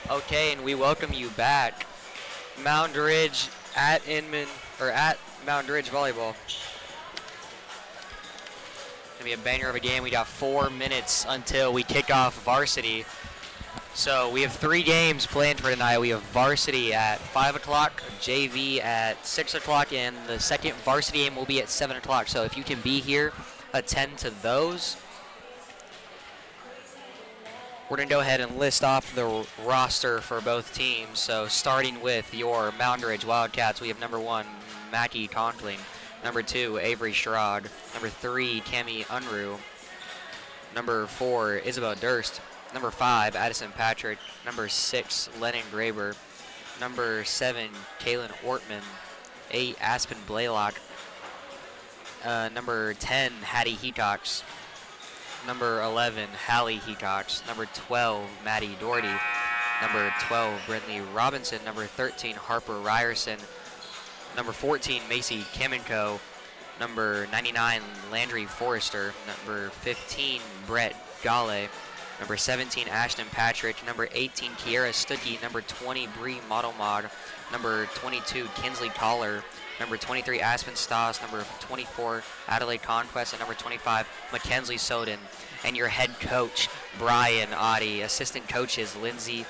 Okay, and we welcome you back. Moundridge at Inman, or at Moundridge Volleyball. Gonna be a banger of a game. We got 4 minutes until we kick off Varsity. So we have 3 games planned for tonight. We have Varsity at 5 o'clock, JV at 6 o'clock, and the second Varsity game will be at 7 o'clock. So if you can be here, attend to those. We're going to go ahead and list off the roster for both teams. So starting with your Moundridge Wildcats, we have number 1, Mackie Conkling. Number 2, Avery Sherrod. Number 3, Cami Unruh. Number 4, Isabel Durst. Number 5, Addison Patrick. Number 6, Lennon Graber. Number 7, Kaylin Ortman. 8, Aspen Blaylock. Number 10, Hattie Hecox. Number 11, Hallie Hecox. Number 12, Maddie Doherty. Number 12, Brinley Robinson. Number 13, Harper Ryerson. Number 14, Macy Kamenko. Number 99, Landry Forrester. Number 15, Brett Gale. Number 17, Ashton Patrick. Number 18, Kiera Stuckey. Number 20, Bree Modelmod. Number 22, Kinsley Collar. Number 23, Aspen Stoss. Number 24, Adelaide Conquest. And number 25, Mackenzie Soden. And your head coach, Brian Oddie. Assistant coaches, Lindsay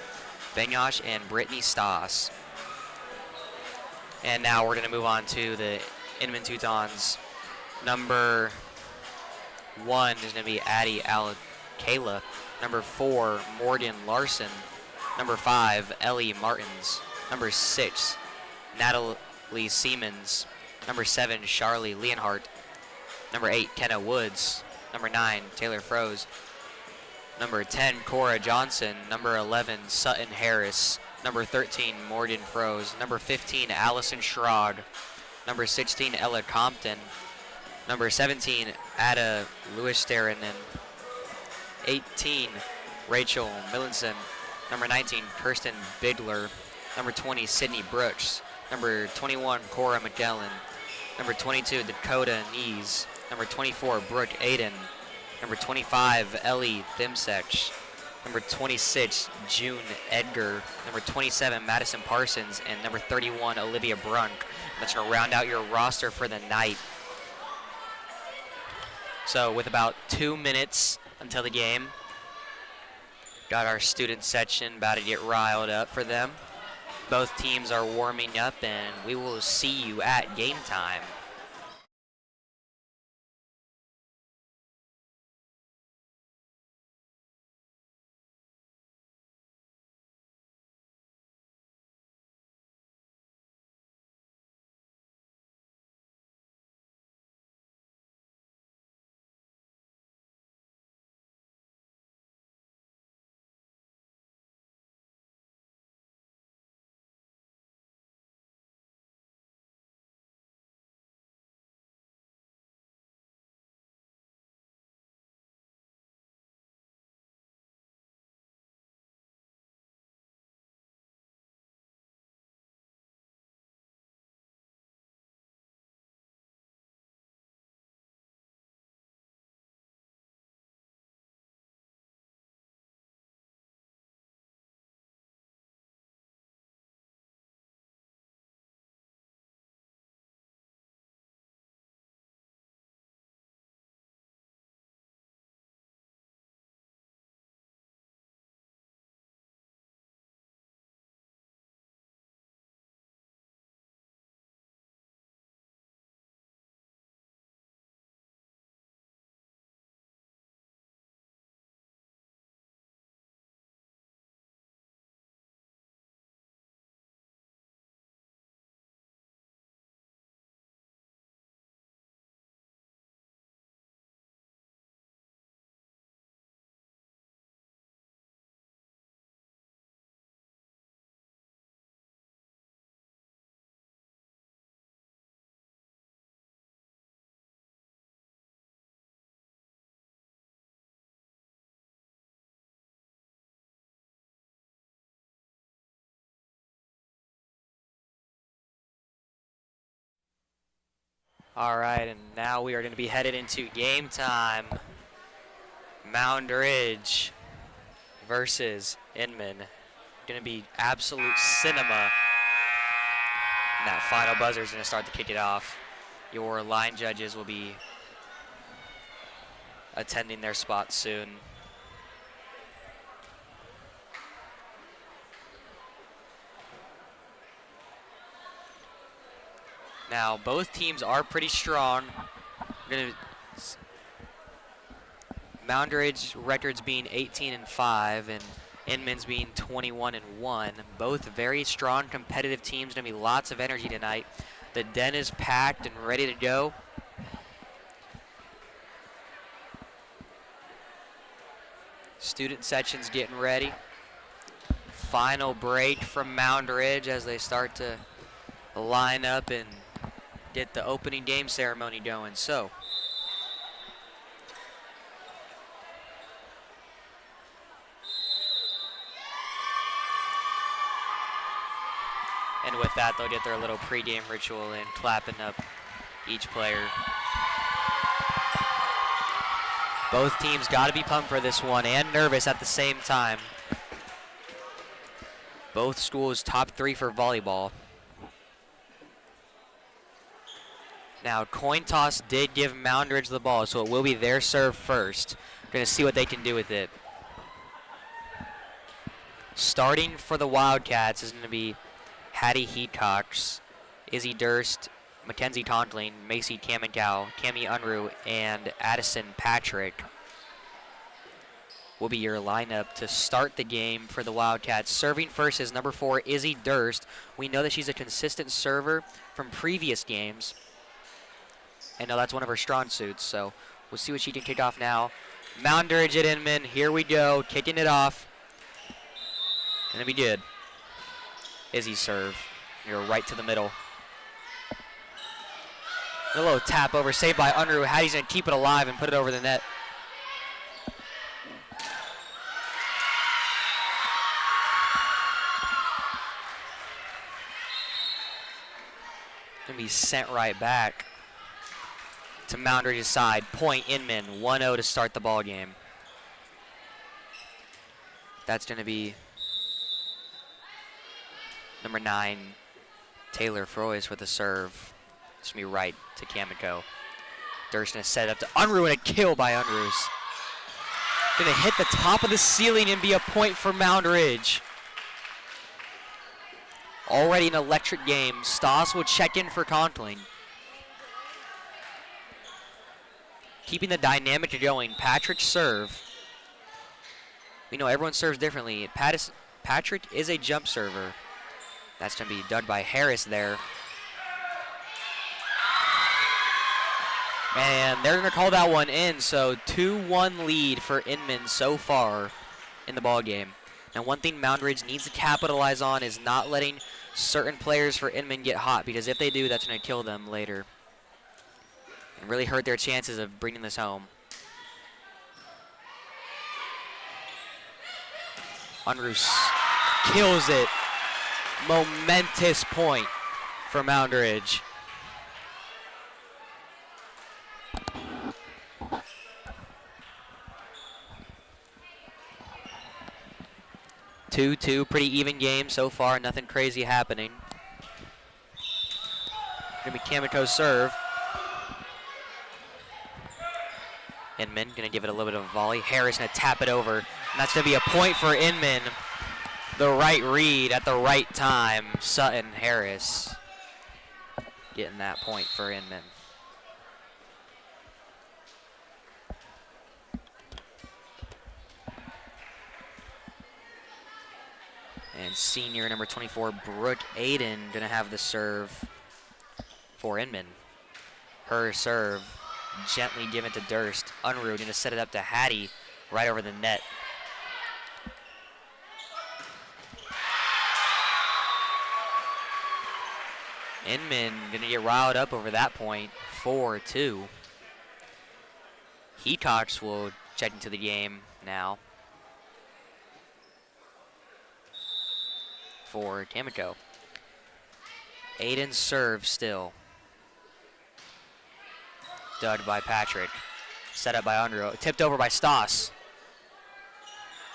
Benyosh and Brittany Stoss. And now we're going to move on to the Inman Teutons. Number 1 is going to be Addie Alakala. Number 4, Morgan Larson. Number 5, Ellie Martins. Number 6, Natalie Siemens. Number 7, Charlie Leonhardt. Number 8, Kenna Woods. Number 9, Taylor Froze. Number 10, Cora Johnson. Number 11, Sutton Harris. Number 13, Morgan Froze. Number 15, Allison Schrod. Number 16, Ella Compton. Number 17, Ada Lewis-Sterinen. 18, Rachel Millinson. Number 19, Kirsten Bigler. Number 20, Sydney Brooks. Number 21, Cora McGellen. Number 22, Dakota Nees. Number 24, Brooke Aiden. Number 25, Ellie Thimsek. Number 26, June Edgar. Number 27, Madison Parsons. And number 31, Olivia Brunk. That's going to round out your roster for the night. So with about 2 minutes until the game, got our student section about to get riled up for them. Both teams are warming up, and we will see you at game time. All right, and now we are going to be headed into game time. Moundridge versus Inman. going to be absolute cinema. And that final buzzer is going to start to kick it off. Your line judges will be attending their spots soon. Now, both teams are pretty strong. Moundridge records being 18-5 and Inman's being 21-1. Both very strong, competitive teams. Gonna be lots of energy tonight. The den is packed and ready to go. Student section's getting ready. Final break from Moundridge as they start to line up and get the opening game ceremony going. So, and with that, they'll get their little pregame ritual in, clapping up each player. Both teams got to be pumped for this one and nervous at the same time. Both schools top 3 for volleyball. Now, coin toss did give Moundridge the ball, so it will be their serve first. Going to see what they can do with it. Starting for the Wildcats is going to be Hattie Heatcox, Izzy Durst, Mackenzie Tontling, Macy Kamenkow, Cami Unruh, and Addison Patrick will be your lineup to start the game for the Wildcats. Serving first is number 4, Izzy Durst. We know that she's a consistent server from previous games. And that's one of her strong suits, so we'll see what she can kick off now. Moundridge at Inman, here we go, kicking it off. Gonna be good. Izzy's serve, you're right to the middle. A little tap over, saved by Unruh. Hattie's gonna keep it alive and put it over the net. Gonna be sent right back to Moundridge's side. Point Inman, 1-0 to start the ball game. That's going to be number 9, Taylor Froys with the serve. It's going to be right to Kamiko. Durst going to set it up to Unruh, and a kill by Unruh. Going to hit the top of the ceiling and be a point for Moundridge. Already an electric game. Stoss will check in for Conkling. Keeping the dynamic going. Patrick serve. We know everyone serves differently. Patrick is a jump server. That's going to be dug by Harris there. And they're going to call that one in. So 2-1 lead for Inman so far in the ball game. Now, one thing Moundridge needs to capitalize on is not letting certain players for Inman get hot, because if they do, that's going to kill them later and really hurt their chances of bringing this home. Unruh kills it. Momentous point for Moundridge. Two, pretty even game so far. Nothing crazy happening. Gonna be Kamiko's serve. Inman gonna give it a little bit of a volley. Harris gonna tap it over, and that's gonna be a point for Inman. The right read at the right time. Sutton Harris getting that point for Inman. And senior number 24, Brooke Aiden, gonna have the serve for Inman. Her serve, gently given to Durst. Unruh gonna set it up to Hattie, right over the net. Inman gonna get riled up over that point, 4-2. Heatcox will check into the game now for Kamiko. Aiden's serve still. Dug by Patrick. Set up by Unruh. Tipped over by Stoss.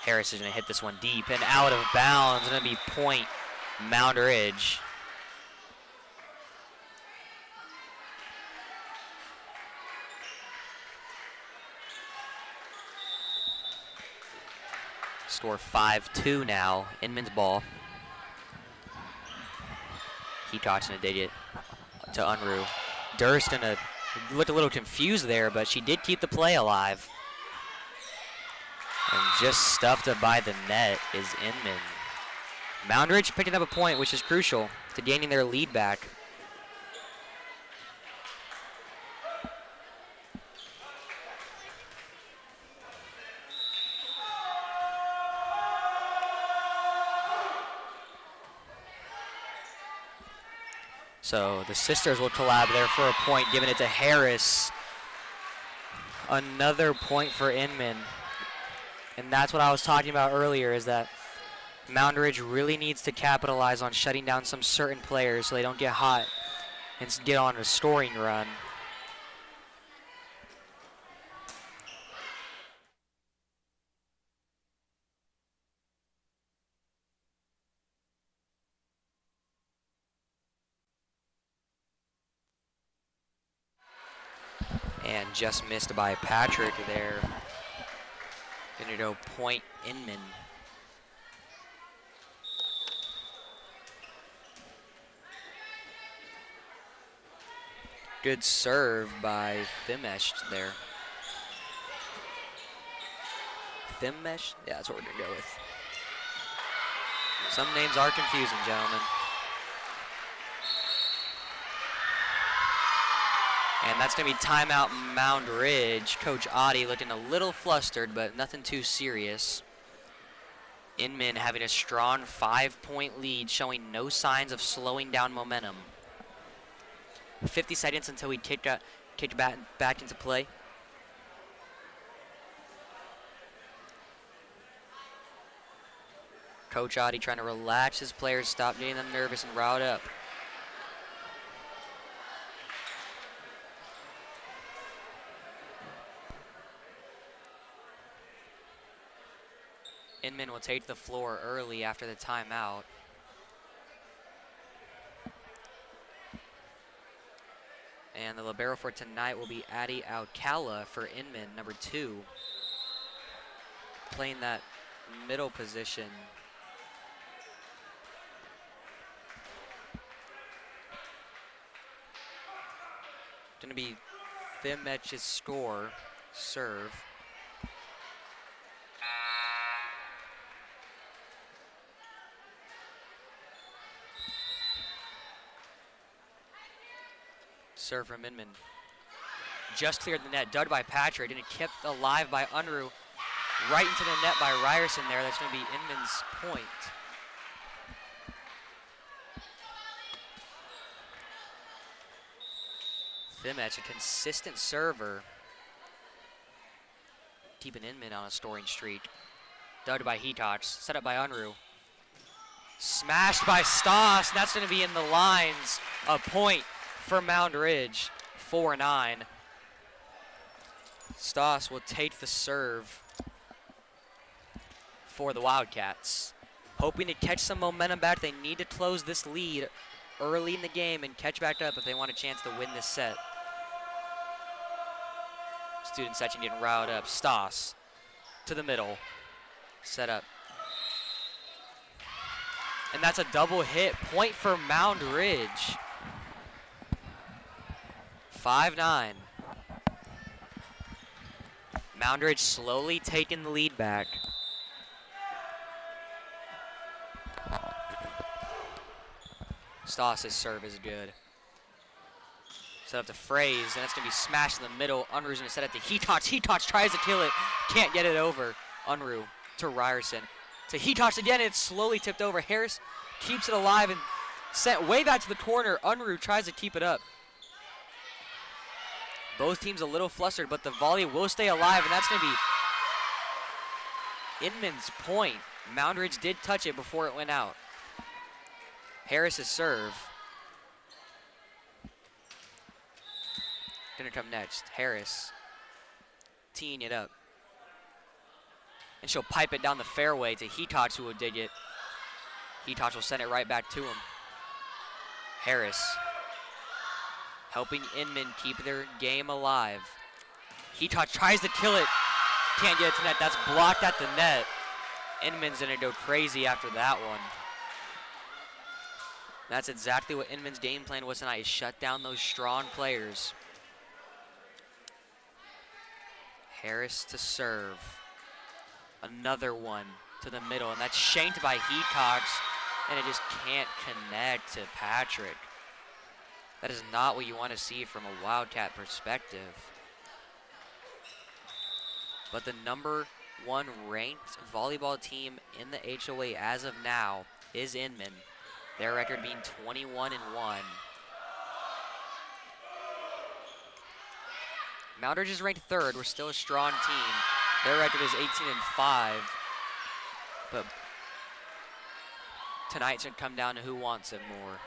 Harris is going to hit this one deep and out of bounds. Going to be point Moundridge. Score 5-2 now. Inman's ball. He tossing a digit to Unruh. Durst looked a little confused there, but she did keep the play alive. And just stuffed up by the net is Inman. Moundridge picking up a point, which is crucial to gaining their lead back. So the sisters will collab there for a point, giving it to Harris. Another point for Inman. And that's what I was talking about earlier, is that Moundridge really needs to capitalize on shutting down some certain players so they don't get hot and get on a scoring run. And just missed by Patrick there. Gonna go point Inman. Good serve by Thimesh there. Thimesh? Yeah, that's what we're gonna go with. Some names are confusing, gentlemen. And that's going to be timeout Moundridge. Coach Oddie looking a little flustered, but nothing too serious. Inman having a strong 5-point lead, showing no signs of slowing down momentum. 50 seconds until we kick back into play. Coach Oddie trying to relax his players, stop getting them nervous and riled up. Inman will take the floor early after the timeout. And the libero for tonight will be Addie Alcala for Inman, number 2. Playing that middle position. Gonna be Thimech's score, serve. Serve from Inman. Just cleared the net, dug by Patrick, and it kept alive by Unruh. Right into the net by Ryerson there. That's going to be Inman's point. Thimech, a consistent server. Keeping Inman on a scoring streak. Dug by Hetox, set up by Unruh. Smashed by Stoss, and that's going to be in the lines. A point for Moundridge, 4-9. Stoss will take the serve for the Wildcats. Hoping to catch some momentum back. They need to close this lead early in the game and catch back up if they want a chance to win this set. Student section getting riled up. Stoss to the middle. Set up. And that's a double hit. Point for Moundridge. 5-9. Moundridge slowly taking the lead back. Stoss's serve is good. Set up to Fraze, and it's going to be smashed in the middle. Unruh's going to set it to Hetox. Hetox tries to kill it. Can't get it over. Unruh to Ryerson. To Hetox again, it's slowly tipped over. Harris keeps it alive and sent way back to the corner. Unruh tries to keep it up. Both teams a little flustered, but the volley will stay alive, and that's going to be Inman's point. Moundridge did touch it before it went out. Harris's serve. Gonna come next. Harris teeing it up. And she'll pipe it down the fairway to Hitoch, who will dig it. Hitoch will send it right back to him. Harris helping Inman keep their game alive. Hitoch tries to kill it. Can't get it to net. That's blocked at the net. Inman's gonna go crazy after that one. That's exactly what Inman's game plan was tonight, is shut down those strong players. Harris to serve. Another one to the middle, and that's shanked by Hitoch, and it just can't connect to Patrick. That is not what you want to see from a Wildcat perspective. But the number 1 ranked volleyball team in the HOA as of now is Inman. Their record being 21-1. Moundridge is ranked 3rd. We're still a strong team. Their record is 18-5. But tonight should come down to who wants it more.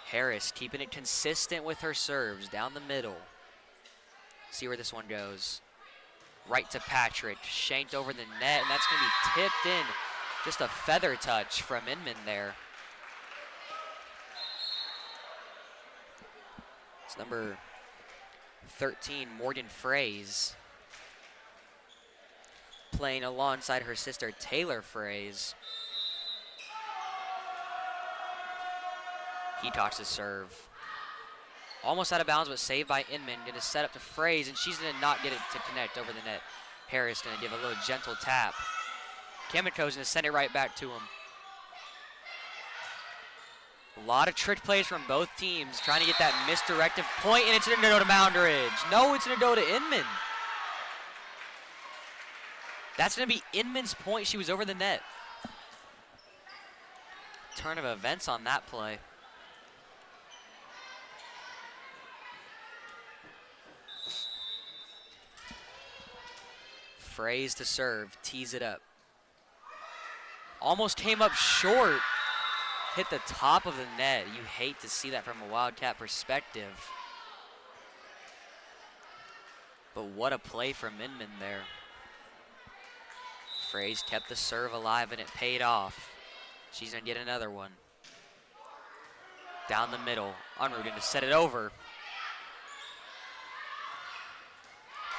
Harris keeping it consistent with her serves down the middle. See where this one goes. Right to Patrick, shanked over the net, and that's going to be tipped in. Just a feather touch from Inman there. It's number 13, Morgan Fraze, playing alongside her sister, Taylor Fraze. Hitoch's serve. Almost out of bounds, but saved by Inman. Gonna set up to Fraze, and she's gonna not get it to connect over the net. Harris gonna give a little gentle tap. Kamiko's gonna send it right back to him. A lot of trick plays from both teams, trying to get that misdirective point, and it's gonna go to Moundridge. No, it's gonna go to Inman. That's gonna be Inman's point. She was over the net. Turn of events on that play. Fraze to serve, tees it up. Almost came up short. Hit the top of the net. You hate to see that from a Wildcat perspective. But what a play from Inman there. Fraze kept the serve alive and it paid off. She's gonna get another one. Down the middle, Unruh to set it over.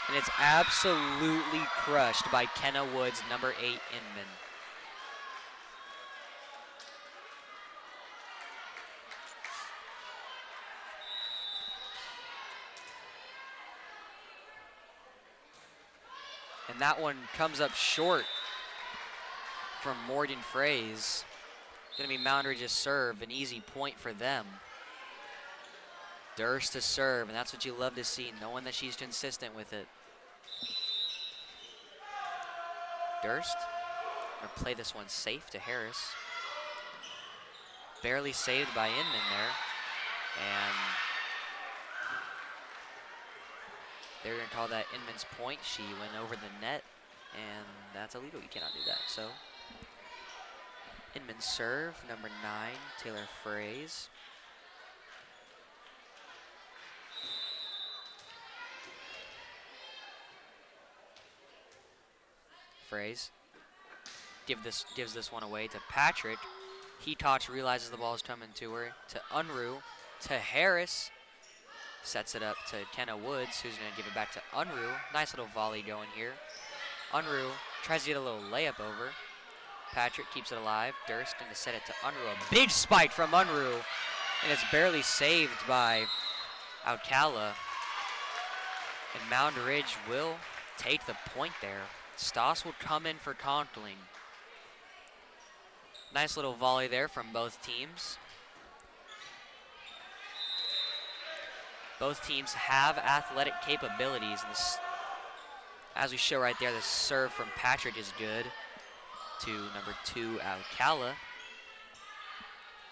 And it's absolutely crushed by Kenna Woods, number 8, Inman. And that one comes up short from Morgan Fraze. Gonna be Moundridge's serve, an easy point for them. Durst to serve, and that's what you love to see, knowing that she's consistent with it. Durst, gonna play this one safe to Harris. Barely saved by Inman there. And they're gonna call that Inman's point. She went over the net, and that's illegal. You cannot do that. So Inman serve, number 9, Taylor Fraze. Fraze gives this one away to Patrick. Hitoch realizes the ball is coming to her. To Unruh, to Harris. Sets it up to Kenna Woods, who's going to give it back to Unruh. Nice little volley going here. Unruh tries to get a little layup over. Patrick keeps it alive. Durst going to set it to Unruh. A big spike from Unruh, and it's barely saved by Alcala. And Moundridge will take the point there. Stoss will come in for Conkling. Nice little volley there from both teams. Both teams have athletic capabilities. And this, as we show right there, the serve from Patrick is good to number 2, Alcala.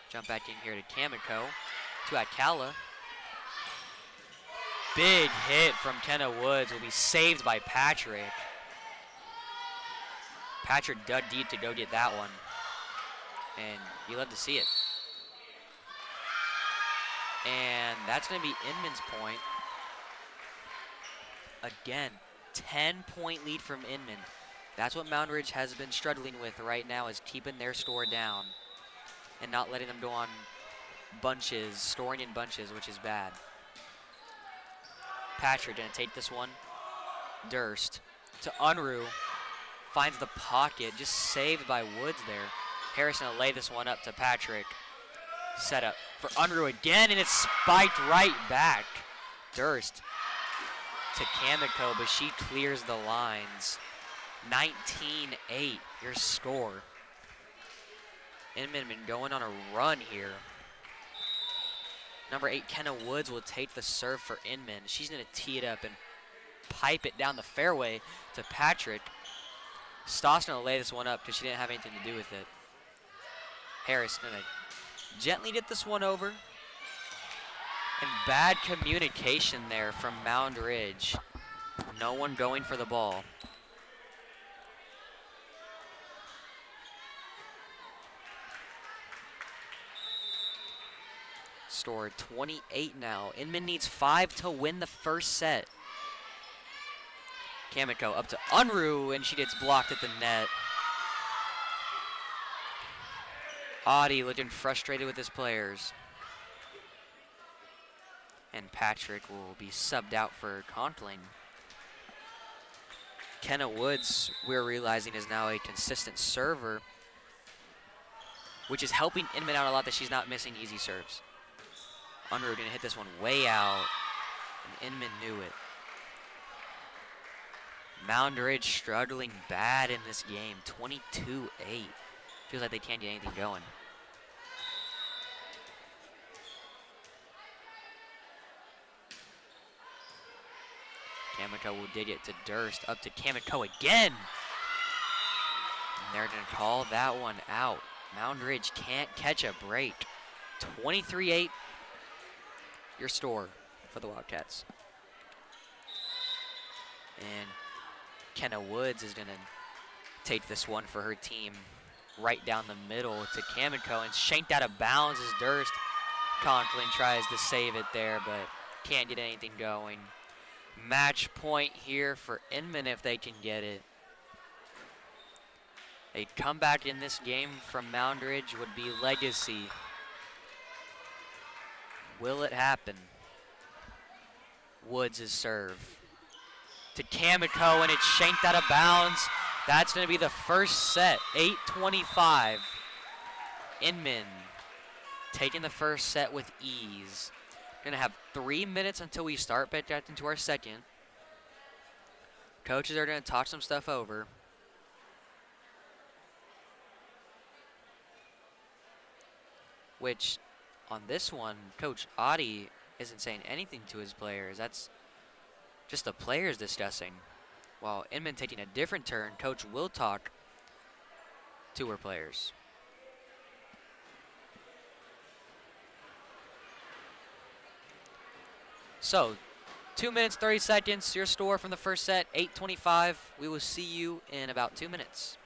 Jump back in here to Kamiko. To Alcala. Big hit from Kenna Woods will be saved by Patrick. Patrick dug deep to go get that one. And you love to see it. And that's going to be Inman's point. Again, 10-point lead from Inman. That's what Moundridge has been struggling with right now, is keeping their score down and not letting them go on bunches, storing in bunches, which is bad. Patrick gonna take this one. Durst to Unruh. Finds the pocket, just saved by Woods there. Harrison will lay this one up to Patrick. Set up for Unruh again, and it's spiked right back. Durst to Kamiko, but she clears the lines. 19-8, your score. Inman been going on a run here. Number 8, Kenna Woods will take the serve for Inman. She's gonna tee it up and pipe it down the fairway to Patrick. Stoss gonna lay this one up because she didn't have anything to do with it. Harris gonna gently get this one over. And bad communication there from Moundridge. No one going for the ball. Score 28 now. Inman needs 5 to win the first set. Kamiko up to Unruh, and she gets blocked at the net. Audie looking frustrated with his players. And Patrick will be subbed out for Conkling. Kenna Woods, we're realizing, is now a consistent server, which is helping Inman out a lot that she's not missing easy serves. Unruh gonna hit this one way out, and Inman knew it. Moundridge struggling bad in this game, 22-8. Feels like they can't get anything going. Kamiko will dig it to Durst, up to Kamiko again. And they're gonna call that one out. Moundridge can't catch a break. 23-8, your score for the Wildcats. And Kenna Woods is gonna take this one for her team right down the middle to Kamiko, and shanked out of bounds as Durst. Conkling tries to save it there, but can't get anything going. Match point here for Inman if they can get it. A comeback in this game from Moundridge would be legacy. Will it happen? Woods' serve to Kamiko, and it's shanked out of bounds. That's going to be the first set, 8-25. Inman taking the first set with ease. Going to have 3 minutes until we start back into our second. Coaches are going to talk some stuff over. Which, on this one, Coach Audie isn't saying anything to his players. That's just the players discussing. While Inman taking a different turn, Coach will talk to her players. So, 2 minutes, 30 seconds, your score from the first set, 8-25. We will see you in about 2 minutes.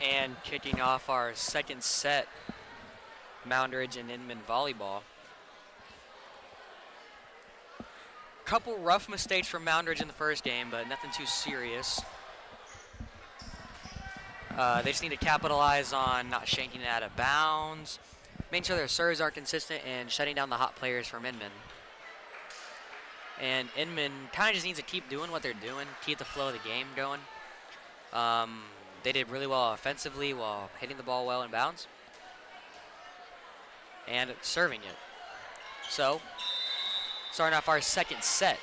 And kicking off our second set, Moundridge and Inman volleyball. Couple rough mistakes from Moundridge in the first game, but nothing too serious. They just need to capitalize on not shanking it out of bounds, making sure their serves are consistent, and shutting down the hot players from Inman. And Inman kind of just needs to keep doing what they're doing, keep the flow of the game going. They did really well offensively while hitting the ball well in bounds and serving it. So, starting off our second set,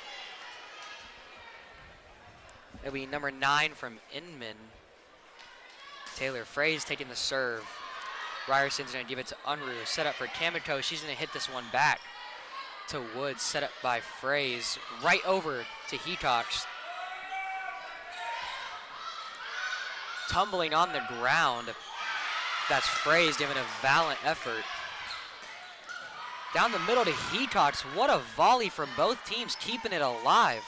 it'll be number 9 from Inman. Taylor Fraze taking the serve. Ryerson's going to give it to Unruh. Set up for Kamiko. She's going to hit this one back to Woods. Set up by Fraze. Right over to Hetox. Tumbling on the ground. That's Fraze giving a valiant effort. Down the middle to Hetox. What a volley from both teams, keeping it alive.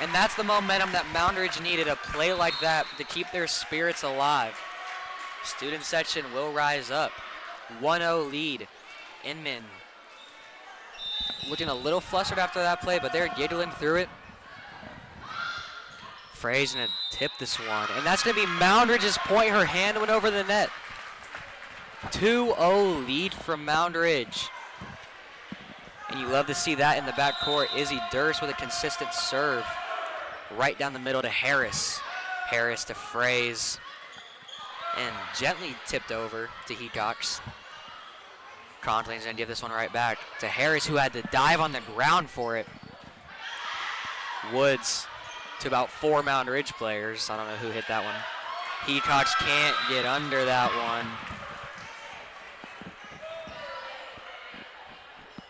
And that's the momentum that Moundridge needed, a play like that to keep their spirits alive. Student section will rise up. 1-0 lead. Inman looking a little flustered after that play, but they're giggling through it. Fraze gonna tip this one, and that's gonna be Moundridge's point. Her hand went over the net. 2-0 lead from Moundridge. And you love to see that in the backcourt. Izzy Durst with a consistent serve. Right down the middle to Harris. Harris to Fraze. And gently tipped over to Hetox. Conkling's gonna give this one right back to Harris, who had to dive on the ground for it. Woods to about 4 Moundridge players. I don't know who hit that one. Hetox can't get under that one.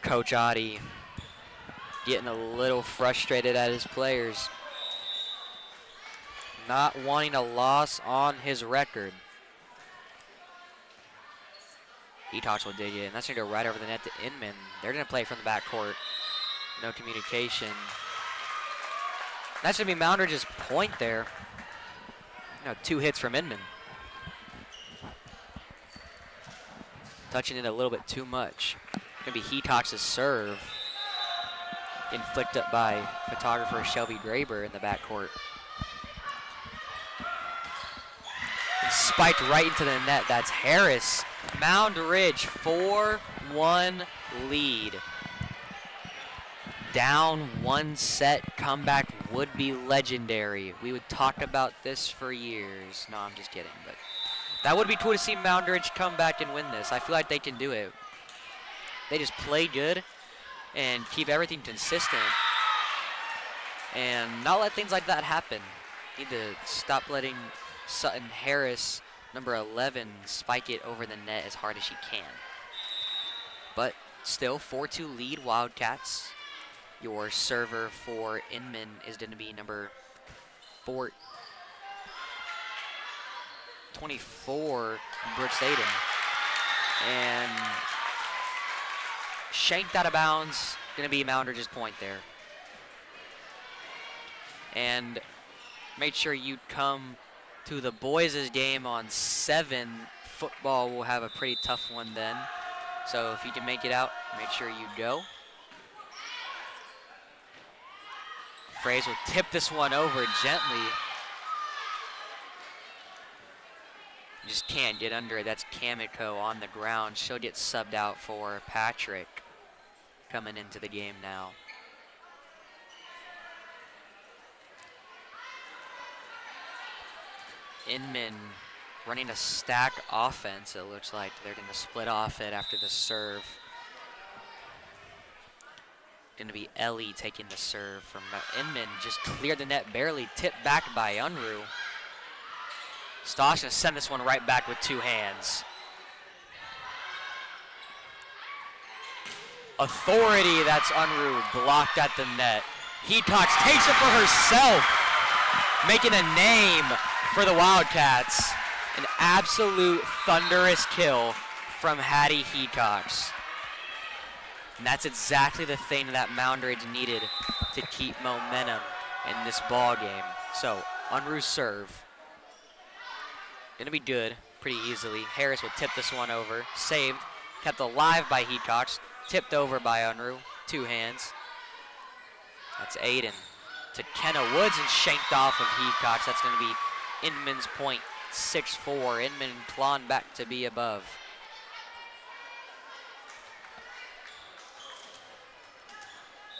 Coach Adi getting a little frustrated at his players. Not wanting a loss on his record. Hetox will dig in. That's going to go right over the net to Inman. They're going to play from the backcourt. No communication. That should be Moundridge's point there. 2 hits from Inman. Touching it a little bit too much. Going to be Hetox's serve. Inflicted up by photographer Shelby Graber in the backcourt. And spiked right into the net. That's Harris. Moundridge 4-1 lead. Down 1 set, comeback would be legendary. We would talk about this for years. No, I'm just kidding. But that would be cool to see Moundridge come back and win this. I feel like they can do it. They just play good and keep everything consistent and not let things like that happen. Need to stop letting Sutton Harris, number 11, spike it over the net as hard as she can. But still, 4-2 lead Wildcats. Your server for Inman is going to be number 24, Brooke Staden. And shanked out of bounds, going to be Moundridge's point there. And make sure you come to the boys' game on 7. Football will have a pretty tough one then. So if you can make it out, make sure you go. Fraze will tip this one over gently. Just can't get under it. That's Kamiko on the ground. She'll get subbed out for Patrick coming into the game now. Inman running a stack offense. It looks like they're going to split off it after the serve. Going to be Ellie taking the serve from Inman. Just cleared the net barely. Tipped back by Unruh. Stosh going to send this one right back with 2 hands. Authority, that's Unruh, blocked at the net. Hetox takes it for herself, making a name for the Wildcats. An absolute thunderous kill from Hattie Hetox. And that's exactly the thing that Moundridge needed to keep momentum in this ball game. So Unruh's serve. Gonna be good pretty easily. Harris will tip this one over. Saved. Kept alive by Heacox. Tipped over by Unruh. 2 hands. That's Aiden to Kenna Woods and shanked off of Heacox. That's going to be Inman's point, 6-4. Inman clawing back to be above.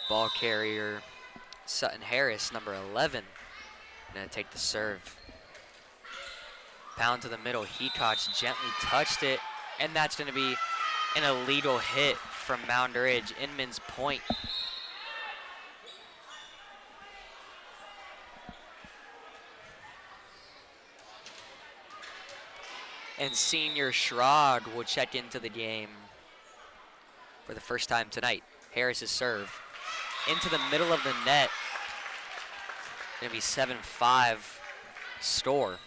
Ball carrier Sutton Harris, number 11, going to take the serve. Pound to the middle. Heacox gently touched it, and that's going to be an illegal hit from Moundridge. Inman's point. And senior Schrag will check into the game for the first time tonight. Harris's serve into the middle of the net. Gonna be 7-5 score.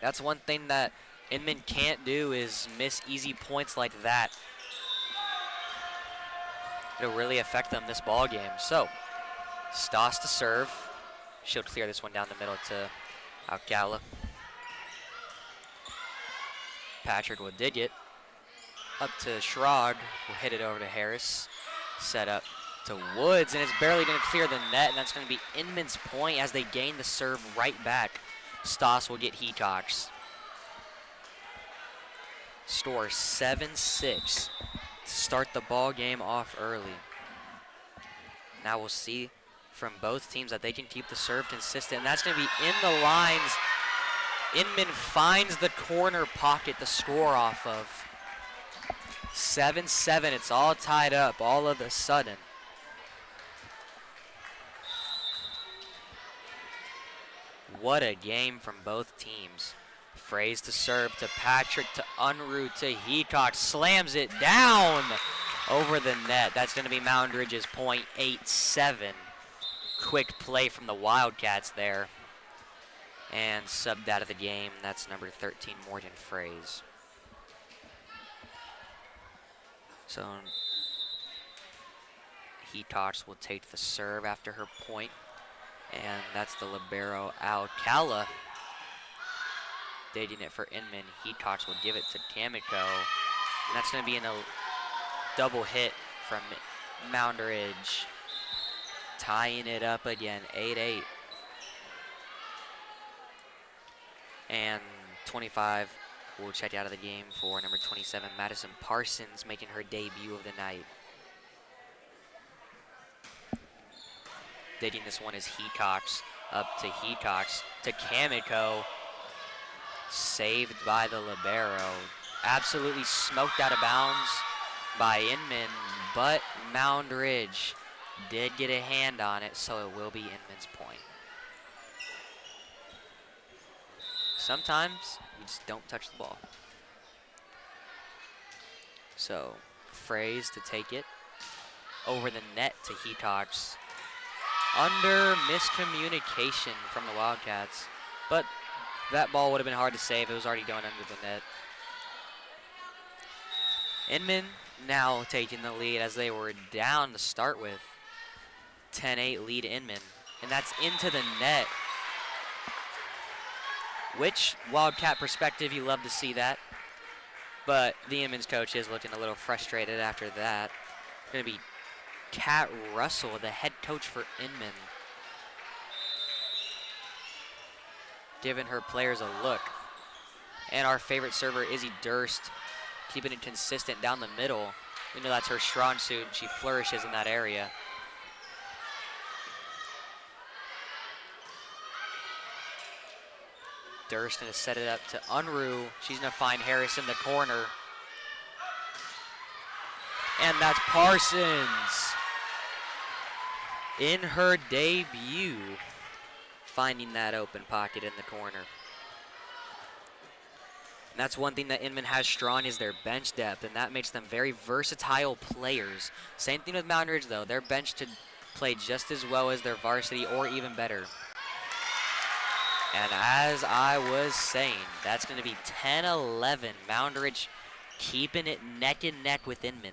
That's one thing that Inman can't do, is miss easy points like that. It'll really affect them this ball game. So, Stoss to serve. She'll clear this one down the middle to Alcala. Patrick will dig it. Up to Schrag. Will hit it over to Harris. Set up to Woods, and it's barely going to clear the net, and that's going to be Inman's point as they gain the serve right back. Stoss will get Heacox. Score 7-6 to start the ball game off early. Now we'll see from both teams that they can keep the serve consistent, and that's going to be in the lines. Inman finds the corner pocket to score off of. 7-7, it's all tied up all of a sudden. What a game from both teams. Fraze to serve to Patrick to Unruh to Heacox. Slams it down over the net. That's going to be Moundridge's point, 8-7. Quick play from the Wildcats there. And subbed out of the game, that's number 13, Morgan Fraze. So Heacox will take the serve after her point, and that's the libero Alcala. Dating it for Inman. Heacox will give it to Kamiko, and that's going to be a double hit from Moundridge. Tying it up again, 8-8. And 25 will check out of the game for number 27, Madison Parsons, making her debut of the night. Dating this one is Heacox. Up to Heacox to Kamiko. Saved by the libero. Absolutely smoked out of bounds by Inman, but Moundridge did get a hand on it, so it will be Inman's point. Sometimes you just don't touch the ball. So, Fraze to take it over the net to Heacox. Under miscommunication from the Wildcats, but that ball would have been hard to save. It was already going under the net. Inman now taking the lead as they were down to start with. 10-8 lead Inman, and that's into the net. Which, Wildcat perspective, you love to see that. But the Inman's coach is looking a little frustrated after that. Going to be Kat Russell, the head coach for Inman, giving her players a look. And our favorite server, Izzy Durst, keeping it consistent down the middle. We know that's her strong suit. She flourishes in that area. Durst going to set it up to Unruh. She's going to find Harris in the corner. And that's Parsons in her debut, finding that open pocket in the corner. And that's one thing that Inman has strong, is their bench depth, and that makes them very versatile players. Same thing with Moundridge, though. Their bench could play just as well as their varsity, or even better. And as I was saying, that's going to be 10-11. Moundridge keeping it neck and neck with Inman.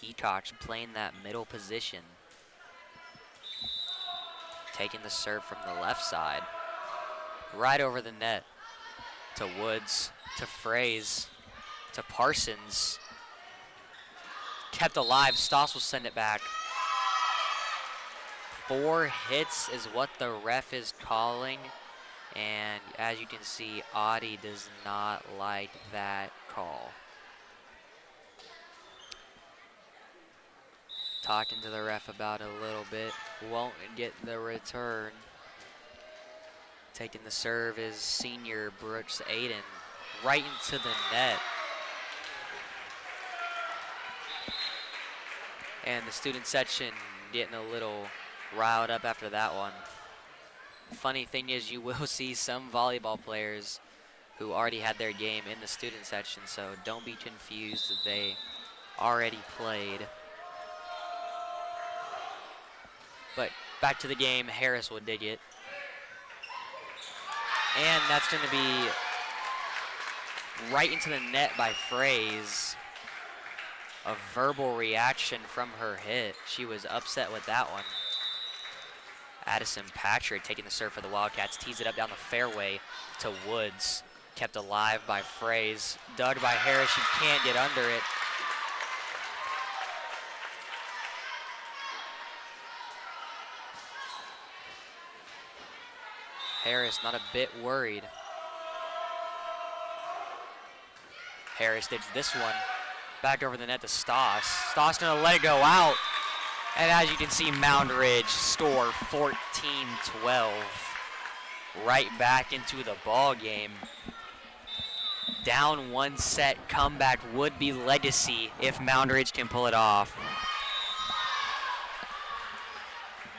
Heatox playing that middle position. Taking the serve from the left side. Right over the net to Woods, to Fraze, to Parsons. Kept alive, Stoss will send it back. 4 hits is what the ref is calling. And as you can see, Audie does not like that call. Talking to the ref about it a little bit. Won't get the return. Taking the serve is senior Brooks Aiden. Right into the net. And the student section getting a little riled up after that one. Funny thing is, you will see some volleyball players who already had their game in the student section, so don't be confused that they already played. But back to the game, Harris will dig it. And that's going to be right into the net by Fraze. A verbal reaction from her hit. She was upset with that one. Addison Patrick taking the serve for the Wildcats, tees it up down the fairway to Woods. Kept alive by Fraze. Dug by Harris, she can't get under it. Harris not a bit worried. Harris digs this one. Back over the net to Stoss. Stoss gonna let it go out. And as you can see, Moundridge score 14-12. Right back into the ball game. Down 1 set, comeback would be legacy if Moundridge can pull it off.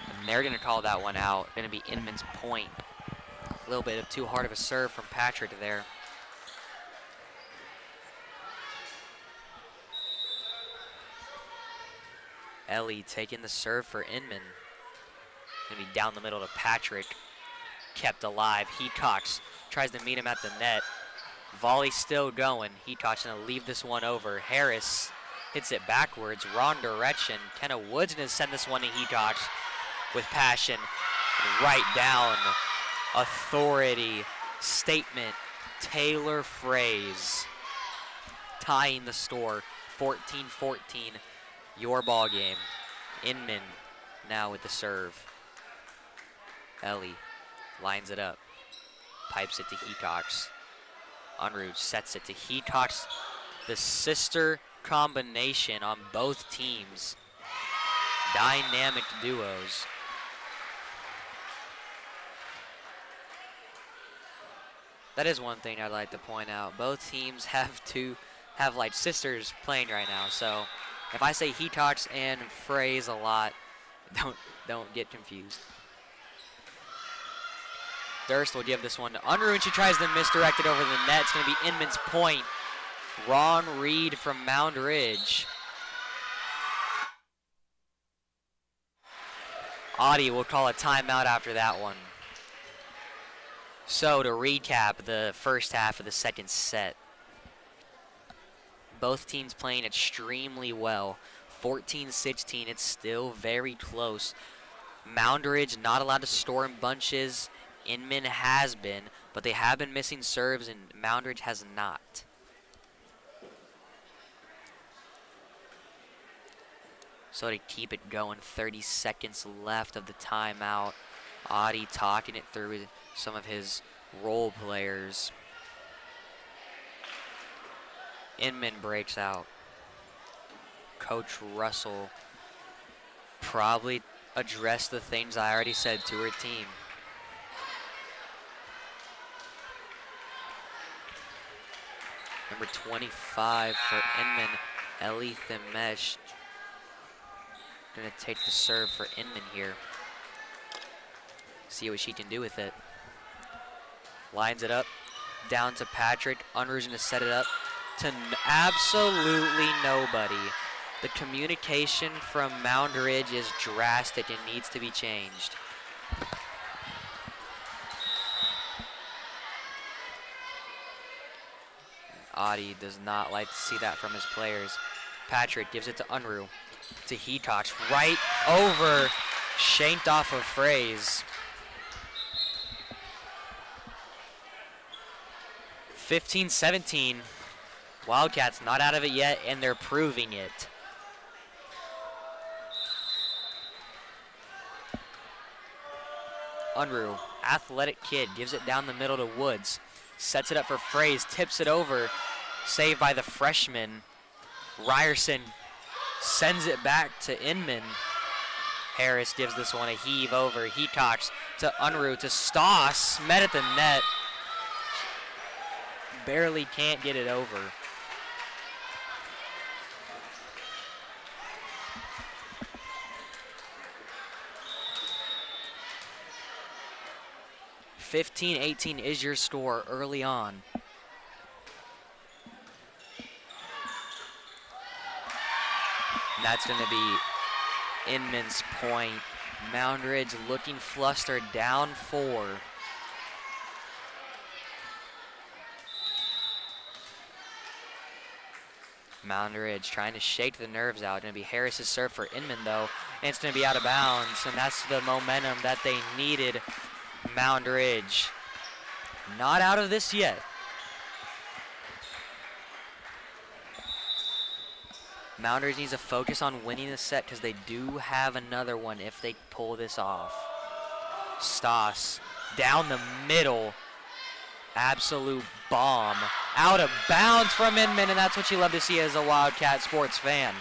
And they're gonna call that one out. Gonna be Inman's point. A little bit of too hard of a serve from Patrick there. Ellie taking the serve for Inman. Gonna be down the middle to Patrick. Kept alive. Heatox tries to meet him at the net. Volley still going. Heatox gonna leave this one over. Harris hits it backwards, wrong direction. Kenna Woods gonna send this one to Heatox with passion. Right down. Authority statement. Taylor Fraze tying the score. 14-14. Your ball game. Inman now with the serve. Ellie lines it up. Pipes it to Heatox. Moundridge sets it to Heatox. The sister combination on both teams. Dynamic duos. That is one thing I'd like to point out. Both teams have like sisters playing right now, so if I say Heatox and Fraze a lot, don't get confused. Durst will give this one to Unruh, and she tries to misdirect it over the net. It's going to be Inman's point. Wrong read from Moundridge. Audie will call a timeout after that one. So to recap the first half of the second set. Both teams playing extremely well. 14-16, it's still very close. Moundridge not allowed to store in bunches. Inman has been, but they have been missing serves, and Moundridge has not. So to keep it going, 30 seconds left of the timeout. Audie talking it through with some of his role players. Inman breaks out. Coach Russell probably addressed the things I already said to her team. Number 25 for Inman, Ellie Thimesh. Gonna take the serve for Inman here. See what she can do with it. Lines it up, down to Patrick. Unruh's gonna set it up to absolutely nobody. The communication from Moundridge is drastic and needs to be changed. Audie does not like to see that from his players. Patrick gives it to Unruh. To Hitoch, right over, shanked off of Fraze. 15-17. Wildcats not out of it yet, and they're proving it. Unruh, athletic kid, gives it down the middle to Woods. Sets it up for Fraze, tips it over. Saved by the freshman. Ryerson sends it back to Inman. Harris gives this one a heave over. Hitoch to Unruh to Stoss. Met at the net. Barely can't get it over. (15-18) is your score early on. That's going to be Inman's point. Moundridge looking flustered, down 4. Moundridge trying to shake the nerves out. Going to be Harris's serve for Inman, though. And it's going to be out of bounds, and that's the momentum that they needed. Moundridge not out of this yet. Moundridge needs to focus on winning the set because they do have another one if they pull this off. Stoss down the middle. Absolute bomb. Out of bounds from Inman, and that's what you love to see as a Wildcat sports fan.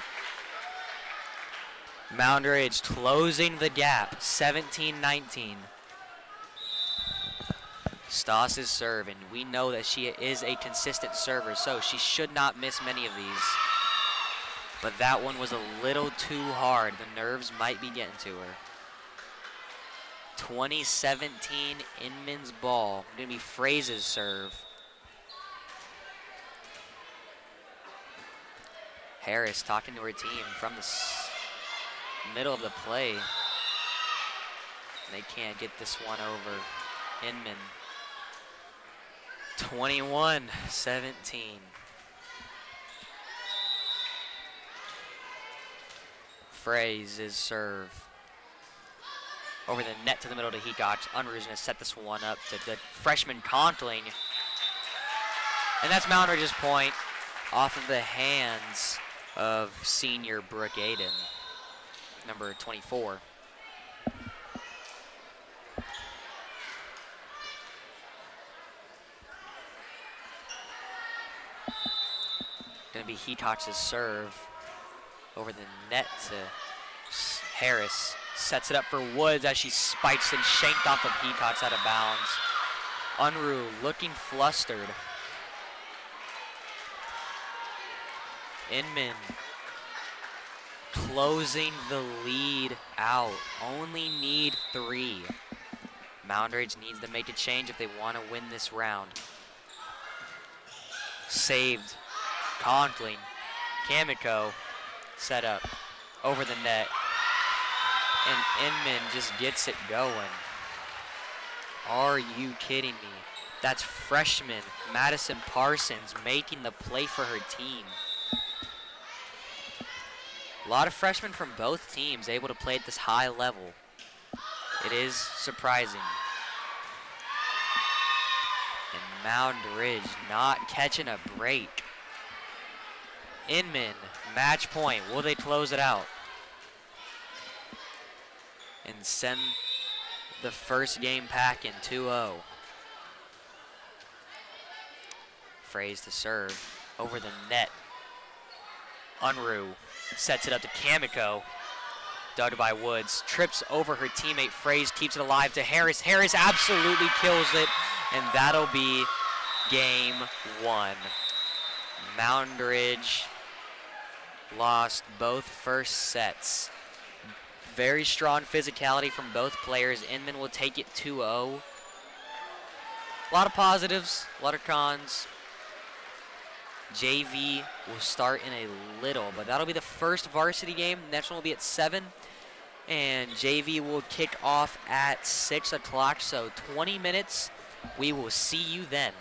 Moundridge closing the gap, 17-19. Stoss is serving. We know that she is a consistent server, so she should not miss many of these. But that one was a little too hard. The nerves might be getting to her. 2017 Inman's ball. Going to be Fraze's serve. Harris talking to her team from the middle of the play. They can't get this one over. Inman. 21-17. Fraze's serve. Over the net to the middle to Hitoch. Unruh's going to set this one up to the freshman Conkling. And that's Moundridge's point off of the hands of senior Brooke Aiden, number 24. Going to be Hitoch's serve. Over the net to Harris. Sets it up for Woods as she spikes and shanked off of Hitoch out of bounds. Unruh looking flustered. Inman closing the lead out. Only need 3. Moundridge needs to make a change if they want to win this round. Saved. Conkling. Kamiko. Set up over the net. And Inman just gets it going. Are you kidding me? That's freshman Madison Parsons making the play for her team. A lot of freshmen from both teams able to play at this high level. It is surprising. And Moundridge not catching a break. Inman, match point. Will they close it out? And send the first game pack in 2-0. Fraze to serve. Over the net. Unruh sets it up to Kamiko. Dug by Woods. Trips over her teammate Fraze. Keeps it alive to Harris. Harris absolutely kills it. And that'll be game 1. Moundridge lost both first sets. Very strong physicality from both players. Inman will take it 2-0. A lot of positives, a lot of cons. JV will start in a little, but that'll be the first varsity game. The next one will be at 7. And JV will kick off at 6 o'clock, so 20 minutes. We will see you then.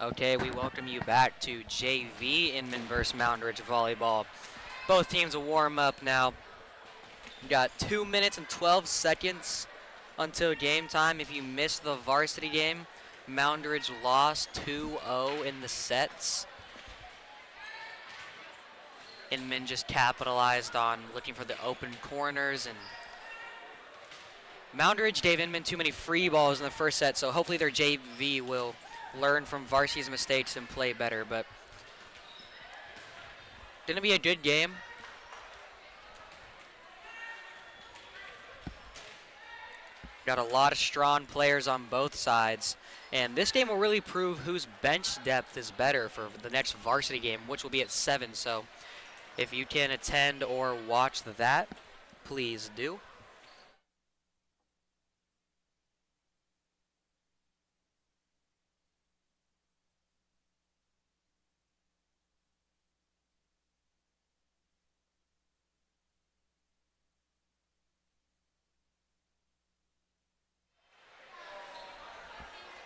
Okay, we welcome you back to JV Inman versus Moundridge Volleyball. Both teams will warm up now. We got 2 minutes and 12 seconds until game time. If you missed the varsity game, Moundridge lost 2-0 in the sets. Inman just capitalized on looking for the open corners, and Moundridge gave Inman too many free balls in the first set, so hopefully their JV will learn from Varsity's mistakes and play better. But gonna be a good game. Got a lot of strong players on both sides, and this game will really prove whose bench depth is better for the next varsity game, which will be at 7. So if you can attend or watch that, please do.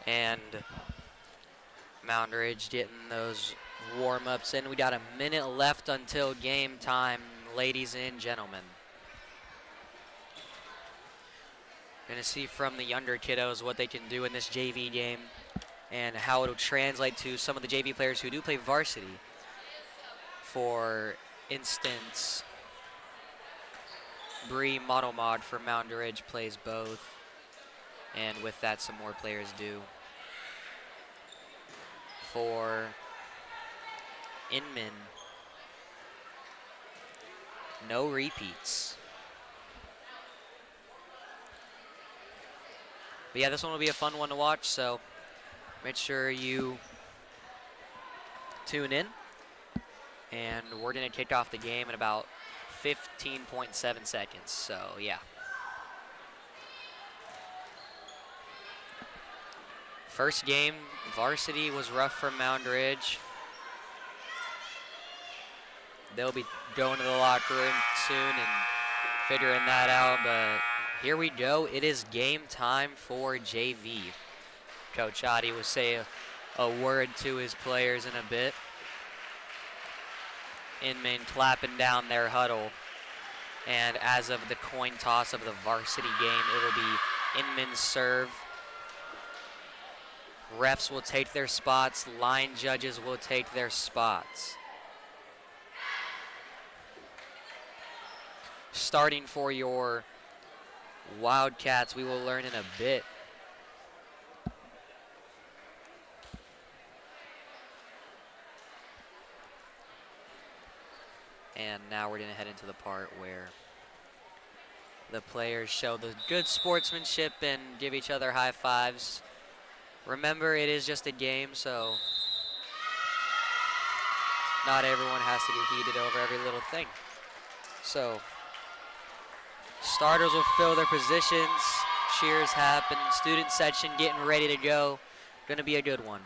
And Moundridge getting those warm-ups in. We got a minute left until game time, ladies and gentlemen. Gonna see from the younger kiddos what they can do in this JV game and how it'll translate to some of the JV players who do play varsity. For instance, Bree Modelmod for Moundridge plays both, and with that some more players do. For Inman, no repeats. But yeah, this one will be a fun one to watch, so make sure you tune in. And we're gonna kick off the game in about 15.7 seconds, so yeah. First game, varsity was rough for Moundridge. They'll be going to the locker room soon and figuring that out, but here we go. It is game time for JV. Coach Adi will say a word to his players in a bit. Inman clapping down their huddle. And as of the coin toss of the varsity game, it will be Inman's serve. Refs will take their spots. Line judges will take their spots. Starting for your Wildcats, we will learn in a bit. And now we're going to head into the part where the players show the good sportsmanship and give each other high fives. Remember, it is just a game, so not everyone has to get heated over every little thing. So starters will fill their positions. Cheers happen. Student section getting ready to go. Gonna be a good one.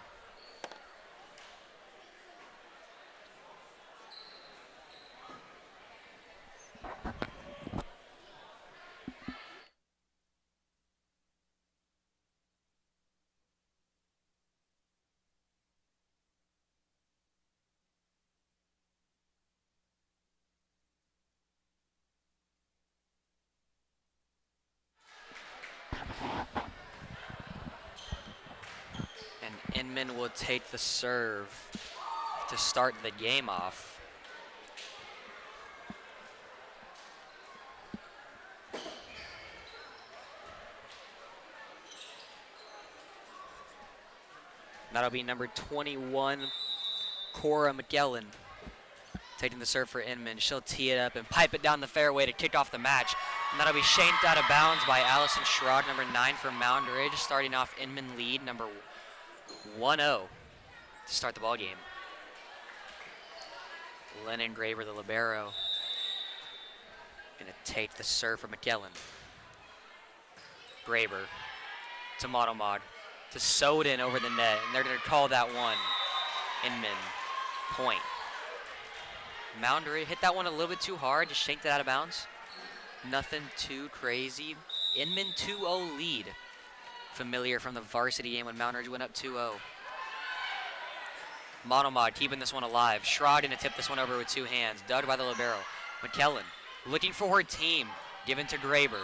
Inman will take the serve to start the game off. That'll be number 21, Cora McKellen, taking the serve for Inman. She'll tee it up and pipe it down the fairway to kick off the match. And that'll be shanked out of bounds by Allison Schrod, number 9 for Moundridge, starting off Inman lead, number 1-0 to start the ball game. Lennon Graver, the libero, gonna take the serve for McKellen. Graver to Modelmod to Soden over the net, and they're gonna call that one Inman point. Moundridge hit that one a little bit too hard, just shanked it out of bounds. Nothing too crazy. Inman 2-0 lead. Familiar from the varsity game when Moundridge went up 2-0. Monomod keeping this one alive. Schrod gonna tip this one over with 2 hands. Dug by the libero. McKellen looking for her team. Given to Graber.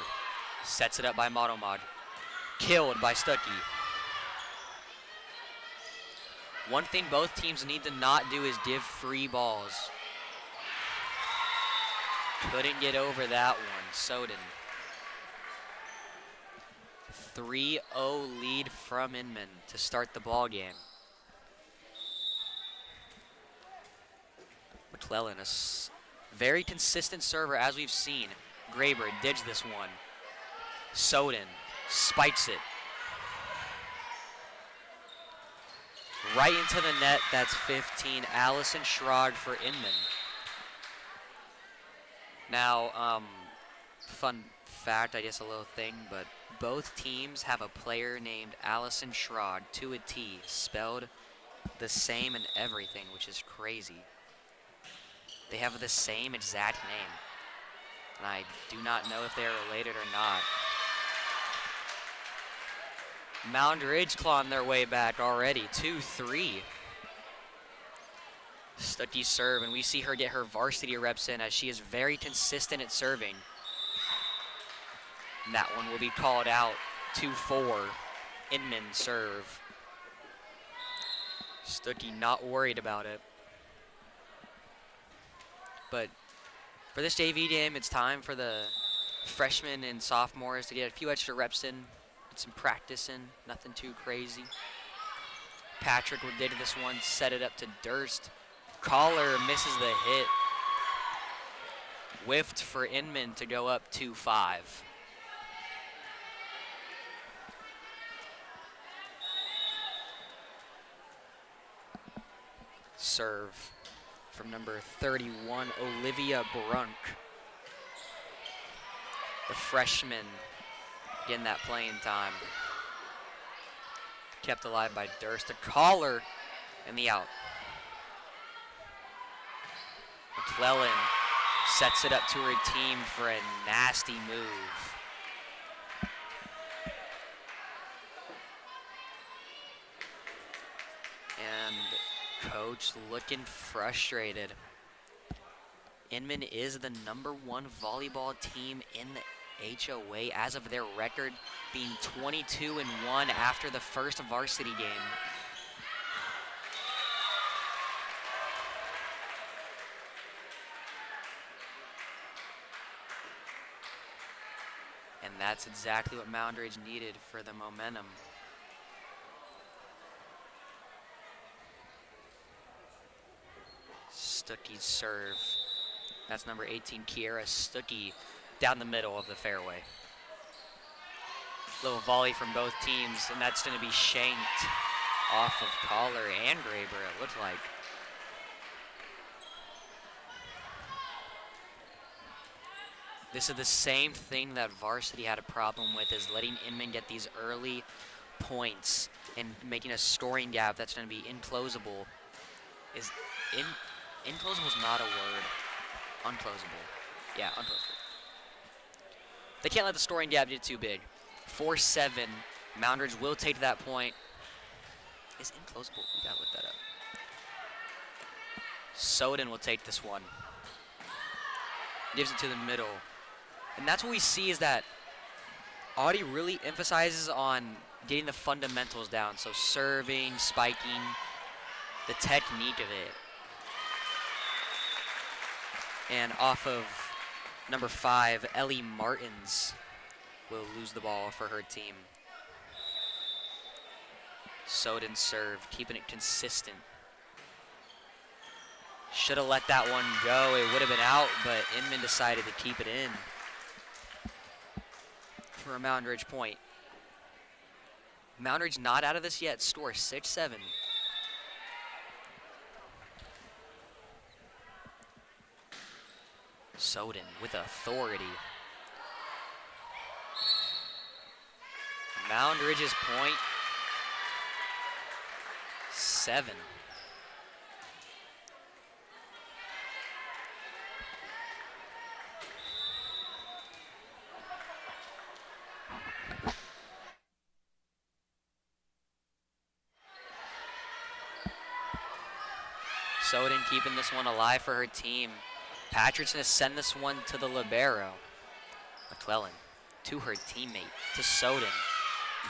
Sets it up by Monomod. Killed by Stuckey. One thing both teams need to not do is give free balls. Couldn't get over that one. Soden. 3-0 lead from Inman to start the ball game. McClellan, a very consistent server as we've seen. Graber digs this one. Soden spikes it. Right into the net, that's 15. Allison Schrod for Inman. Now, fun fact, I guess a little thing, but both teams have a player named Allison Schrod, to a T, spelled the same and everything, which is crazy. They have the same exact name, and I do not know if they are related or not. Moundridge clawing their way back already, 2-3. Stuckey serve, and we see her get her varsity reps in as she is very consistent at serving. And that one will be called out, 2-4. Inman serve. Stuckey not worried about it. But for this JV game, it's time for the freshmen and sophomores to get a few extra reps in, get some practice in, nothing too crazy. Patrick will dig this one, set it up to Durst. Collar misses the hit. Whiffed for Inman to go up 2-5. Serve from number 31, Olivia Brunk. The freshman getting that playing time. Kept alive by Durst. A collar and the out. McClellan sets it up to her team for a nasty move. And coach looking frustrated. Inman is the #1 volleyball team in the HOA as of their record being 22-1 after the first varsity game. And that's exactly what Moundridge needed for the momentum. Stuckey's serve. That's number 18, Kiera Stuckey, down the middle of the fairway. Little volley from both teams, and that's going to be shanked off of Collar and Graber, it looked like. This is the same thing that Varsity had a problem with, is letting Inman get these early points and making a scoring gap that's going to be inclosable. Inclosable is not a word. Unclosable. Yeah, unclosable. They can't let the scoring gap get too big. 4-7. Moundridge will take that point. Is inclosable? We gotta look that up. Soden will take this one. Gives it to the middle. And that's what we see, is that Audie really emphasizes on getting the fundamentals down. So serving, spiking, the technique of it. And off of number 5, Ellie Martins will lose the ball for her team. Soden serve, keeping it consistent. Should have let that one go. It would have been out, but Inman decided to keep it in for a Moundridge point. Moundridge not out of this yet. Score 6-7. Soden with authority. Moundridge's point, 7. Soden keeping this one alive for her team. Patrick's going to send this one to the libero. McClellan to her teammate, to Soden.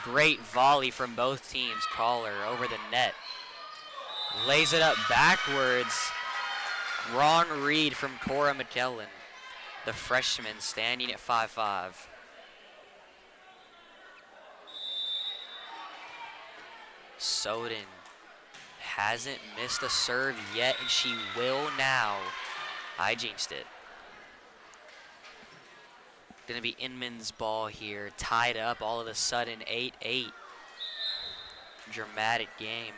Great volley from both teams. Caller over the net. Lays it up backwards. Wrong read from Cora McKellen, the freshman, standing at 5'5". Soden hasn't missed a serve yet, and she will now. I jinxed it. Gonna be Inman's ball here, tied up all of a sudden, 8-8. Dramatic game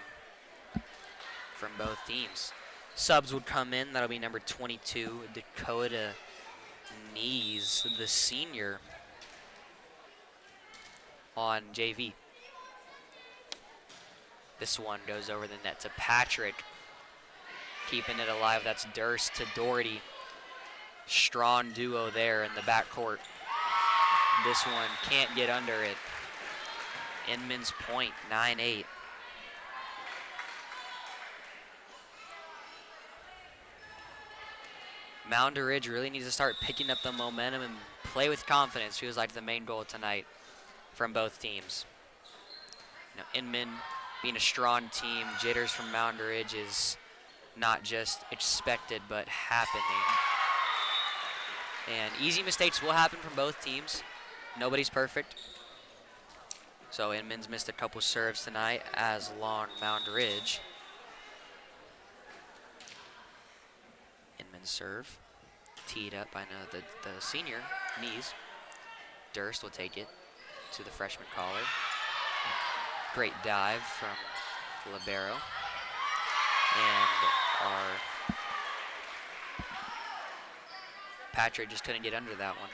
from both teams. Subs would come in. That'll be number 22, Dakota Knees, the senior on JV. This one goes over the net to Patrick. Keeping it alive, that's Durst to Doherty. Strong duo there in the backcourt. This one can't get under it. Inman's point, 9-8. Moundridge really needs to start picking up the momentum and play with confidence. Feels like the main goal tonight from both teams. Now, Inman being a strong team, jitters from Moundridge is not just expected but happening. And easy mistakes will happen from both teams. Nobody's perfect. So Inman's missed a couple serves tonight, as long Moundridge. Inman's serve. Teed up by the senior, Knees. Durst will take it to the freshman caller. Great dive from libero. And our Patrick just couldn't get under that one.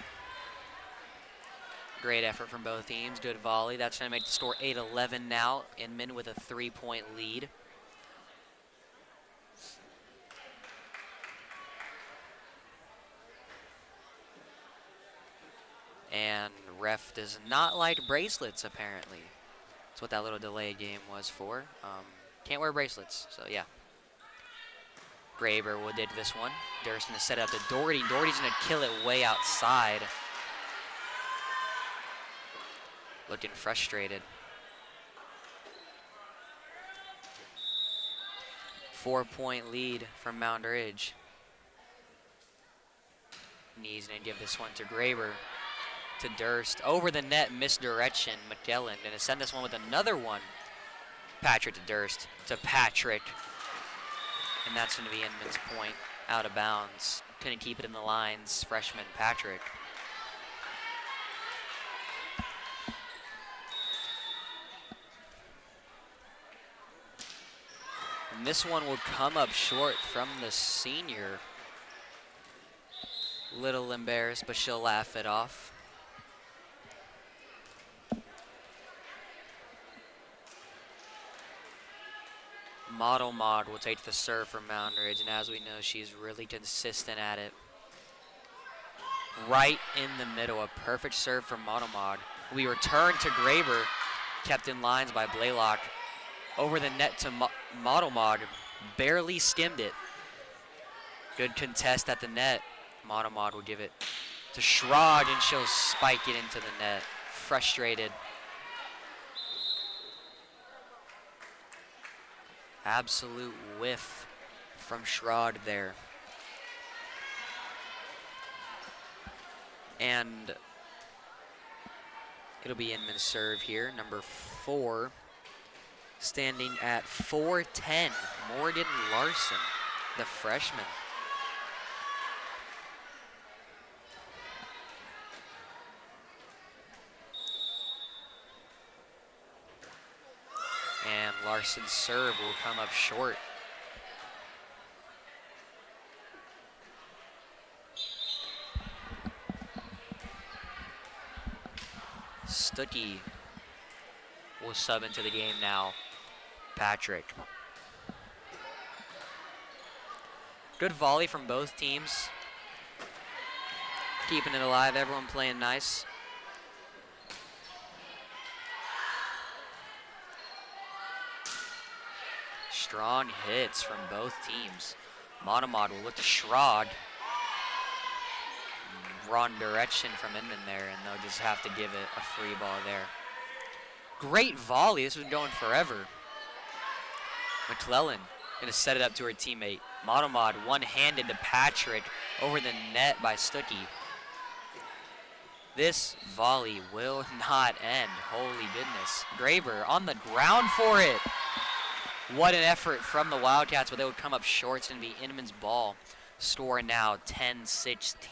Great effort from both teams. Good volley. That's going to make the score 8-11 now. Inman with a 3-point lead. And ref does not like bracelets, apparently. That's what that little delayed game was for. Can't wear bracelets, so yeah. Graber will did this one. Durst going to set up to Doherty. Doherty's going to kill it way outside. Looking frustrated. 4-point lead from Moundridge. Knees going to give this one to Graber. To Durst. Over the net, misdirection. McKellen going to send this one with another one. Patrick to Durst. To Patrick. And that's going to be Inman's point. Out of bounds. Couldn't keep it in the lines. Freshman Patrick. And this one will come up short from the senior. Little embarrassed, but she'll laugh it off. Model Mod will take the serve from Moundridge, and as we know, she's really consistent at it. Right in the middle, a perfect serve from Model Mod. We return to Graber, kept in lines by Blaylock. Over the net to Model Mod, barely skimmed it. Good contest at the net. Model Mod will give it to Schrod, and she'll spike it into the net. Frustrated. Absolute whiff from Schrod there. And it'll be Inman's serve here, number 4. Standing at 4'10", Morgan Larson, the freshman. And Larson's serve will come up short. Stuckey will sub into the game now. Patrick. Good volley from both teams. Keeping it alive, everyone playing nice. Strong hits from both teams. Monomod will look to Schrod. Wrong direction from Inman there, and they'll just have to give it a free ball there. Great volley. This was going forever. McClellan going to set it up to her teammate. Monomod one-handed to Patrick over the net by Stuckey. This volley will not end. Holy goodness. Graber on the ground for it. What an effort from the Wildcats, but they would come up short. It's going to be Inman's ball. Score now 10-16.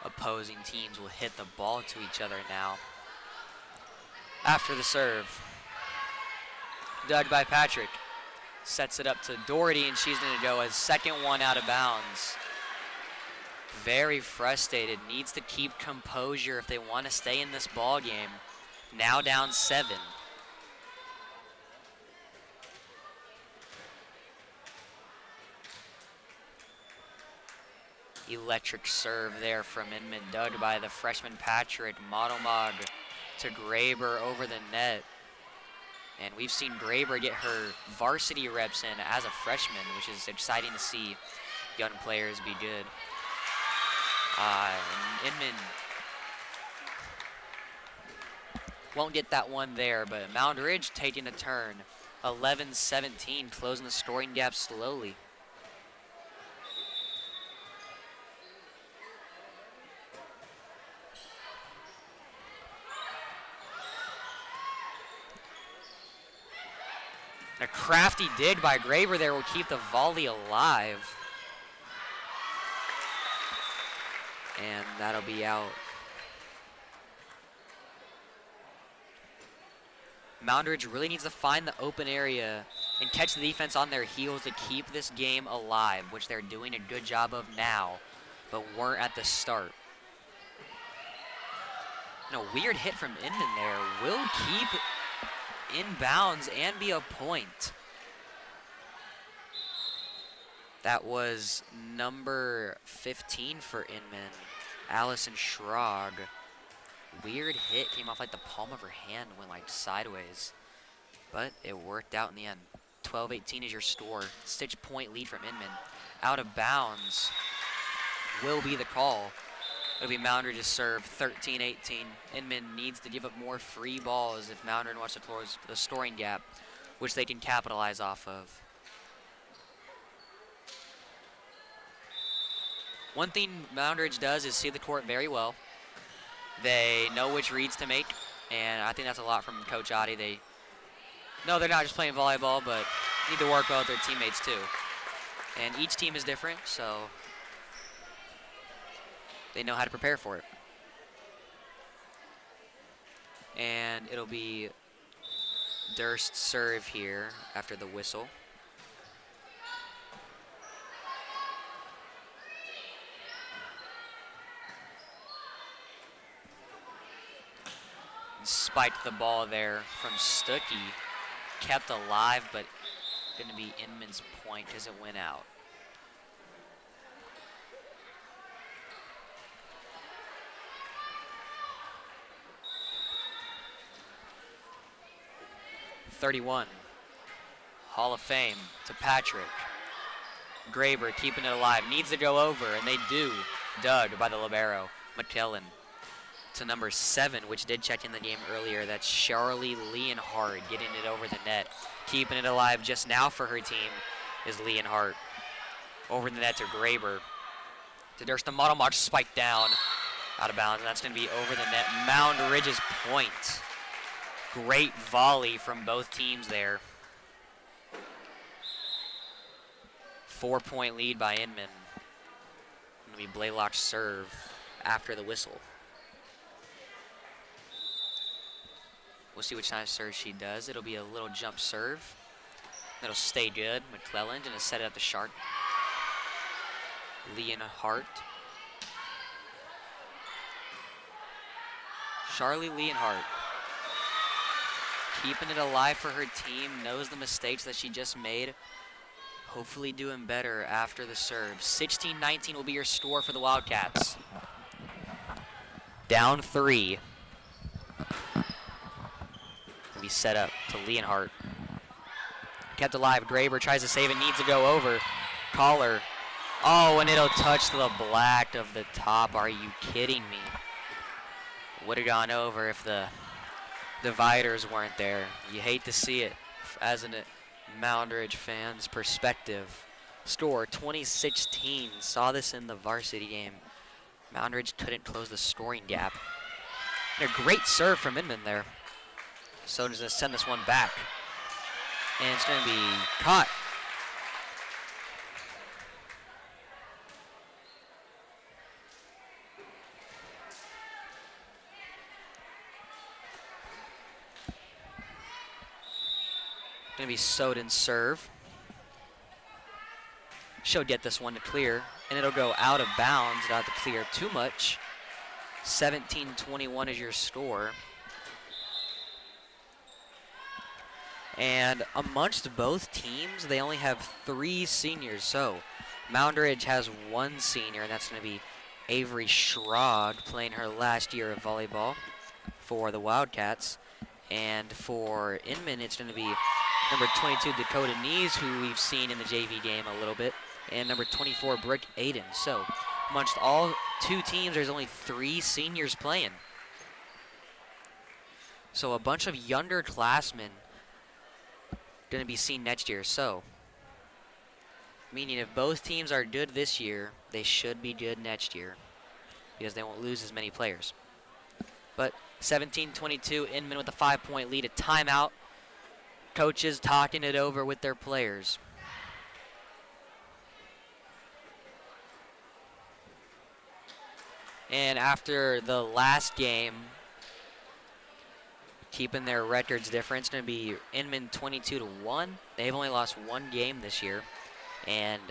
Opposing teams will hit the ball to each other now. After the serve. Dug by Patrick. Sets it up to Doherty, and she's going to go as second one out of bounds. Very frustrated. Needs to keep composure if they want to stay in this ball game. Now down 7. Electric serve there from Inman, dug by the freshman Patrick. Monomog to Graber over the net. And we've seen Graber get her varsity reps in as a freshman, which is exciting to see young players be good. Inman won't get that one there, but Moundridge taking a turn. 11-17, closing the scoring gap slowly. A crafty dig by Graber there will keep the volley alive. And that'll be out. Moundridge really needs to find the open area and catch the defense on their heels to keep this game alive, which they're doing a good job of now, but weren't at the start. And a weird hit from Inman there will keep inbounds and be a point. That was number 15 for Inman, Allison Schrog. Weird hit, came off like the palm of her hand, went like sideways, but it worked out in the end. 12-18 is your score. 6-point lead from Inman. Out of bounds will be the call. It'll be Moundridge's serve, 13-18. Inman needs to give up more free balls if Moundridge wants to close the scoring gap, which they can capitalize off of. One thing Moundridge does is see the court very well. They know which reads to make, and I think that's a lot from Coach Adi. They know they're not just playing volleyball, but need to work well with their teammates too. And each team is different, so they know how to prepare for it. And it'll be Durst's serve here after the whistle. Spiked the ball there from Stuckey. Kept alive, but going to be Inman's point as it went out. .31, Hall of Fame to Patrick. Graber keeping it alive, needs to go over, and they do. Dug by the libero, McKellen. To number 7, which did check in the game earlier. That's Charlie Leonhardt getting it over the net. Keeping it alive just now for her team is Leonhardt. Over the net to Graber. To Durst, the model march spiked down. Out of bounds, and that's going to be over the net. Moundridge's point. Great volley from both teams there. 4-point lead by Inman. Going to be Blaylock's serve after the whistle. We'll see which kind of serve she does. It'll be a little jump serve. That'll stay good. McClellan going to set it up to Sharp. Leonhardt. Charlie Leonhardt. keeping it alive for her team, knows the mistakes that she just made. Hopefully doing better after the serve. 16-19 will be your score for the Wildcats. Down 3. Will be set up to Leonhardt. Kept alive. Graber tries to save it, needs to go over. Collar. Oh, and it'll touch the black of the top. Are you kidding me? Would have gone over if the dividers weren't there. You hate to see it as a Moundridge fan's perspective. Score 2016. Saw this in the varsity game. Moundridge couldn't close the scoring gap. And a great serve from Inman there. So just going to send this one back. And it's going to be caught. Going to be Soden's serve. She'll get this one to clear, and it'll go out of bounds, not to clear too much. 17-21 is your score. And amongst both teams, they only have 3 seniors. So Moundridge has 1 senior, and that's going to be Avery Schrod, playing her last year of volleyball for the Wildcats. And for Inman, it's going to be number 22, Dakota Nees, who we've seen in the JV game a little bit, and number 24, Brooke Aiden. So amongst all 2 teams, there's only 3 seniors playing. So a bunch of younger classmen going to be seen next year. So meaning if both teams are good this year, they should be good next year because they won't lose as many players. But 17-22, Inman with a 5-point lead, a timeout. Coaches talking it over with their players. And after the last game, keeping their records different, it's going to be Inman 22-1. They've only lost 1 game this year. And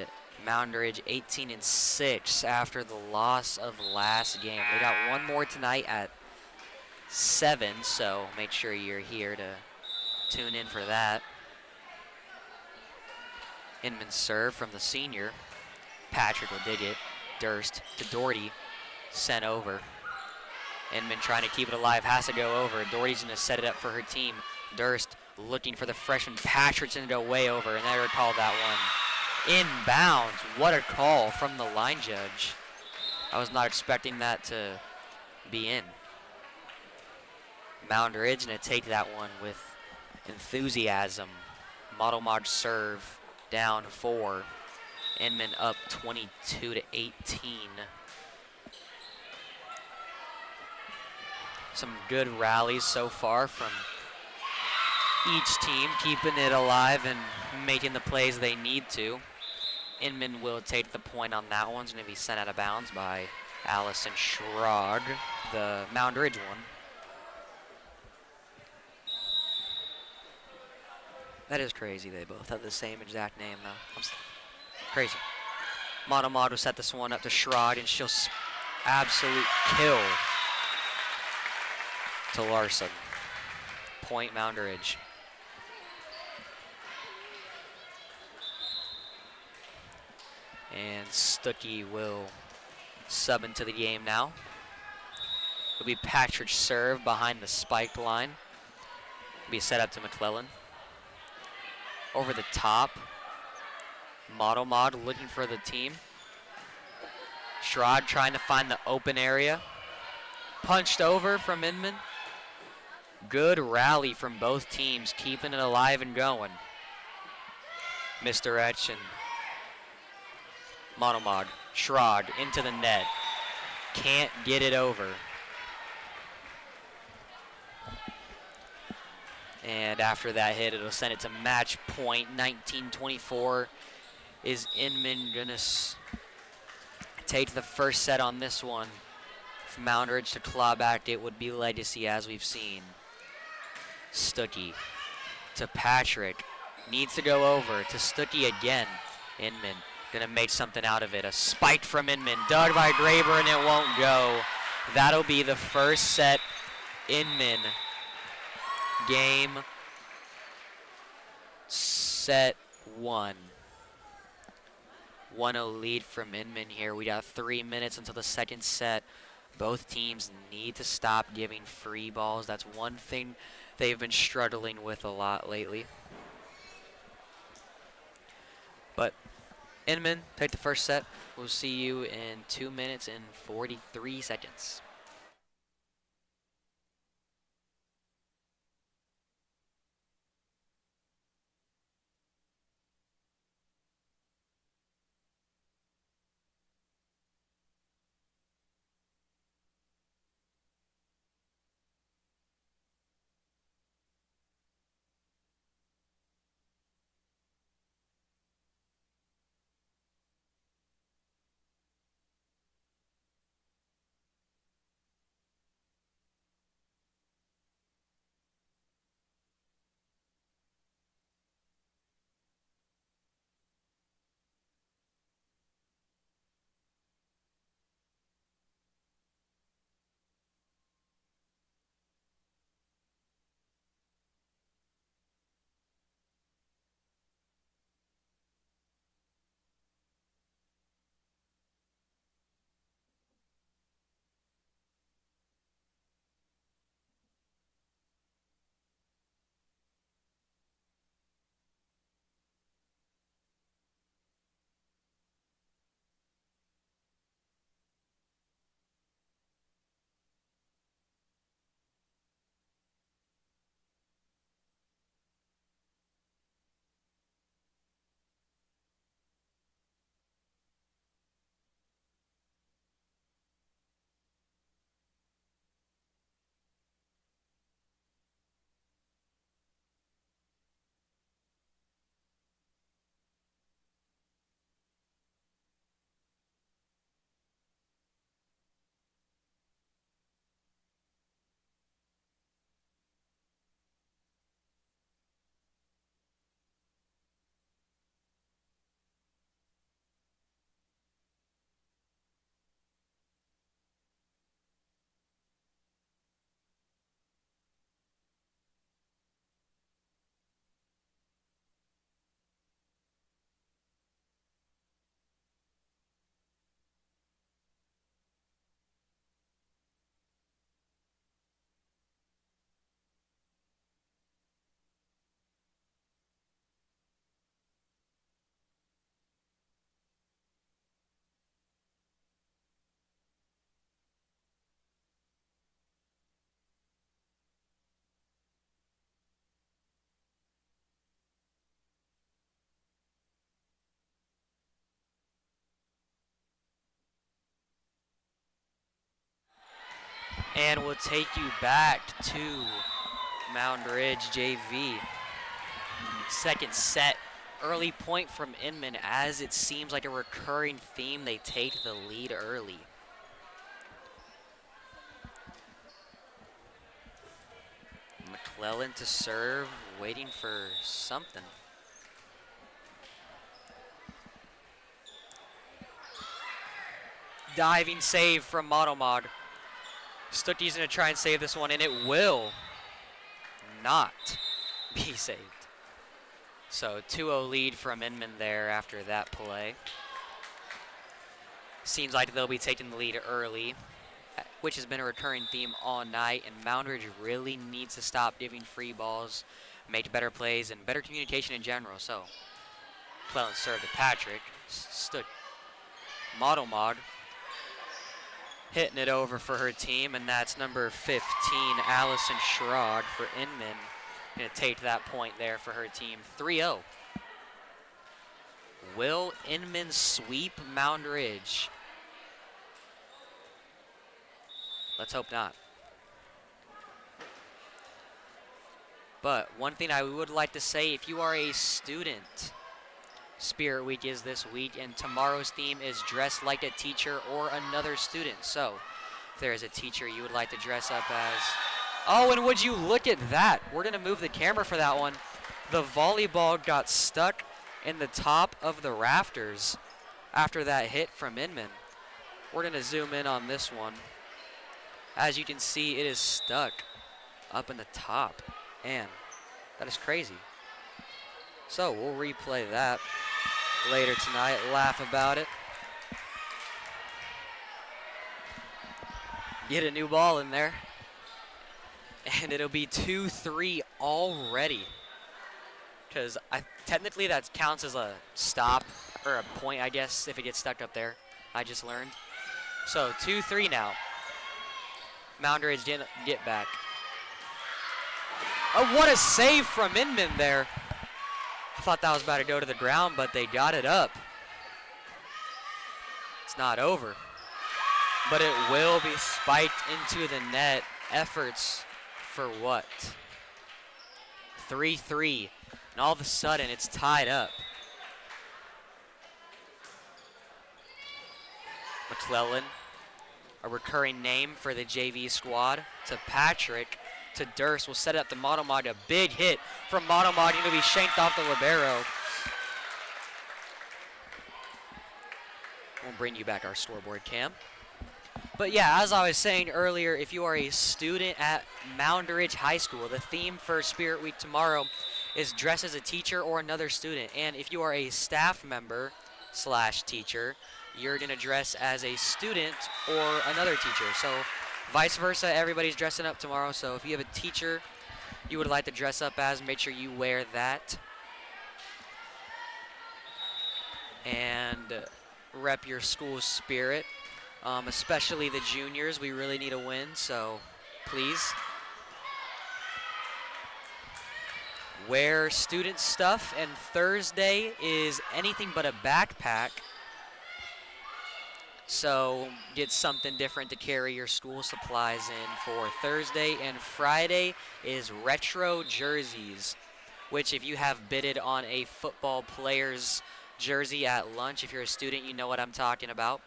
Moundridge 18-6 after the loss of last game. They got 1 more tonight at 7, so make sure you're here to tune in for that. Inman serve from the senior. Patrick will dig it. Durst to Doherty. Sent over. Inman trying to keep it alive. Has to go over. Doherty's going to set it up for her team. Durst looking for the freshman. Patrick's going to go way over, and they called that one inbounds. What a call from the line judge. I was not expecting that to be in. Moundridge going to take that one with enthusiasm. Model Mod serve down 4. Inman up 22-18. Some good rallies so far from each team, keeping it alive and making the plays they need to. Inman will take the point on that one. It's going to be sent out of bounds by Allison Schrod, the Moundridge one. That is crazy. They both have the same exact name, though. Crazy. Model Mod will set this one up to Schrod, and she'll absolute kill to Larson. Point Moundridge. And Stuckey will sub into the game now. It'll be Patrick's serve behind the spike line. It'll be set up to McClellan. Over the top. Model Mod looking for the team. Schrod trying to find the open area. Punched over from Inman. Good rally from both teams, keeping it alive and going. Misdirection. Model Mod. Schrod into the net. Can't get it over. And after that hit, it'll send it to match point. 19-24 is Inman going to take the first set on this one. If Moundridge to claw back, it would be legacy as we've seen. Stuckey to Patrick. Needs to go over to Stuckey again. Inman going to make something out of it. A spike from Inman. Dug by Graber, and it won't go. That'll be the first set Inman game set one. 1-0 lead from Inman here. We got 3 minutes until the second set. Both teams need to stop giving free balls. That's one thing they've been struggling with a lot lately. But Inman, take the first set. We'll see you in 2 minutes and 43 seconds. And we'll take you back to Moundridge JV. Second set, early point from Inman, as it seems like a recurring theme. They take the lead early. McClellan to serve, waiting for something. Diving save from Monomog. Stuckey's going to try and save this one, and it will not be saved. So 2-0 lead from Inman there after that play. Seems like they'll be taking the lead early, which has been a recurring theme all night, and Moundridge really needs to stop giving free balls, make better plays, and better communication in general. So McClellan served to Patrick. Monomog hitting it over for her team, and that's number 15, Allison Schrod for Inman. Gonna take that point there for her team. 3-0. Will Inman sweep Moundridge? Let's hope not. But one thing I would like to say, if you are a student, Spirit Week is this week, and tomorrow's theme is dress like a teacher or another student. So if there is a teacher you would like to dress up as. Oh, and would you look at that? We're going to move the camera for that one. The volleyball got stuck in the top of the rafters after that hit from Inman. We're going to zoom in on this one. As you can see, it is stuck up in the top. And that is crazy. So we'll replay that later tonight, laugh about it. Get a new ball in there. And it'll be 2-3 already. Because technically that counts as a stop, or a point, I guess, if it gets stuck up there. I just learned. So 2-3 now. Moundridge didn't get back. Oh, what a save from Inman there. I thought that was about to go to the ground, but they got it up. It's not over. But it will be spiked into the net. Efforts for what? 3-3. And all of a sudden, it's tied up. McClellan, a recurring name for the JV squad, to Patrick, to Durst. Will set up the Monomod. A big hit from Monomod. Going to be shanked off the libero. We'll bring you back our scoreboard cam. But yeah, as I was saying earlier, if you are a student at Moundridge High School, the theme for Spirit Week tomorrow is dress as a teacher or another student. And if you are a staff member / teacher, you're going to dress as a student or another teacher. So vice versa, everybody's dressing up tomorrow. So if you have a teacher you would like to dress up as, make sure you wear that. And rep your school's spirit. Especially the juniors, we really need a win, so please wear student stuff. And Thursday is anything but a backpack, so get something different to carry your school supplies in for Thursday. And Friday is retro jerseys, which if you have bidded on a football player's jersey at lunch, if you're a student, you know what I'm talking about.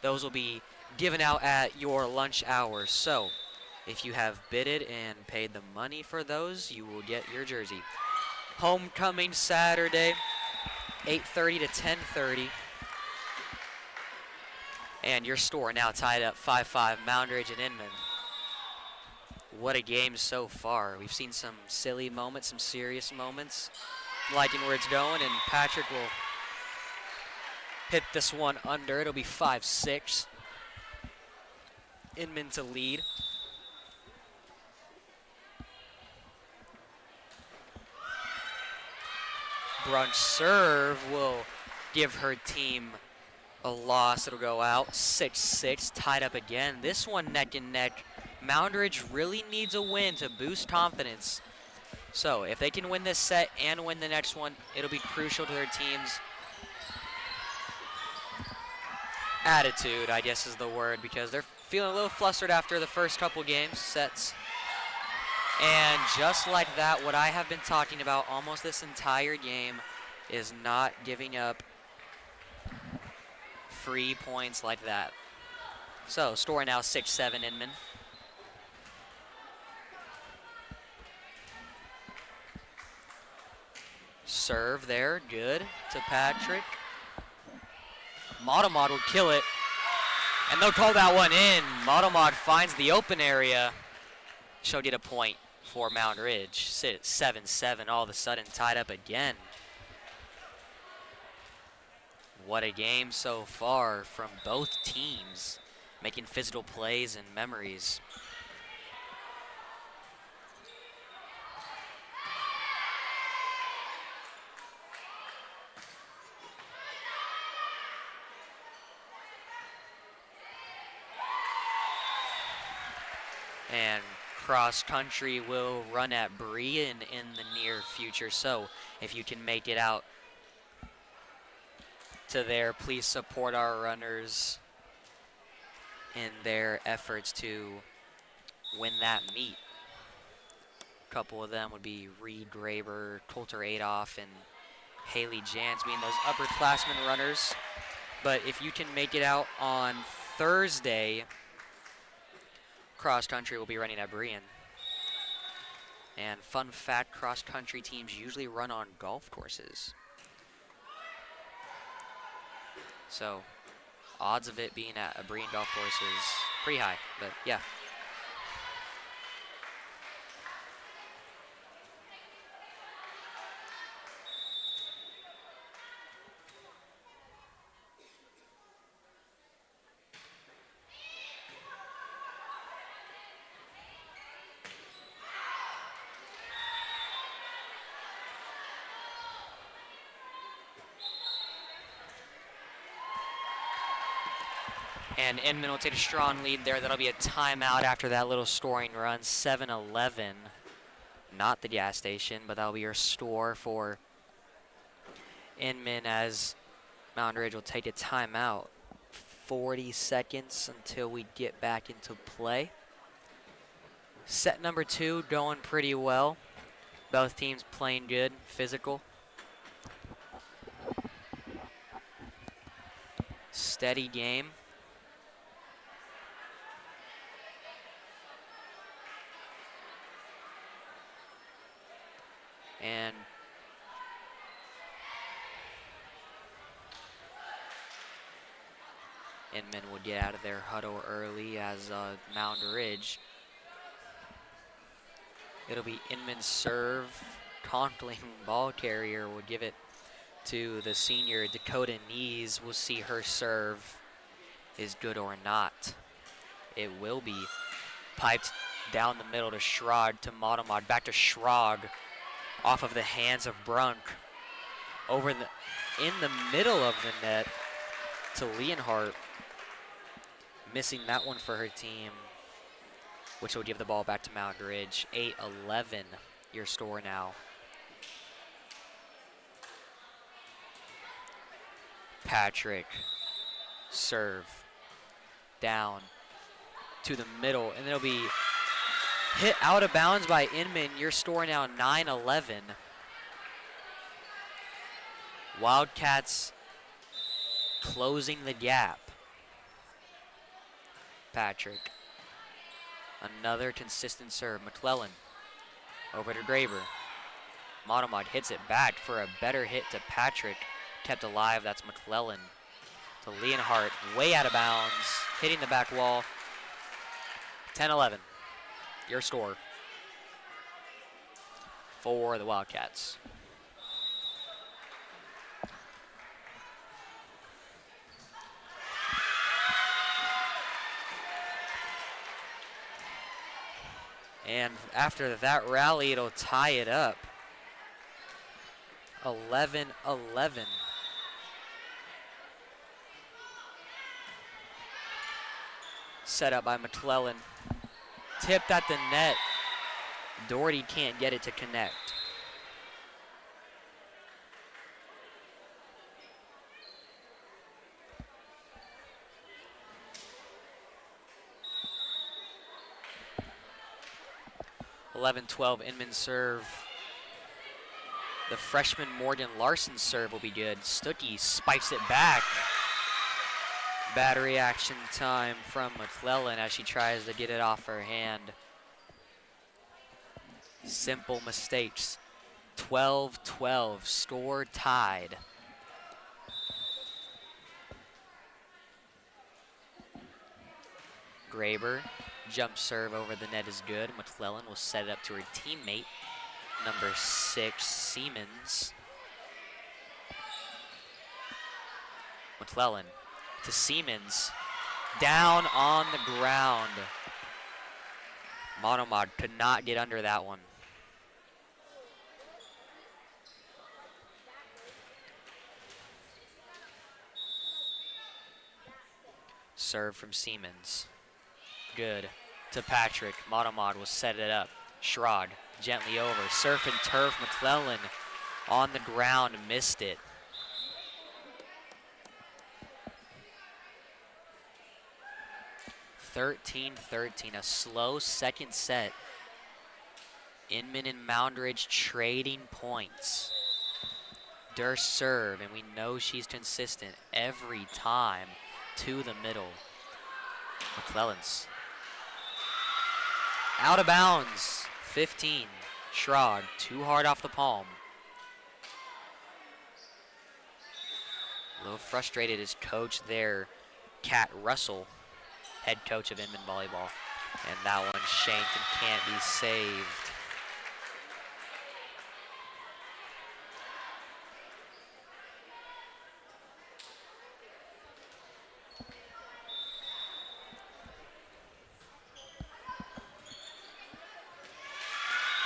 Those will be given out at your lunch hours. So if you have bidded and paid the money for those, you will get your jersey. Homecoming Saturday, 8:30 to 10:30. And your score now tied up 5-5, Moundridge and Inman. What a game so far. We've seen some silly moments, some serious moments. Liking where it's going, and Patrick will hit this one under. It'll be 5-6. Inman to lead. Brunch serve will give her team a loss. It'll go out 6-6, tied up again. This one neck and neck. Moundridge really needs a win to boost confidence. So if they can win this set and win the next one, it'll be crucial to their team's attitude, I guess is the word, because they're feeling a little flustered after the first couple games, sets. And just like that, what I have been talking about almost this entire game is not giving up free points like that. So, score now 6-7, Inman. Serve there, good to Patrick. Monomod will kill it, and they'll call that one in. Monomod finds the open area. She'll get a point for Moundridge. 7-7, all of a sudden tied up again. What a game so far from both teams, making physical plays and memories. And cross country will run at Bree in the near future. So if you can make it out to there, please support our runners in their efforts to win that meet. A couple of them would be Reed Graber, Coulter Adolph, and Haley Jans being those upperclassmen runners. But if you can make it out on Thursday, cross country will be running at Brian. And fun fact, cross country teams usually run on golf courses. So odds of it being at a Brian golf course is pretty high, but yeah. And Inman will take a strong lead there. That'll be a timeout after that little scoring run. 7-11. Not the gas station, but that'll be your store for Inman as Moundridge will take a timeout. 40 seconds until we get back into play. Set number 2 going pretty well. Both teams playing good, physical. Steady game. And Inman would get out of their huddle early as Moundridge. It'll be Inman's serve. Conkling ball carrier will give it to the senior Dakota Knees. We'll see her serve is good or not. It will be piped down the middle to Schrag to Modemod. Back to Schrag off of the hands of Brunk. Over in the middle of the net to Leonhardt. Missing that one for her team, which will give the ball back to Moundridge. 8-11, your score now. Patrick, serve, down to the middle, and it'll be hit out of bounds by Inman. Your score now 9-11. Wildcats closing the gap. Patrick, another consistent serve. McClellan over to Graber. Modemod hits it back for a better hit to Patrick. Kept alive, that's McClellan. To Leonhardt, way out of bounds, hitting the back wall. 10-11, your score for the Wildcats. And after that rally, it'll tie it up. 11-11. Set up by McClellan. Tipped at the net. Doherty can't get it to connect. (11-12) Inman serve. The freshman Morgan Larson serve will be good. Stuckey spikes it back. Bad reaction time from McClellan as she tries to get it off her hand. Simple mistakes. 12-12, score tied. Graber, jump serve over the net is good. McClellan will set it up to her teammate, number 6, Siemens. McClellan to Siemens, down on the ground. Monomod could not get under that one. Serve from Siemens. Good to Patrick. Monomod will set it up. Schrag gently over. Surf and turf. McClellan on the ground, missed it. (13-13), a slow second set. Inman and Moundridge trading points. Durst serve, and we know she's consistent every time to the middle. McClellan's out of bounds. 15. Schrag too hard off the palm. A little frustrated is coach there, Kat Russell, head coach of Inman Volleyball. And that one shanked and can't be saved.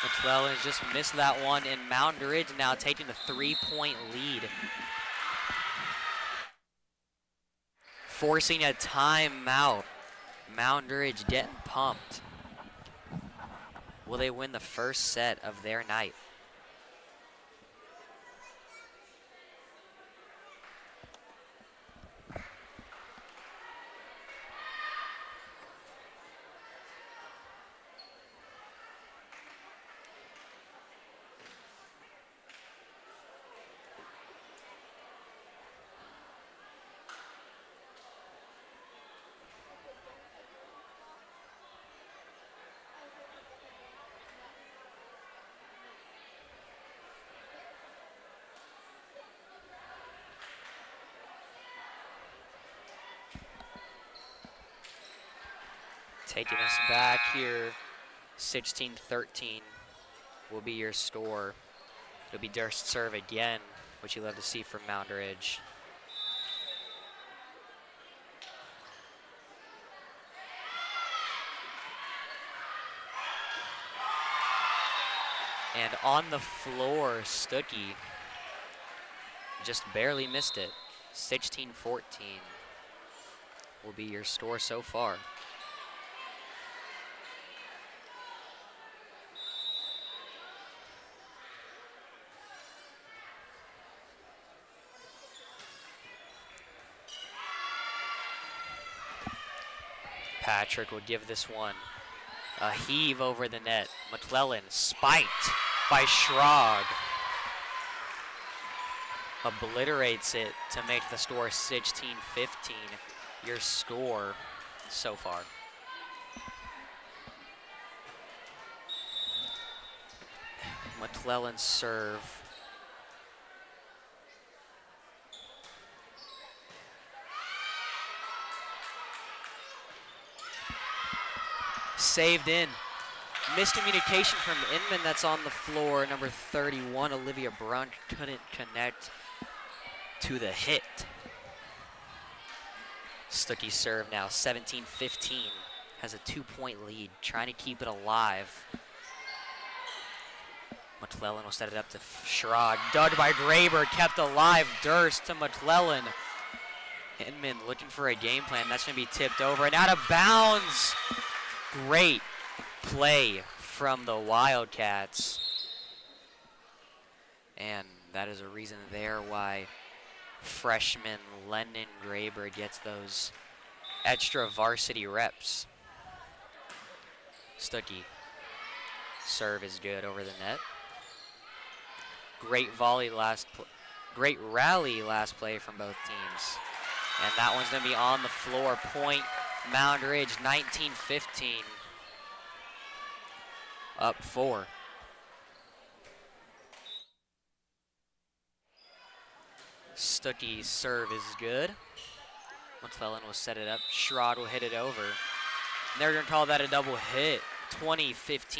McClellan just missed that one, and Moundridge now taking the 3-point lead. forcing a timeout. Moundridge getting pumped. Will they win the first set of their night? Taking us back here, 16-13 will be your score. It'll be Durst serve again, which you love to see from Moundridge. And on the floor, Stuckey just barely missed it. 16-14 will be your score so far. Patrick will give this one a heave over the net. McClellan spiked by Schrag. Obliterates it to make the score 16-15. Your score so far. McClellan's serve. Saved in. Miscommunication from Inman that's on the floor. Number 31, Olivia Brunt, couldn't connect to the hit. Stuckey serve now, 17-15. Has a 2-point lead, trying to keep it alive. McClellan will set it up to Schrag. Dug by Graber, kept alive. Durst to McClellan. Inman looking for a game plan. That's going to be tipped over and out of bounds. Great play from the Wildcats. And that is a reason there why freshman Lennon Graber gets those extra varsity reps. Stuckey. Serve is good over the net. Great great rally last play from both teams. And that one's going to be on the floor. Point Moundridge, 19-15. Up 4. Stuckey's serve is good. McClellan will set it up. Schrag will hit it over. And they're going to call that a double hit. 20-15.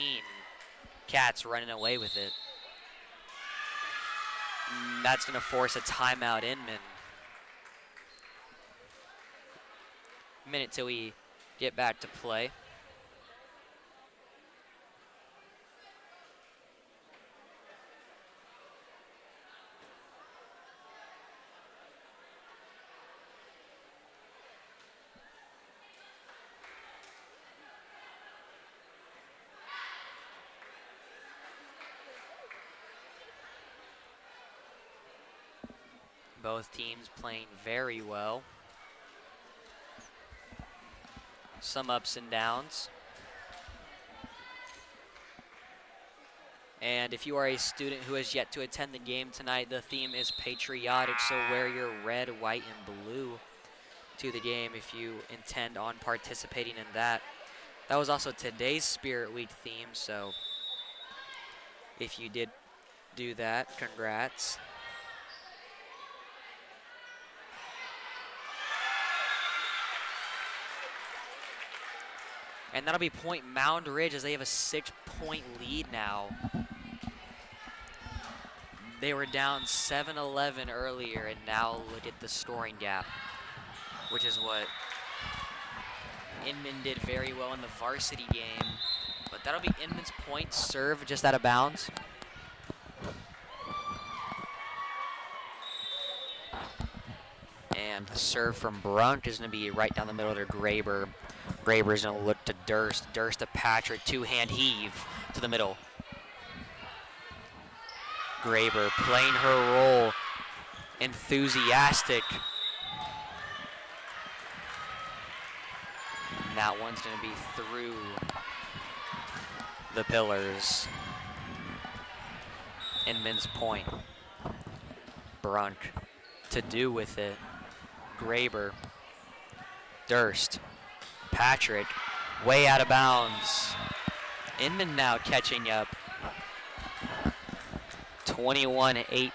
Cats running away with it. That's going to force a timeout, Inman. Minute till we get back to play. Both teams playing very well. Some ups and downs. And if you are a student who has yet to attend the game tonight, the theme is patriotic, so wear your red, white, and blue to the game if you intend on participating in that. That was also today's Spirit Week theme, so if you did do that, congrats. And that'll be point Moundridge as they have a 6-point lead now. They were down 7-11 earlier, and now look at the scoring gap, which is what Inman did very well in the varsity game. But that'll be Inman's point. Serve just out of bounds. And the serve from Brunt is going to be right down the middle to Graber. Graber's going to look to Durst. Durst to Patrick, two-hand heave to the middle. Graber playing her role, enthusiastic. And that one's going to be through the pillars. Inman's point. Brunt to do with it. Graber, Durst, Patrick, way out of bounds. Inman now catching up. 21-18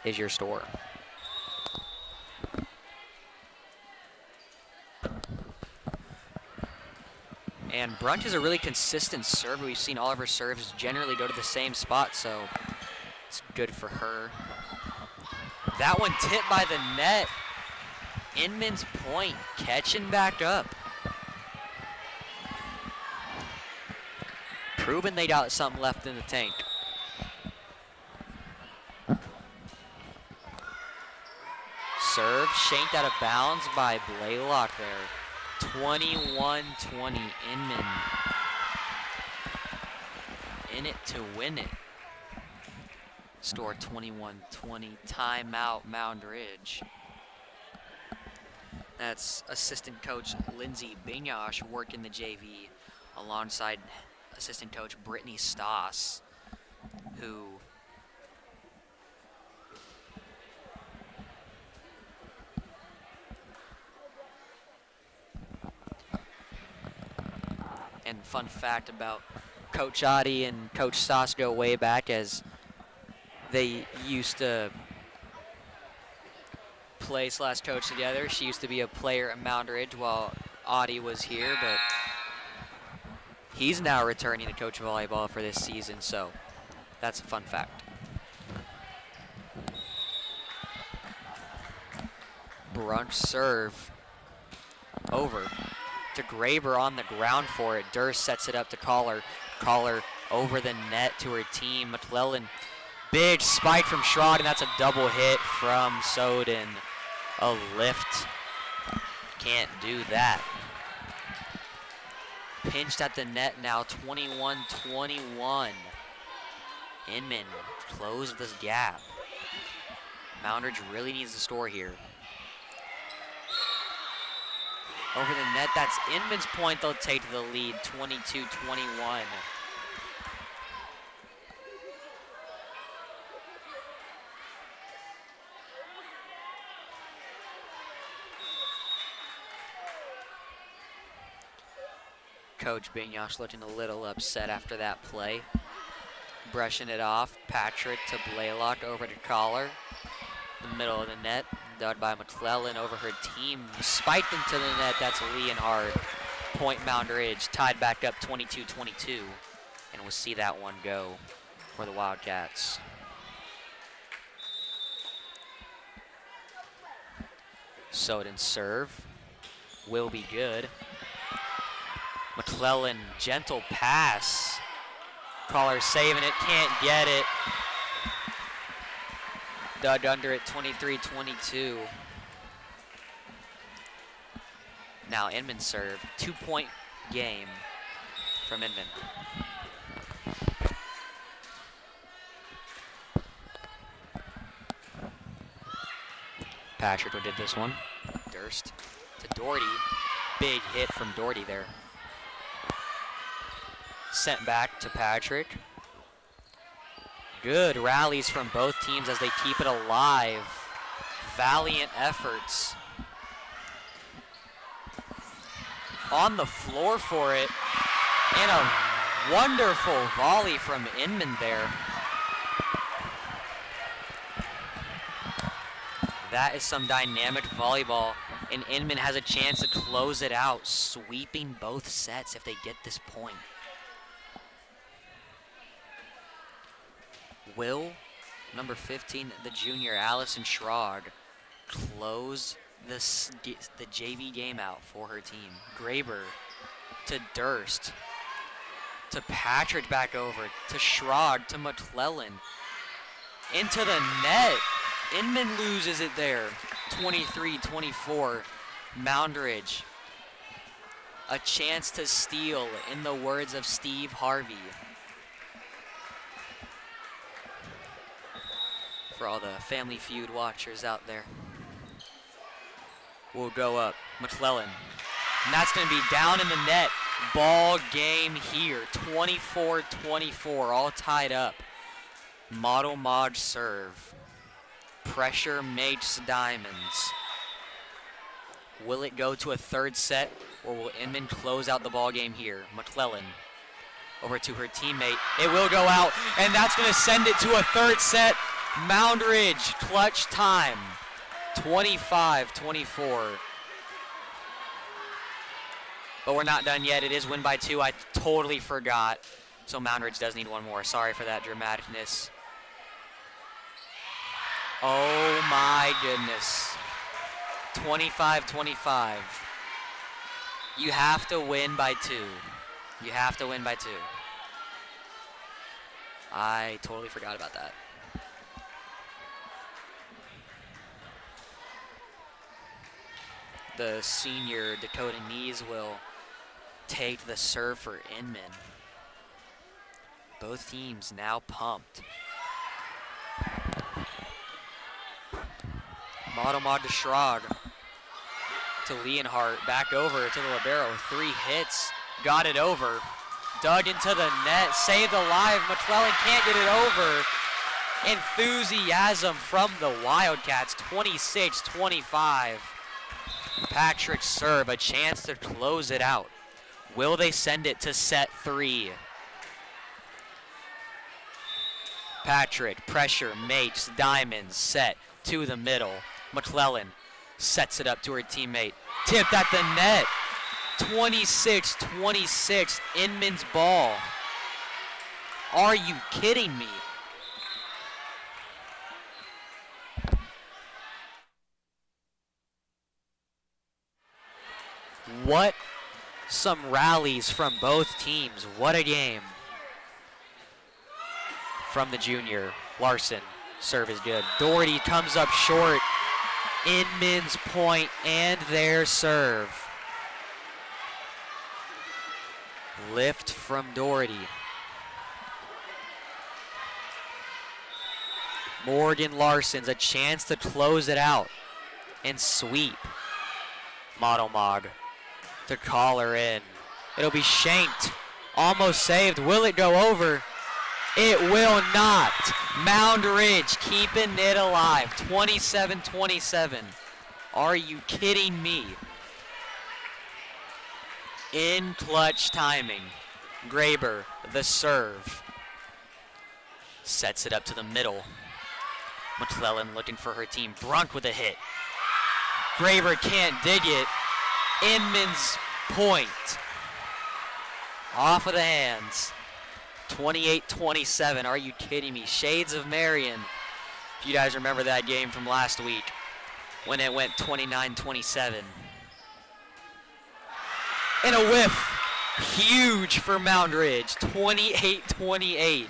is your score. And Brunt is a really consistent server. We've seen all of her serves generally go to the same spot, so it's good for her. That one tipped by the net. Inman's point, catching back up. Proving they got something left in the tank. Serve, shanked out of bounds by Blaylock there. 21-20, Inman. In it to win it. Score 21-20, timeout Moundridge. That's assistant coach Lindsay Bignosh working the JV alongside assistant coach Brittany Stoss, who and fun fact about Coach Adi and Coach Stoss go way back, as they used to play / coach together. She used to be a player at Moundridge while Adi was here, but he's now returning to coach volleyball for this season, so that's a fun fact. Brunt serve over to Graber on the ground for it. Durst sets it up to Collar. Collar over the net to her team. McClellan, big spike from Schrog, and that's a double hit from Soden. A lift, can't do that. Pinched at the net now, 21-21. Inman closed this gap. Moundridge really needs to score here. Over the net, that's Inman's point. They'll take the lead, 22-21. Coach Bignosh looking a little upset after that play. Brushing it off. Patrick to Blaylock, over to Collar. The middle of the net, dug by McClellan over her team. Spiked into the net, that's Leonhard. Point Moundridge, tied back up 22-22. And we'll see that one go for the Wildcats. Soden serve, will be good. McClellan, gentle pass. Collar saving it, can't get it. Dug under it, 23-22. Now Inman serve, 2-point game from Inman. Patrick did this one. Durst to Doherty. Big hit from Doherty there. Sent back to Patrick. Good rallies from both teams as they keep it alive. Valiant efforts. On the floor for it. And a wonderful volley from Inman there. That is some dynamic volleyball. And Inman has a chance to close it out, sweeping both sets if they get this point. Will, number 15, the junior, Allison Schrog, close the JV game out for her team. Graber to Durst, to Patrick back over, to Schrog, to McClellan, into the net. Inman loses it there. 23-24. Moundridge. A chance to steal, in the words of Steve Harvey. For all the Family Feud watchers out there. Will go up. McClellan. And that's going to be down in the net. Ball game here. 24-24. All tied up. Model Mod serve. Pressure makes diamonds. Will it go to a third set, or will Inman close out the ball game here? McClellan over to her teammate. It will go out, and that's going to send it to a third set. Moundridge, clutch time. 25-24. But we're not done yet. It is win by 2. I totally forgot. So Moundridge does need one more. Sorry for that dramaticness. Oh my goodness. 25-25. You have to win by 2. You have to win by 2. I totally forgot about that. The senior Dakota Knees will take the serve for Inman. Both teams now pumped. Model Mod to Schrag. To Leonhardt. Back over to the libero. 3 hits. Got it over. Dug into the net. Saved alive. McClellan can't get it over. Enthusiasm from the Wildcats. 26-25. Patrick serve. A chance to close it out. Will they send it to set 3? Patrick, pressure, makes diamonds, set to the middle. McClellan sets it up to her teammate. Tipped at the net. 26-26, Inman's ball. Are you kidding me? What some rallies from both teams. What a game. From the junior, Larson. Serve is good. Doherty comes up short. Inman's point and their serve. Lift from Doherty. Morgan Larson's a chance to close it out and sweep. Model Mog to call her in. It'll be shanked. Almost saved. Will it go over? It will not. Moundridge keeping it alive. 27-27. Are you kidding me? In clutch timing. Graber, the serve. Sets it up to the middle. McClellan looking for her team. Brunk with a hit. Graber can't dig it. Inman's point. Off of the hands. 28-27. Are you kidding me? Shades of Marion. If you guys remember that game from last week when it went 29-27. And a whiff. Huge for Moundridge. 28-28.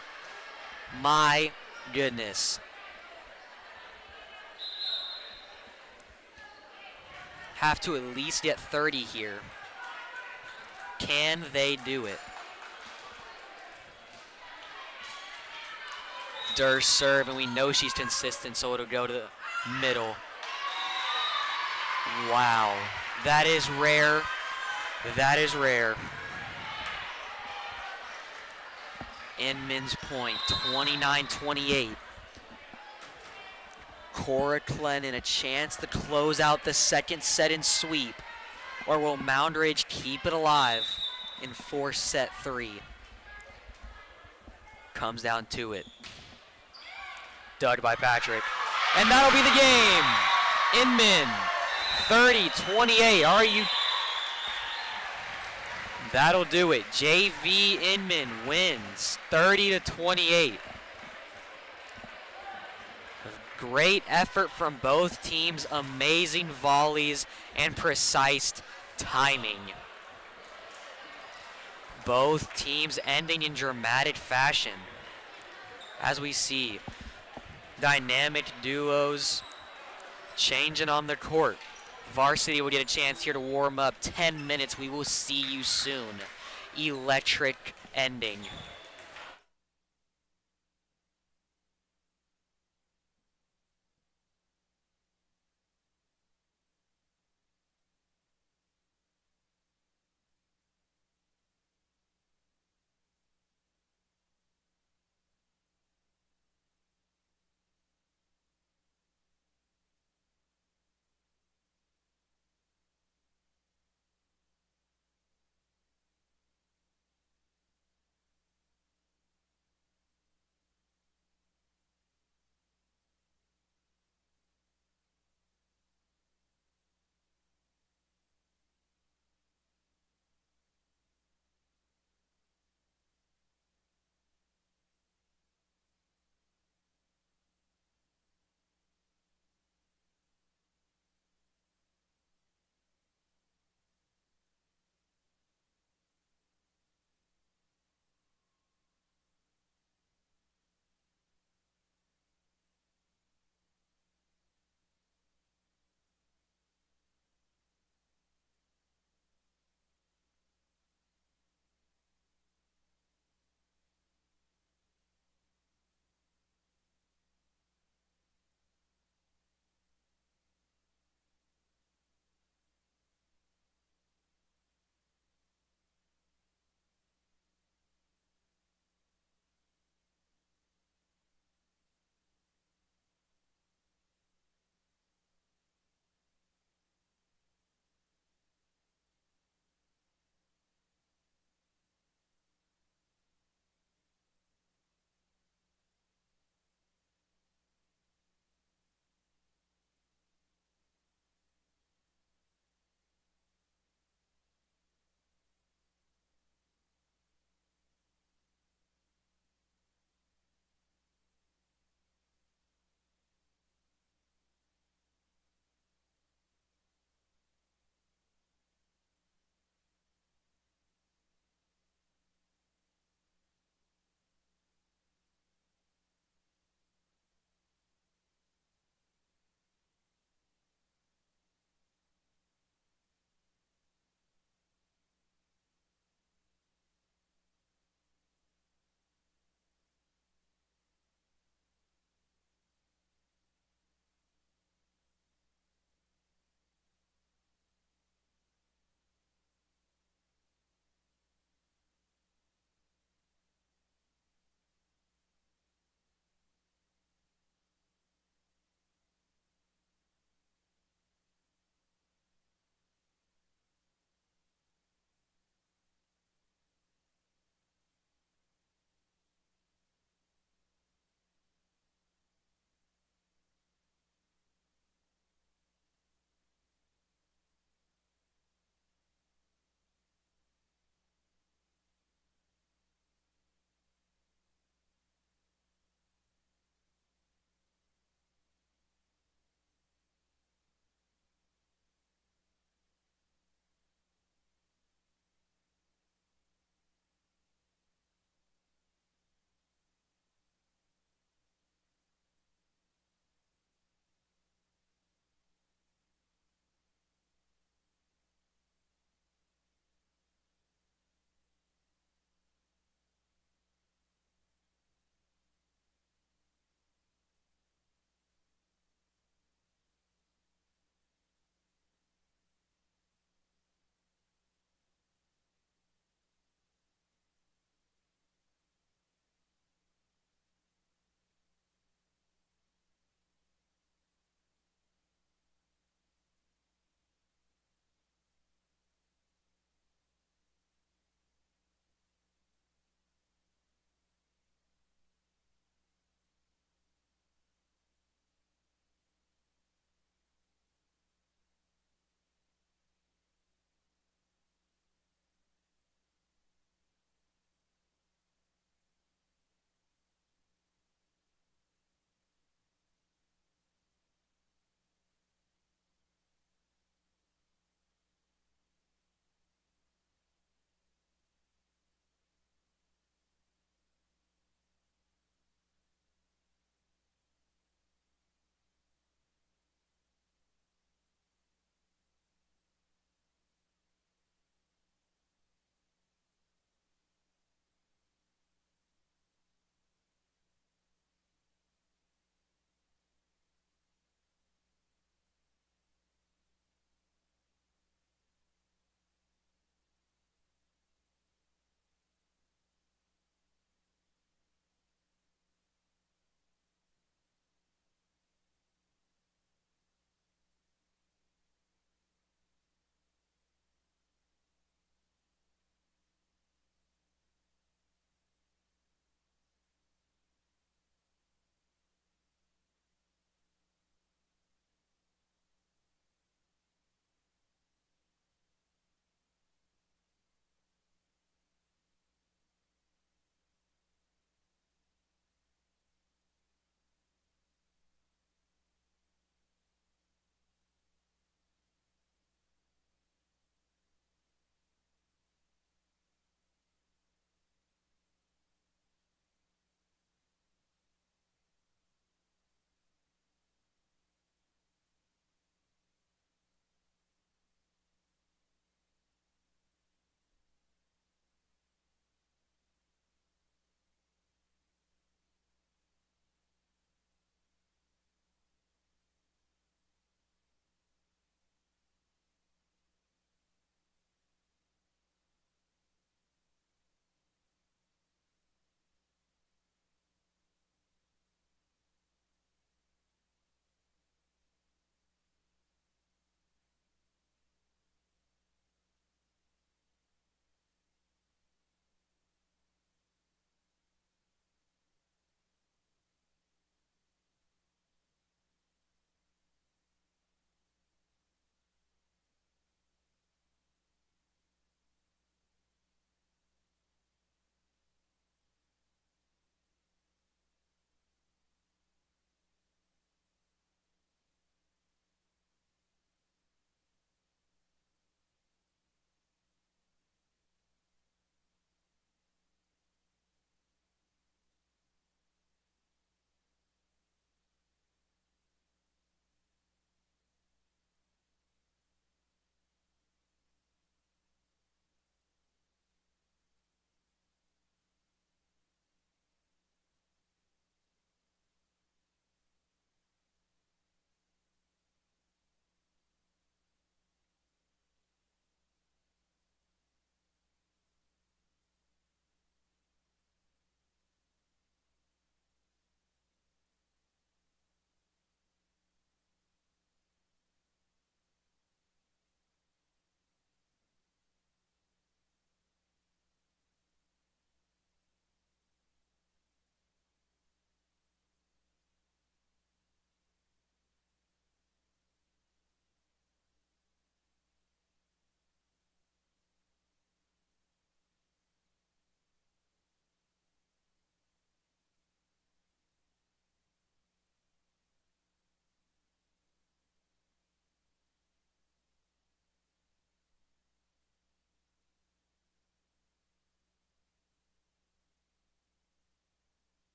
My goodness. Have to at least get 30 here. Can they do it? Durst serve, and we know she's consistent, so it'll go to the middle. Wow. That is rare. That is rare. Inman's point, 29-28. Cora Clennon, a chance to close out the second set and sweep. Or will Moundridge keep it alive in force set 3? Comes down to it. Dug by Patrick. And that'll be the game. Inman, 30-28. Are you? That'll do it. JV Inman wins 30-28. Great effort from both teams. Amazing volleys and precise timing. Both teams ending in dramatic fashion. As we see, dynamic duos Changing on the court. Varsity will get a chance here to warm up. 10 minutes. We will see you soon. Electric ending.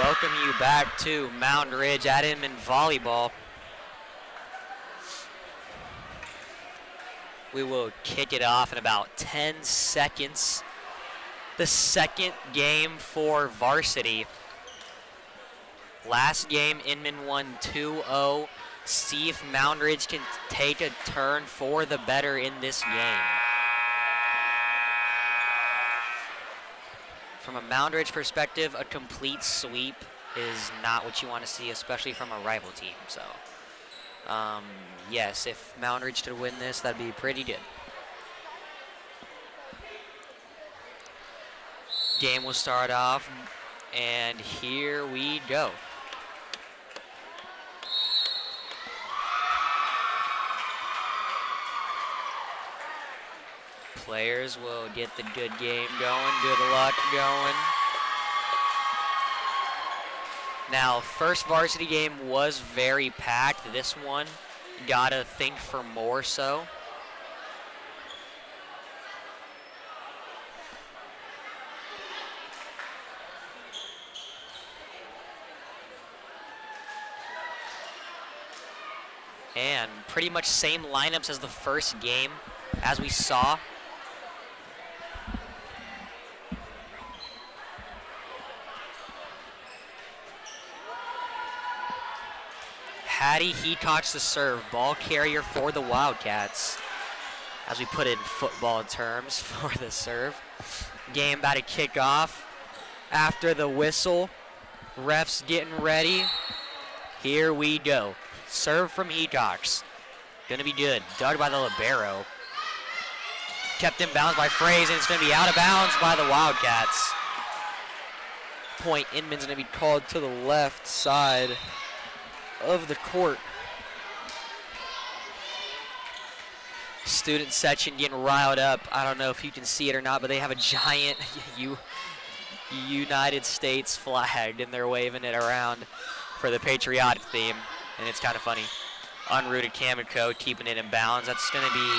welcome you back to Moundridge at Inman Volleyball. We will kick it off in about 10 seconds. The second game for Varsity. Last game, Inman won 2-0. See if Moundridge can take a turn for the better in this game. From a Moundridge perspective, a complete sweep is not what you want to see, especially from a rival team. So, yes, if Moundridge could win this, that'd be pretty good. Game will start off, and here we go. Players will get the good game going, good luck going. Now, first varsity game was very packed. This one, gotta think for more so. And pretty much same lineups as the first game, as we saw. Hattie Heacox to serve, ball carrier for the Wildcats, as we put it in football terms for the serve. Game about to kick off after the whistle. Refs getting ready. Here we go. Serve from Heacox. Gonna be good. Dug by the libero. Kept in bounds by Fraze, and it's gonna be out of bounds by the Wildcats. Point Inman's gonna be called to the left side of the court. Student section getting riled up. I don't know if you can see it or not, but they have a giant United States flag, and they're waving it around for the patriotic theme, and it's kind of funny. Unrooted Kamiko keeping it in bounds. That's going to be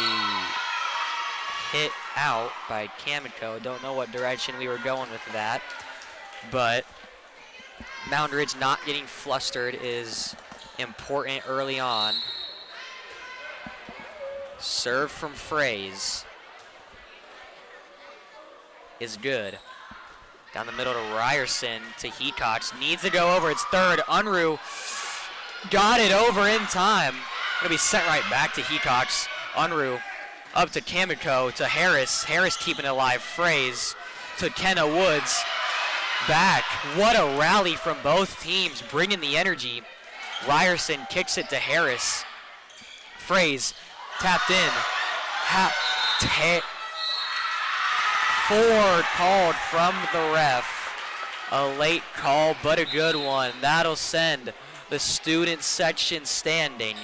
hit out by Kamiko. Don't know what direction we were going with that, but Moundridge not getting flustered is important early on. Serve from Fraze is good. Down the middle to Ryerson to Heacox. Needs to go over. It's third. Unruh got it over in time. Gonna be sent right back to Heacox. Unruh up to Kamiko to Harris. Harris keeping it alive. Fraze to Kenna Woods. Back. What a rally from both teams, bringing the energy. Ryerson kicks it to Harris. Fraze tapped in. Forward called from the ref. A late call, but a good one. That'll send the student section standing.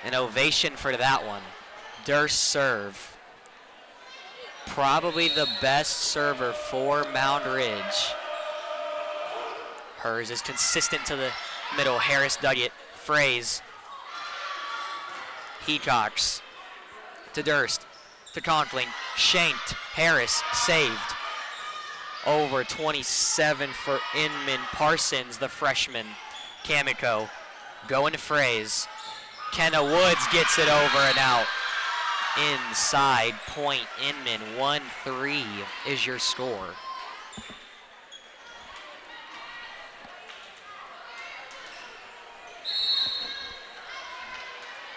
An ovation for that one. Durst serve. Probably the best server for Moundridge. Hers is consistent to the middle. Harris dug it. Fraze. Heacox to Durst. To Conkling. Shanked. Harris saved. Over 27 for Inman. Parsons, the freshman. Kamiko going to Fraze. Kenna Woods gets it over and out. Inside point Inman. 1-3 is your score.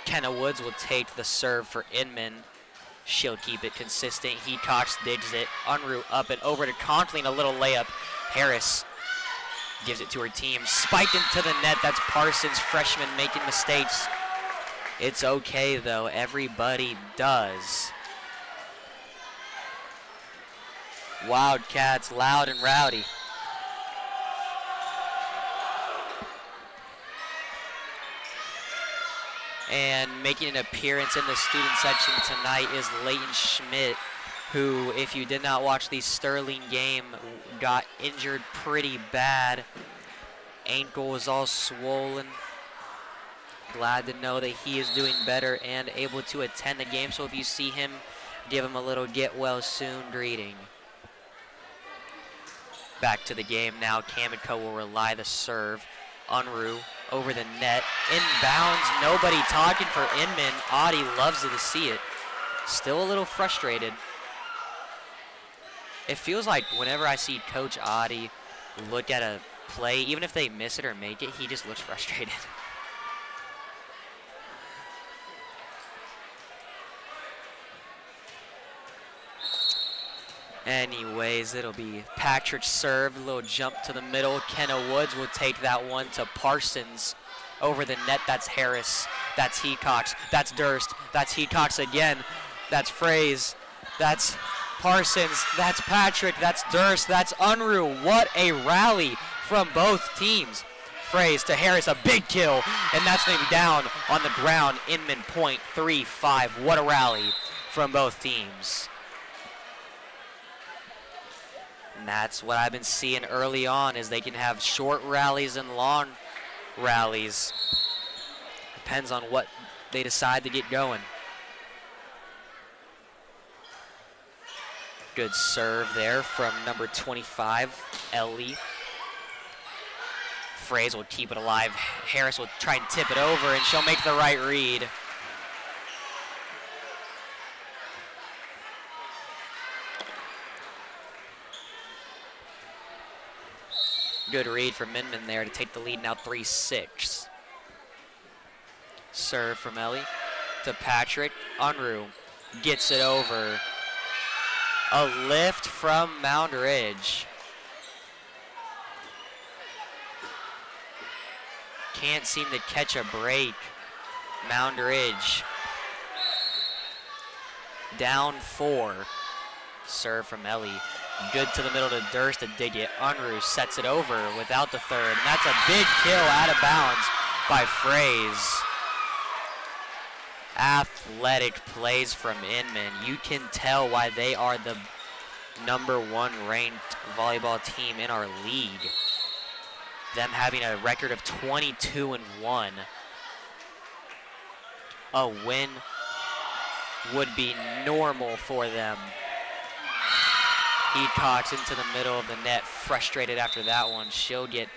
Kenna Woods will take the serve for Inman. She'll keep it consistent. Heacox digs it. Unruh up and over to Conkling. A little layup. Harris gives it to her team. Spiked into the net. That's Parsons, freshman, making mistakes. It's okay, though. Everybody does. Wildcats loud and rowdy. And making an appearance in the student section tonight is Leighton Schmidt, who, if you did not watch the Sterling game, got injured pretty bad. Ankle was all swollen. Glad to know that he is doing better and able to attend the game. So if you see him, give him a little get well soon greeting. Back to the game now. Kamiko will rely the serve. Unruh over the net. Inbounds. Nobody talking for Inman. Adi loves to see it. Still a little frustrated. It feels like whenever I see Coach Adi look at a play, even if they miss it or make it, he just looks frustrated. Anyways, it'll be Patrick's serve, a little jump to the middle. Kenna Woods will take that one to Parsons. Over the net, that's Harris, that's Hecox, that's Durst, that's Hecox again, that's Fraze, that's Parsons, that's Patrick, that's Durst, that's Unruh. What a rally from both teams. Fraze to Harris, a big kill, and that's going to be down on the ground. Inman point 3-5. What a rally from both teams. And that's what I've been seeing early on, is they can have short rallies and long rallies. Depends on what they decide to get going. Good serve there from number 25, Ellie. Fraze will keep it alive. Harris will try and tip it over, and she'll make the right read. Good read from Inman there to take the lead now 3-6. Serve from Ellie to Patrick. Unruh gets it over. A lift from Moundridge. Can't seem to catch a break. Moundridge down 4. Serve from Ellie. Good to the middle to Durst to dig it. Unruh sets it over without the third. And that's a big kill out of bounds by Fraze. Athletic plays from Inman. You can tell why they are the #1 ranked volleyball team in our league. Them having a record of 22-1. A win would be normal for them. Hecox into the middle of the net, frustrated after that one. She'll get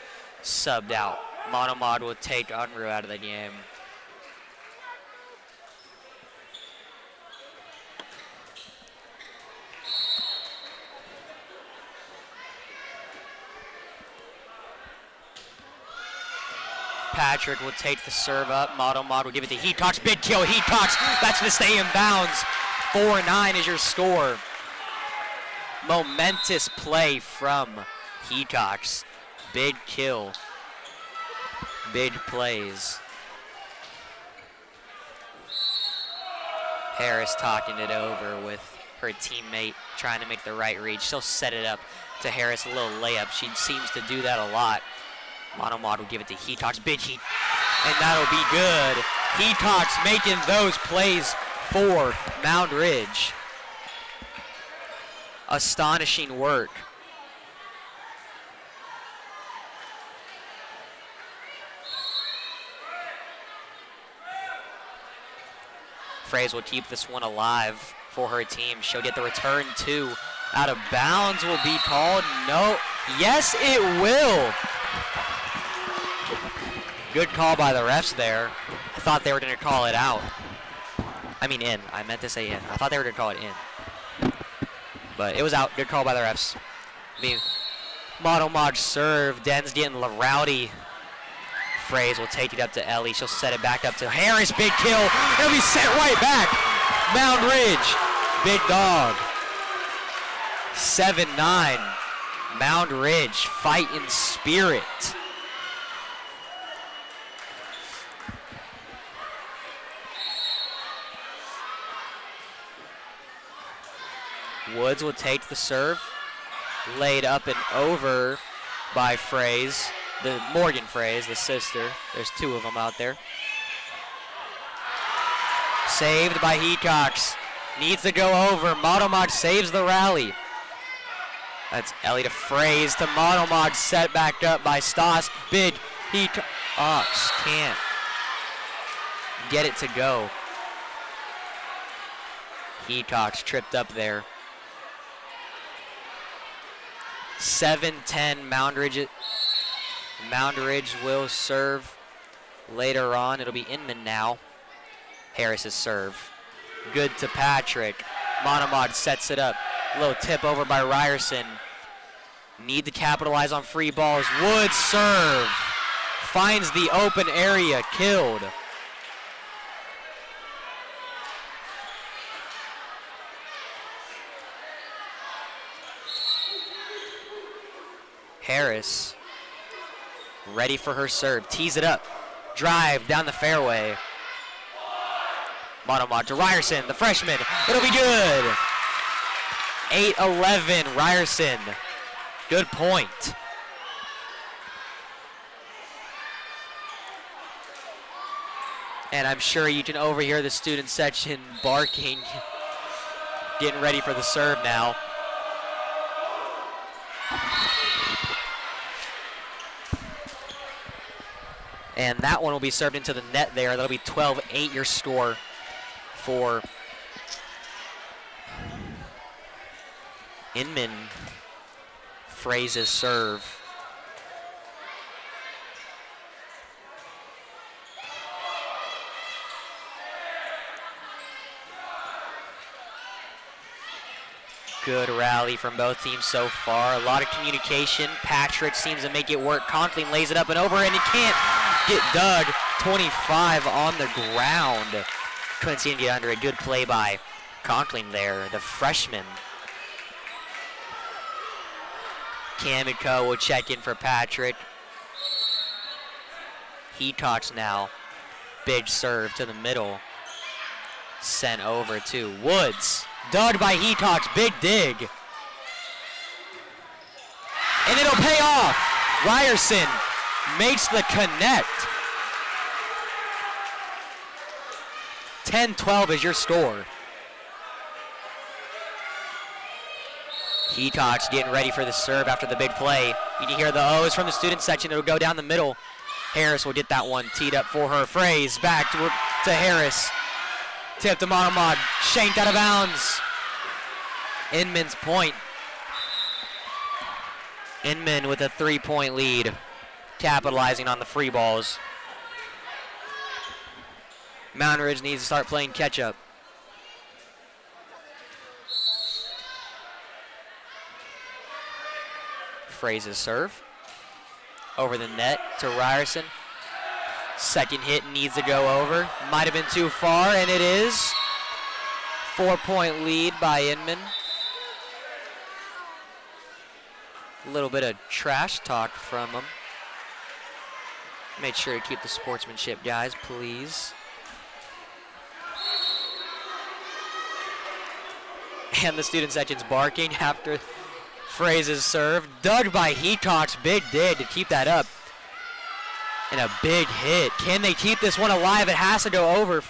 subbed out. Monomod will take Unruh out of the game. Patrick will take the serve up. Monomod will give it to Hecox. Big kill, Hecox. That's going to stay in bounds. 4-9 is your score. Momentous play from Hecox. Big kill. Big plays. Harris talking it over with her teammate, trying to make the right read. She'll set it up to Harris, a little layup. She seems to do that a lot. Monomod will give it to Hecox. Big heat. And that'll be good. Hecox making those plays for Moundridge. Astonishing work. Fraze will keep this one alive for her team. She'll get the return two. Out of bounds will be called. No. Yes, it will. Good call by the refs there. I thought they were going to call it out. I mean in. I meant to say in. I thought they were going to call it in. But it was out. Good call by the refs. I mean, Monomod serve. Den's getting rowdy. Fraze will take it up to Ellie. She'll set it back up to Harris. Big kill. It'll be sent right back. Moundridge. Big dog. 7-9. Moundridge fighting spirit. Woods will take the serve. Laid up and over by Fraze. The Morgan Fraze, the sister. There's two of them out there. Saved by Hecox. Needs to go over. Monomod saves the rally. That's Ellie to Fraze to Monomod, set back up by Stoss. Big Hecox can't get it to go. Hecox tripped up there. 7-10 Moundridge. Moundridge will serve later on. It'll be Inman now. Harris's serve. Good to Patrick. Monomod sets it up. A little tip over by Ryerson. Need to capitalize on free balls. Woods serve. Finds the open area. Killed. Harris ready for her serve. Tees it up. Drive down the fairway. Monomod to Ryerson, the freshman. It'll be good. 8-11 Ryerson. Good point. And I'm sure you can overhear the student section barking, getting ready for the serve now. And that one will be served into the net there. That'll be 12-8 your score for Inman. Fraze's serve. Good rally from both teams so far. A lot of communication. Patrick seems to make it work. Conkling lays it up and over, and he can't get dug. 25 on the ground. Couldn't see him get under it. Good play by Conkling there, the freshman. Kamiko will check in for Patrick. He talks now. Big serve to the middle. Sent over to Woods. Dug by Heatox, big dig. And it'll pay off. Ryerson makes the connect. 10-12 is your score. Heatox getting ready for the serve after the big play. You can hear the O's from the student section. It'll go down the middle. Harris will get that one teed up for her. Fraze back to Harris. Tip to Monomod, shanked out of bounds. Inman's point. Inman with a 3-point lead, capitalizing on the free balls. Moundridge needs to start playing catch up. Fraze's serve. Over the net to Ryerson. Second hit needs to go over. Might have been too far, and it is. 4-point lead by Inman. A little bit of trash talk from him. Make sure to keep the sportsmanship, guys, please. And the student section's barking after Fraze's serve. Dug by Heatox, big dig to keep that up. And a big hit. Can they keep this one alive? It has to go over.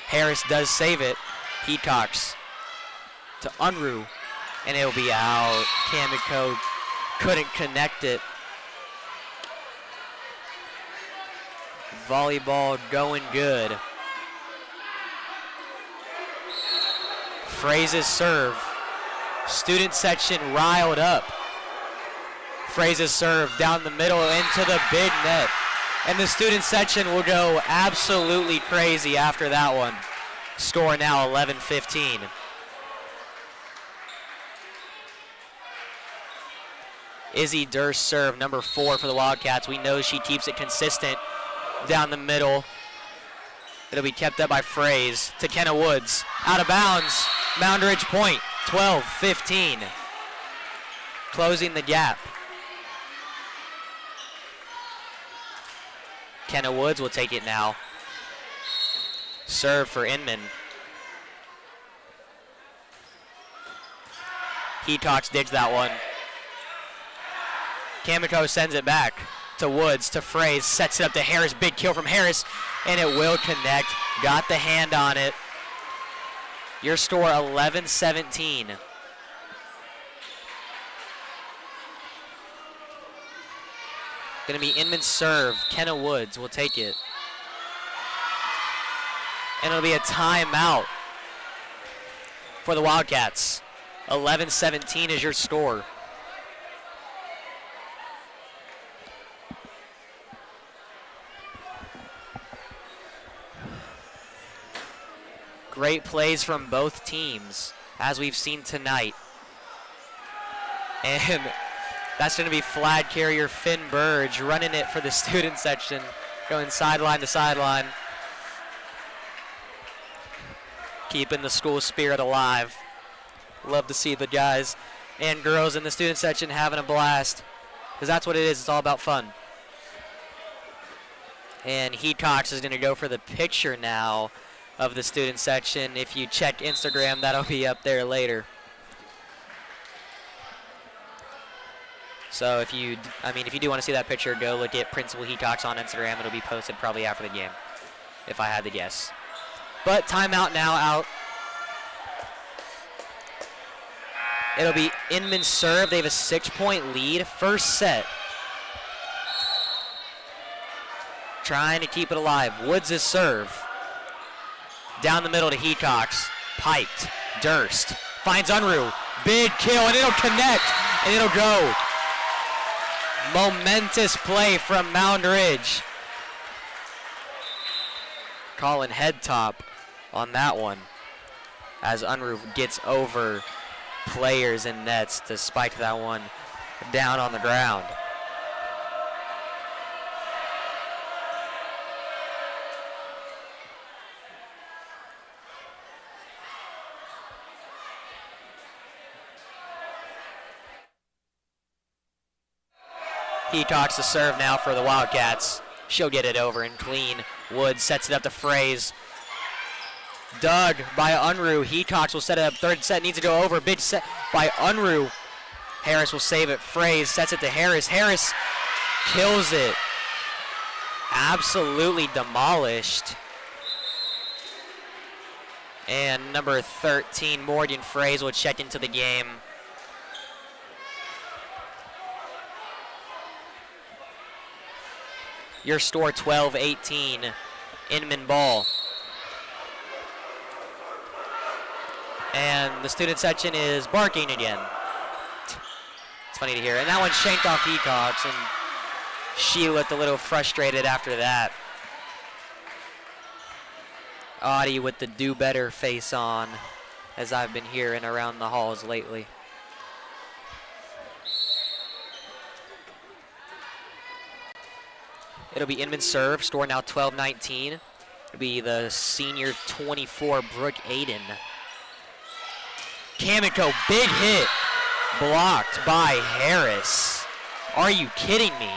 Harris does save it. Heatox to Unruh, and it'll be out. Kamiko couldn't connect it. Volleyball going good. Fraze's serve. Student section riled up. Fraze's serve down the middle into the big net. And the student section will go absolutely crazy after that one. Score now 11-15. Izzy Durst serve, number 4 for the Wildcats. We know she keeps it consistent down the middle. It'll be kept up by Fraze to Kenna Woods. Out of bounds. Moundridge point, 12-15. Closing the gap. Kenna Woods will take it now. Serve for Inman. Heatox digs that one. Kamiko sends it back to Woods, to Fraze, sets it up to Harris. Big kill from Harris, and it will connect. Got the hand on it. Your score 11-17. Gonna be Inman's serve. Kenna Woods will take it. And it'll be a timeout for the Wildcats. 11-17 is your score. Great plays from both teams, as we've seen tonight. And that's going to be flag carrier Finn Burge running it for the student section, going sideline to sideline, keeping the school spirit alive. Love to see the guys and girls in the student section having a blast, because that's what it is. It's all about fun. And Hecox is going to go for the picture now of the student section. If you check Instagram, that'll be up there later. So if you do want to see that picture, go look at Principal Hecox on Instagram. It'll be posted probably after the game, if I had to guess. But timeout now out. It'll be Inman serve. They have a 6-point lead. First set. Trying to keep it alive. Woods' serve. Down the middle to Hecox. Piped. Durst. Finds Unruh. Big kill, and it'll connect, and it'll go. Momentous play from Moundridge. Calling head top on that one, as Unruh gets over players and nets to spike that one down on the ground. Hecox to serve now for the Wildcats. She'll get it over and clean. Woods sets it up to Fraze. Dug by Unruh. Hecox will set it up. Third set needs to go over. Big set by Unruh. Harris will save it. Fraze sets it to Harris. Harris kills it. Absolutely demolished. And number 13, Morgan Fraze, will check into the game. Your score 12-18, Inman ball. And the student section is barking again. It's funny to hear. And that one shanked off Hecox, and she looked a little frustrated after that. Audie with the do better face on, as I've been hearing around the halls lately. It'll be Inman serve, score now 12-19. It'll be the senior 24, Brooke Aiden. Kamiko, big hit, blocked by Harris. Are you kidding me?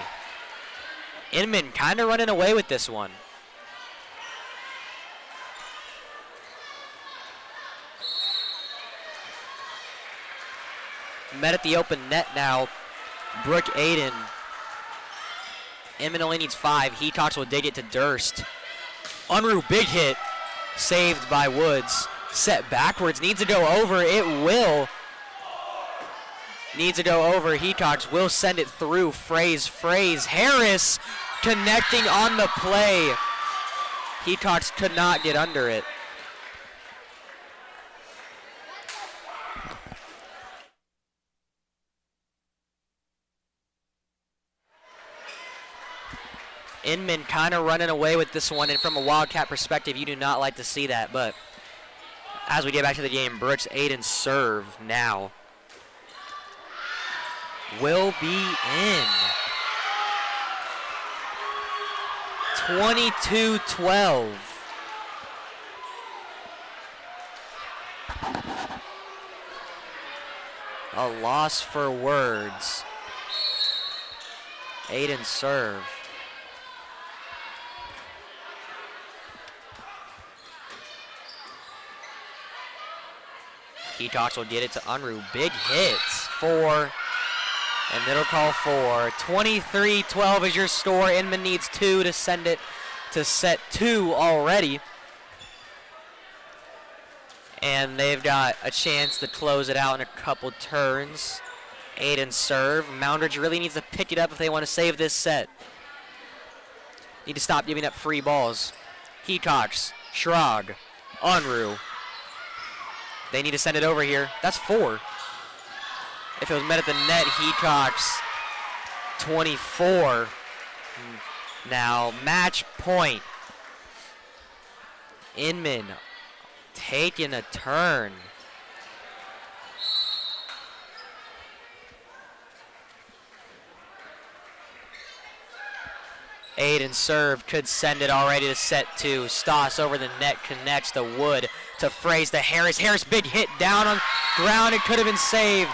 Inman kind of running away with this one. Met at the open net now, Brooke Aiden. Inman only needs 5. Hecox will dig it to Durst. Unruh, big hit. Saved by Woods. Set backwards. Needs to go over. It will. Needs to go over. Hecox will send it through. Fraze. Harris connecting on the play. Hecox could not get under it. Inman kind of running away with this one, and from a Wildcat perspective, you do not like to see that, but as we get back to the game, Brooks Aiden's serve now will be in. 22-12. A loss for words. Aiden's serve. Hecox will get it to Unruh. Big hits. 4. And it'll call 4. 23-12 is your score. Inman needs 2 to send it to set 2 already. And they've got a chance to close it out in a couple turns. Aiden serve. Moundridge really needs to pick it up if they want to save this set. Need to stop giving up free balls. Hecox, Schrag, Unruh. They need to send it over here. That's 4. If it was met at the net, Hecox 24. Now match point. Inman taking a turn. Aiden serve, could send it already to set 2. Stoss over the net, connects the wood to Fraze to Harris. Harris, big hit down on ground. It could have been saved.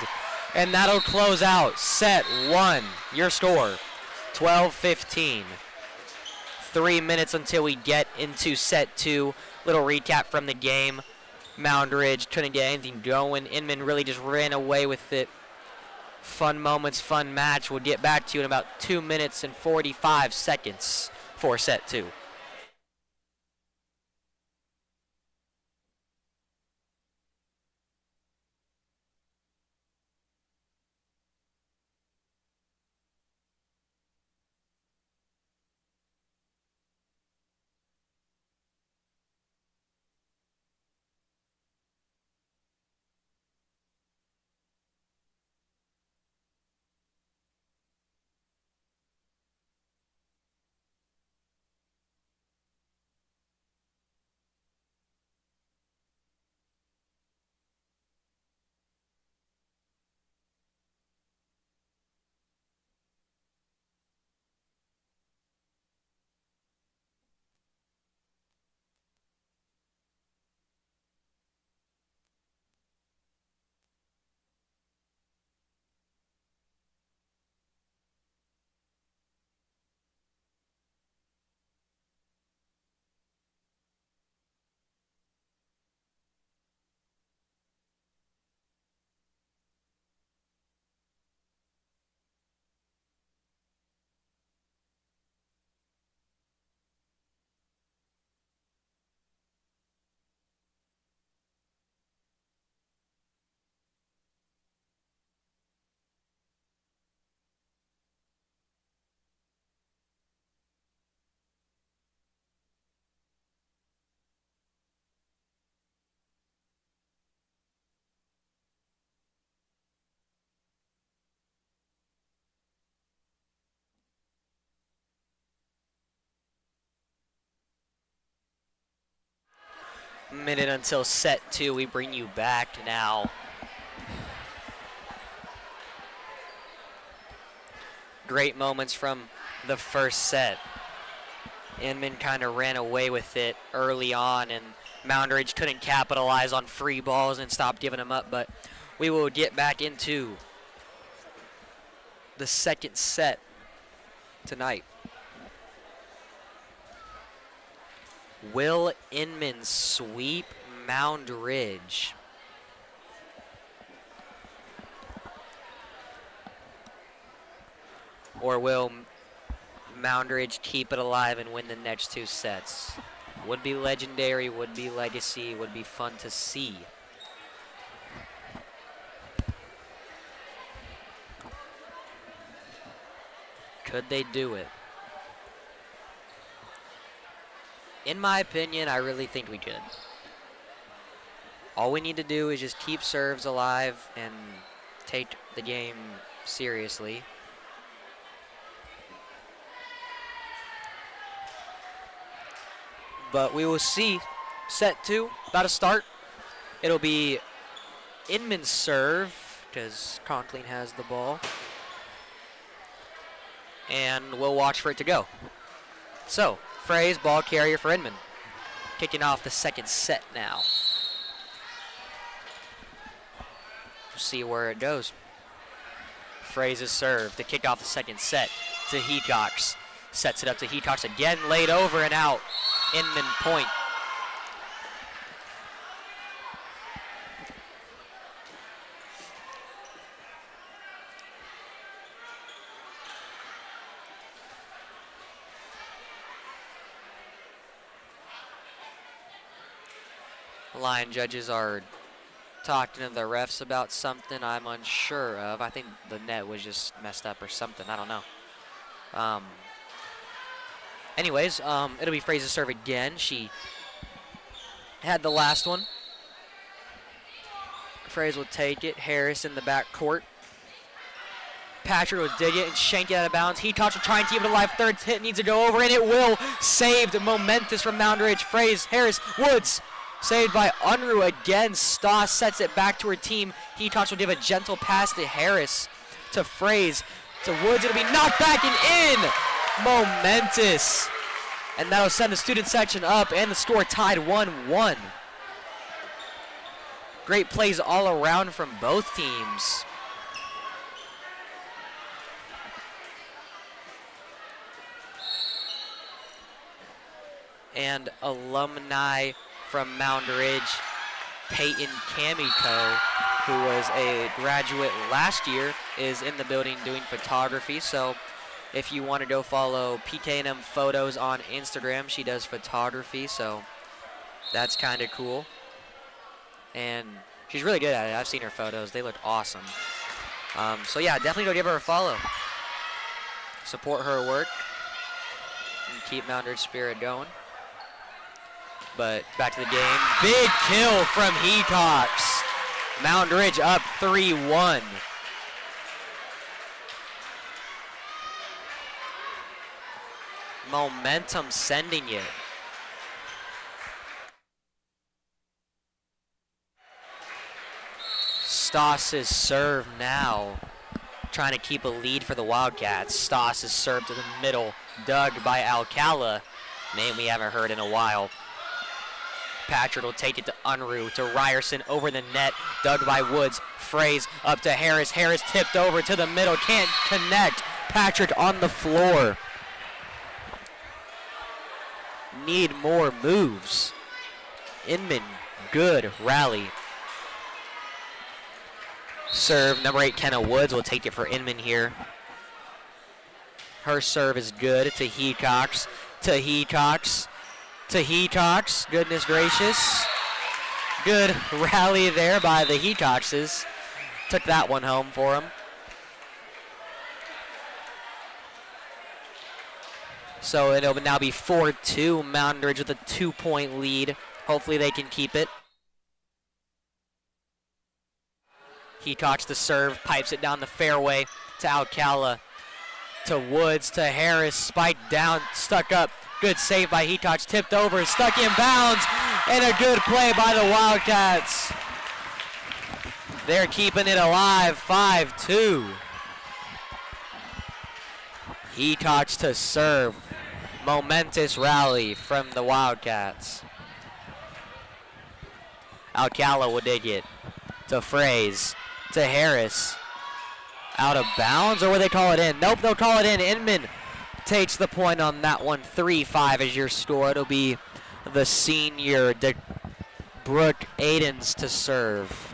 And that'll close out set 1. Your score, 12-15. 3 minutes until we get into set 2. Little recap from the game. Moundridge couldn't get anything going. Inman really just ran away with it. Fun moments, fun match. We'll get back to you in about 2 minutes and 45 seconds for set 2. Minute until set 2. We bring you back now. Great moments from the first set. Inman kind of ran away with it early on, and Moundridge couldn't capitalize on free balls and stopped giving them up, but we will get back into the second set tonight. Will Inman sweep Moundridge? Or will Moundridge keep it alive and win the next 2 sets? Would be legendary, would be legacy, would be fun to see. Could they do it? In my opinion, I really think we could. All we need to do is just keep serves alive and take the game seriously. But we will see. Set 2, about to start. It'll be Inman's serve, because Conklin has the ball. And we'll watch for it to go. So, Fraze, ball carrier for Inman. Kicking off the second set now. We'll see where it goes. Fraze's serve to kick off the second set to Hecox. Sets it up to Hecox again, laid over and out. Inman point. Line judges are talking to the refs about something I'm unsure of. I think the net was just messed up or something. I don't know. Anyways, it'll be Fraze's serve again. She had the last one. Fraze will take it. Harris in the back court. Patrick will dig it and shank it out of bounds. Hecox will try and keep it alive. Third hit needs to go over, and it will. Saved. Momentous from Moundridge. Fraze, Harris, Woods. Saved by Unruh again. Stoss sets it back to her team. Hetox will give a gentle pass to Harris, to Fraze, to Woods. It'll be knocked back and in. Momentous. And that'll send the student section up and the score tied 1-1. Great plays all around from both teams. And alumni from Moundridge, Peyton Kamiko, who was a graduate last year, is in the building doing photography. So if you want to go follow PK&M Photos on Instagram, she does photography, so that's kind of cool. And she's really good at it. I've seen her photos. They look awesome. So yeah, definitely go give her a follow. Support her work and keep Moundridge spirit going. But back to the game. Big kill from Hetox. Moundridge up 3-1. Momentum sending it. Stoss's serve now. Trying to keep a lead for the Wildcats. Stoss's serve to the middle. Dug by Alcala. Name we haven't heard in a while. Patrick will take it to Unruh, to Ryerson over the net, dug by Woods. Fraze up to Harris. Harris tipped over to the middle, can't connect. Patrick on the floor. Need more moves. Inman, good rally. Serve, number 8, Kenna Woods will take it for Inman here. Her serve is good to Hetox, to Hetox. To Hetox, goodness gracious. Good rally there by the Hetoxes. Took that one home for them. So it'll now be 4-2, Moundridge with a 2-point lead. Hopefully they can keep it. Hetox the serve, pipes it down the fairway to Alcala. To Woods, to Harris, spiked down, stuck up. Good save by Hetox, tipped over, stuck in bounds, and a good play by the Wildcats. They're keeping it alive, 5-2. Hetox to serve. Momentous rally from the Wildcats. Alcala will dig it to Fraze, to Harris. Out of bounds, or will they call it in? Nope, they'll call it in. Inman takes the point on that one. 3-5 is your score. It'll be the senior Brooke Aidens to serve.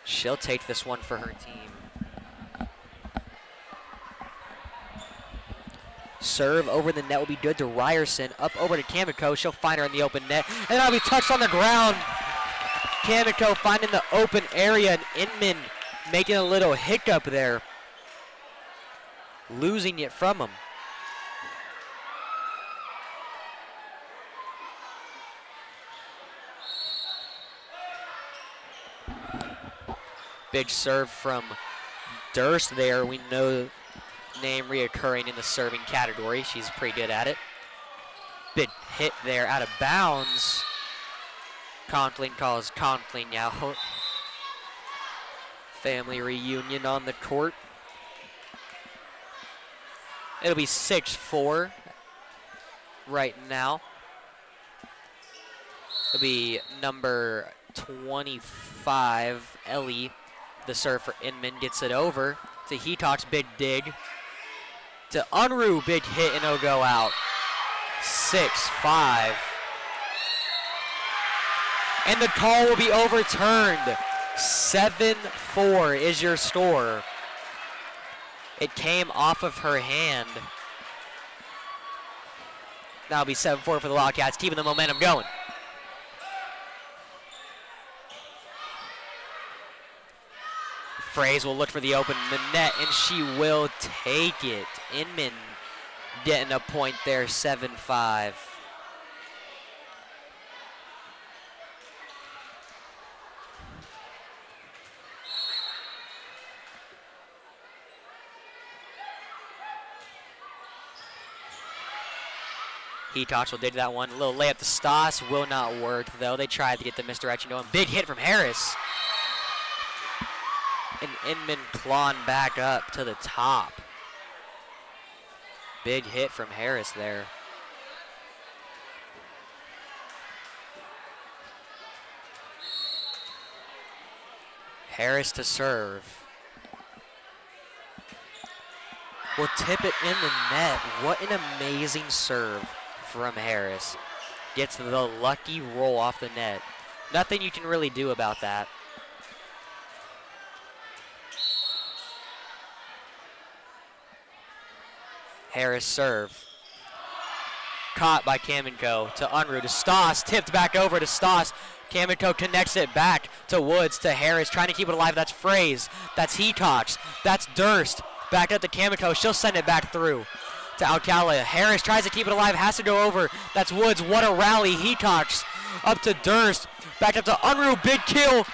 She'll take this one for her team. Serve over the net will be good to Ryerson. Up over to Kamiko. She'll find her in the open net. And that'll be touched on the ground. Kamiko finding the open area, and Inman making a little hiccup there. Losing it from him. Big serve from Durst there. We know name reoccurring in the serving category. She's pretty good at it. Big hit there out of bounds. Conkling calls Conkling out. Family reunion on the court. It'll be 6-4 right now. It'll be number 25, Ellie. The serve for Inman gets it over to Hetox, big dig. To Unruh, big hit, and it'll go out. 6-5. And the call will be overturned. 7-4 is your score. It came off of her hand. That'll be 7-4 for the Wildcats, keeping the momentum going. Fraze will look for the open net, and she will take it. Inman getting a point there, 7-5. Hetox will dig to that one. A little layup to Stoss. Will not work, though. They tried to get the misdirection going. Big hit from Harris. And Inman clawing back up to the top. Big hit from Harris there. Harris to serve. Will tip it in the net. What an amazing serve from Harris. Gets the lucky roll off the net. Nothing you can really do about that. Harris serve. Caught by Kamenko to Unruh to Stoss. Tipped back over to Stoss. Kamenko connects it back to Woods to Harris. Trying to keep it alive. That's Fraze. That's Hetox. That's Durst. Back up to Kamenko. She'll send it back through to Alcala. Harris tries to keep it alive. Has to go over. That's Woods. What a rally. Hetox up to Durst. Back up to Unruh. Big kill.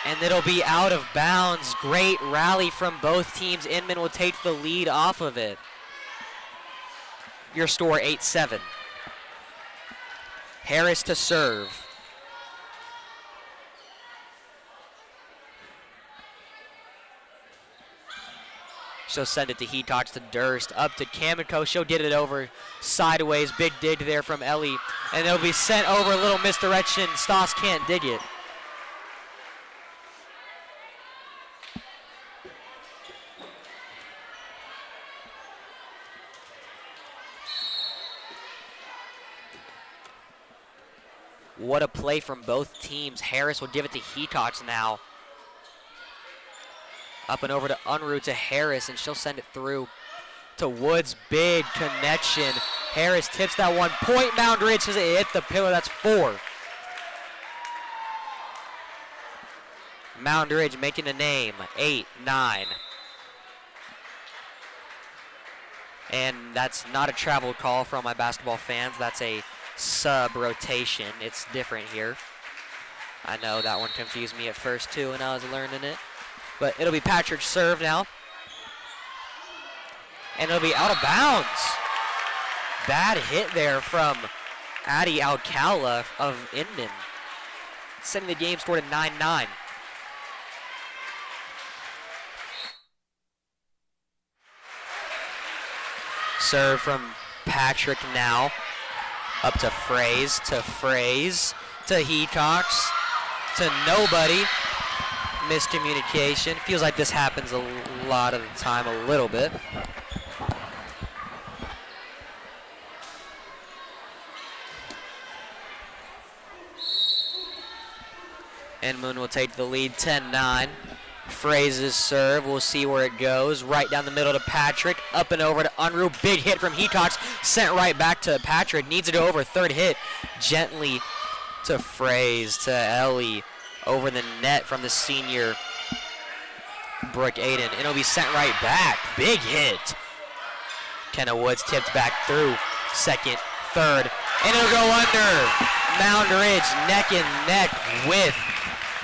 And it'll be out of bounds. Great rally from both teams. Inman will take the lead off of it. Your score 8-7. Harris to serve. She'll send it to Hetox to Durst. Up to Kamenko. She'll get it over sideways. Big dig there from Ellie. And it'll be sent over. A little misdirection. Stoss can't dig it. What a play from both teams. Harris will give it to Hetox now. Up and over to Unruh to Harris, and she'll send it through to Woods. Big connection. Harris tips that one. Point Moundridge as it hit the pillar. That's 4. Moundridge making a name. 8-9. And that's not a travel call for all my basketball fans. That's a sub rotation. It's different here. I know that one confused me at first too when I was learning it. But it'll be Patrick's serve now. And it'll be out of bounds. Bad hit there from Addie Alcala of Inman. Sending the game score to 9-9. Serve from Patrick now. Up to Fraze, to Hetox, to nobody. Miscommunication. Feels like this happens a lot of the time, a little bit. Inman will take the lead 10-9. Fraze's serve, we'll see where it goes. Right down the middle to Patrick, up and over to Unruh. Big hit from Hetox, sent right back to Patrick. Needs to go over, third hit. Gently to Fraze, to Ellie. Over the net from the senior Brooke Aiden. And it'll be sent right back. Big hit. Kenna Woods tipped back through. Second, third, and it'll go under. Moundridge neck and neck with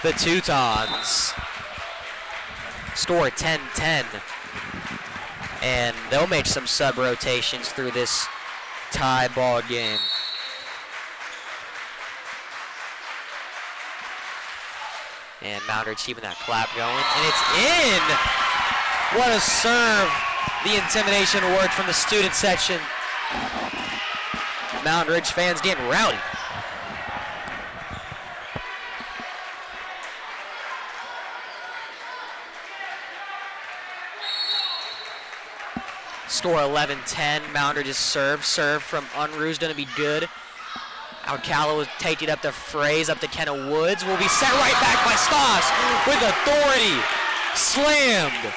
the Teutons. Score 10-10. And they'll make some sub rotations through this tie ball game. And Moundridge keeping that clap going. And it's in! What a serve. The intimidation award from the student section. Moundridge fans getting rowdy. Score 11-10. Moundridge's serve. Serve from Unruh's going to be good. Alcala will take it up to Fraze, up to Kenna Woods. Will be sent right back by Stoss with authority. Slammed.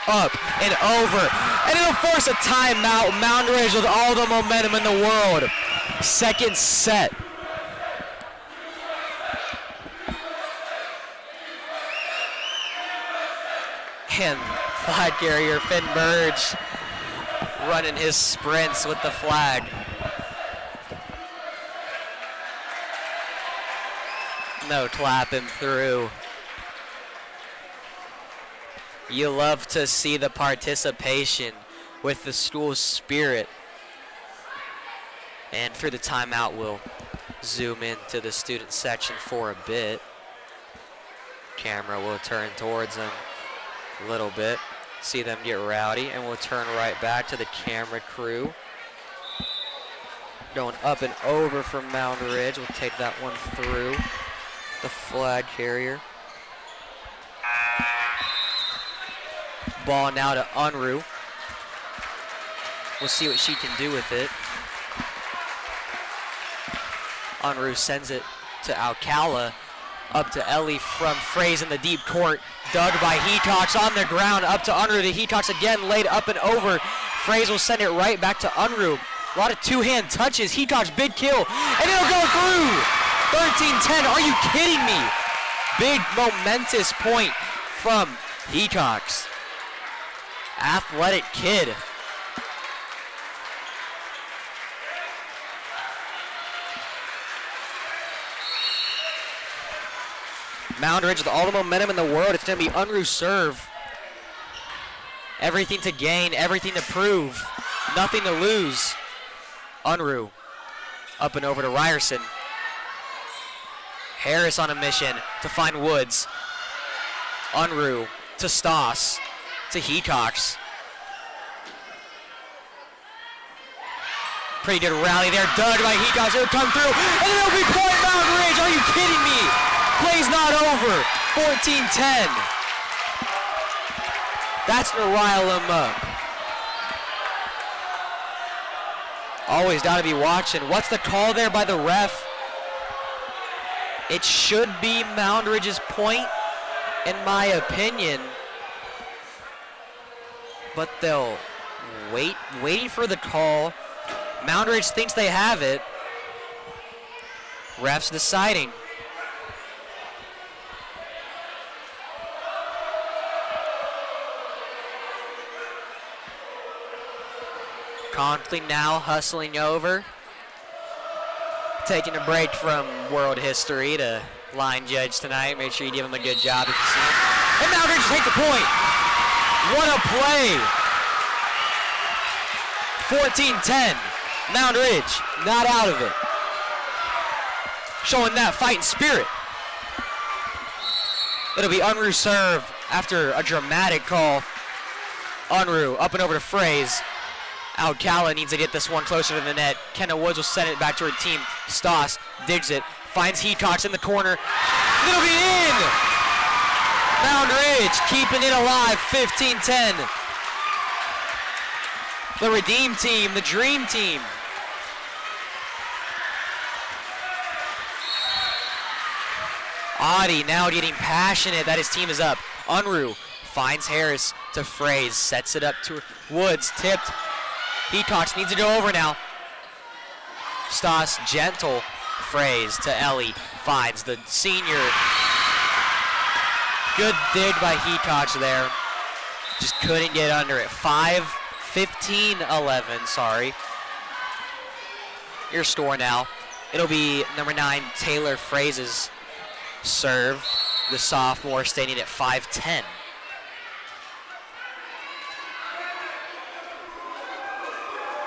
Up and over. And it'll force a timeout. Moundridge with all the momentum in the world. Second set. And flag carrier Finn Burge running his sprints with the flag. No clapping through. You love to see the participation with the school spirit And for the timeout, we'll zoom into the student section for a bit. Camera will turn towards them a little bit, see them get rowdy, and we'll turn right back to the camera crew. Going up and over from Moundridge. We'll take that one through the flag carrier. Ball now to Unruh. We'll see what she can do with it. Unruh sends it to Alcala. Up to Ellie from Fraze in the deep court. Dug by Hetox on the ground. Up to Unruh. To Hetox again, laid up and over. Fraze will send it right back to Unruh. A lot of two-hand touches. Hetox, big kill. And it'll go through. 13-10. Are you kidding me? Big momentous point from Hetox. Athletic kid. Moundridge with all the momentum in the world. It's going to be Unruh's serve. Everything to gain, everything to prove, nothing to lose. Unruh up and over to Ryerson. Harris on a mission to find Woods. Unruh to Stoss to Hetox. Pretty good rally there. Dug by Hetox. It'll come through. And it'll be point Moundridge. Are you kidding me? Play's not over. 14-10. That's to rile them up. Always got to be watching. What's the call there by the ref? It should be Moundridge's point, in my opinion. But they'll waiting for the call. Moundridge thinks they have it. Refs deciding. Conklin now hustling over. Taking a break from world history to line judge tonight. Make sure you give him a good job if you see him. And Moundridge take the point. What a play. 14-10. Moundridge not out of it. Showing that fighting spirit. It'll be Unruh's serve after a dramatic call. Unruh up and over to Fraze. Alcala needs to get this one closer to the net. Kenna Woods will send it back to her team. Stoss digs it, finds Hetox in the corner. It'll be in! Moundridge keeping it alive, 15-10. The Redeem team, the Dream team. Audie now getting passionate that his team is up. Unruh finds Harris to Fraze, sets it up to Woods, tipped. Hetox needs to go over now. Stoss, gentle. Fraze to Ellie, finds the senior. Good dig by Hetox there. Just couldn't get under it. 15-11, sorry. Your score now. It'll be number 9, Taylor Fraze's serve. The sophomore standing at 5'10".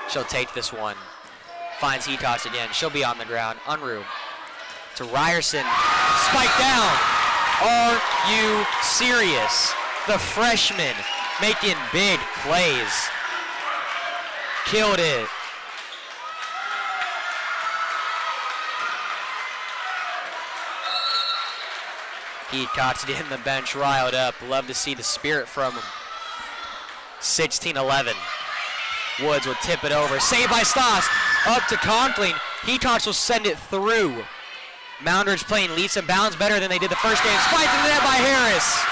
She'll take this one. Finds Hetox again. She'll be on the ground. Unruh to Ryerson. Spike down. Are you serious? The freshman making big plays. Killed it. Hetox getting the bench riled up. Love to see the spirit from him. 16-11. Woods will tip it over. Saved by Stoss. Up to Conklin. Hetox will send it through. Moundridge playing leaps and bounds better than they did the first game. Spiked in the net by Harris.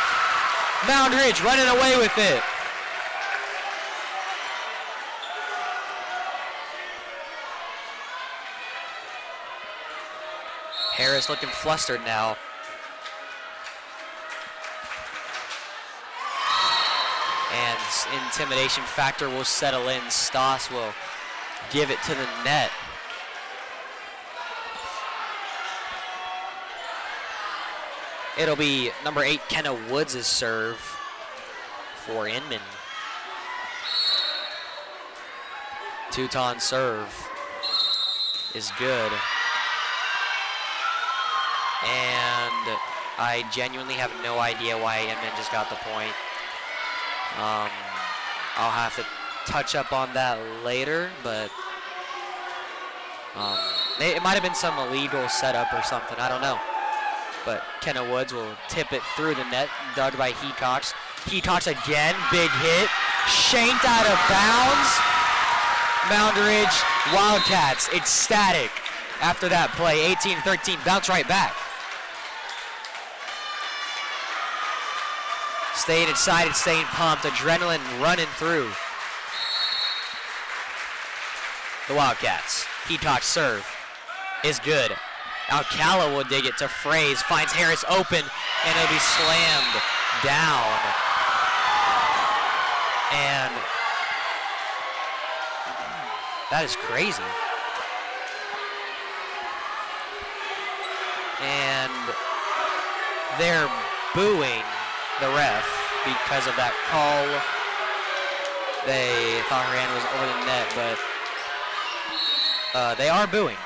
Moundridge running away with it. Harris looking flustered now. And intimidation factor will settle in. Stoss will give it to the net. It'll be number 8, Kenna Woods' serve for Inman. Teuton serve. is good. And I genuinely have no idea why Inman just got the point. I'll have to touch up on that later, but it might have been some illegal setup or something. I don't know. But Kenna Woods will tip it through the net, dug by Hecox. Hecox again, big hit, shanked out of bounds. Moundridge Wildcats ecstatic after that play. 18-13, bounce right back. Staying excited, staying pumped, adrenaline running through the Wildcats. Hecox serve is good. Alcala will dig it to Fraze, finds Harris open, and it'll be slammed down. And that is crazy. And they're booing the ref because of that call. They thought her hand was over the net, but they are booing.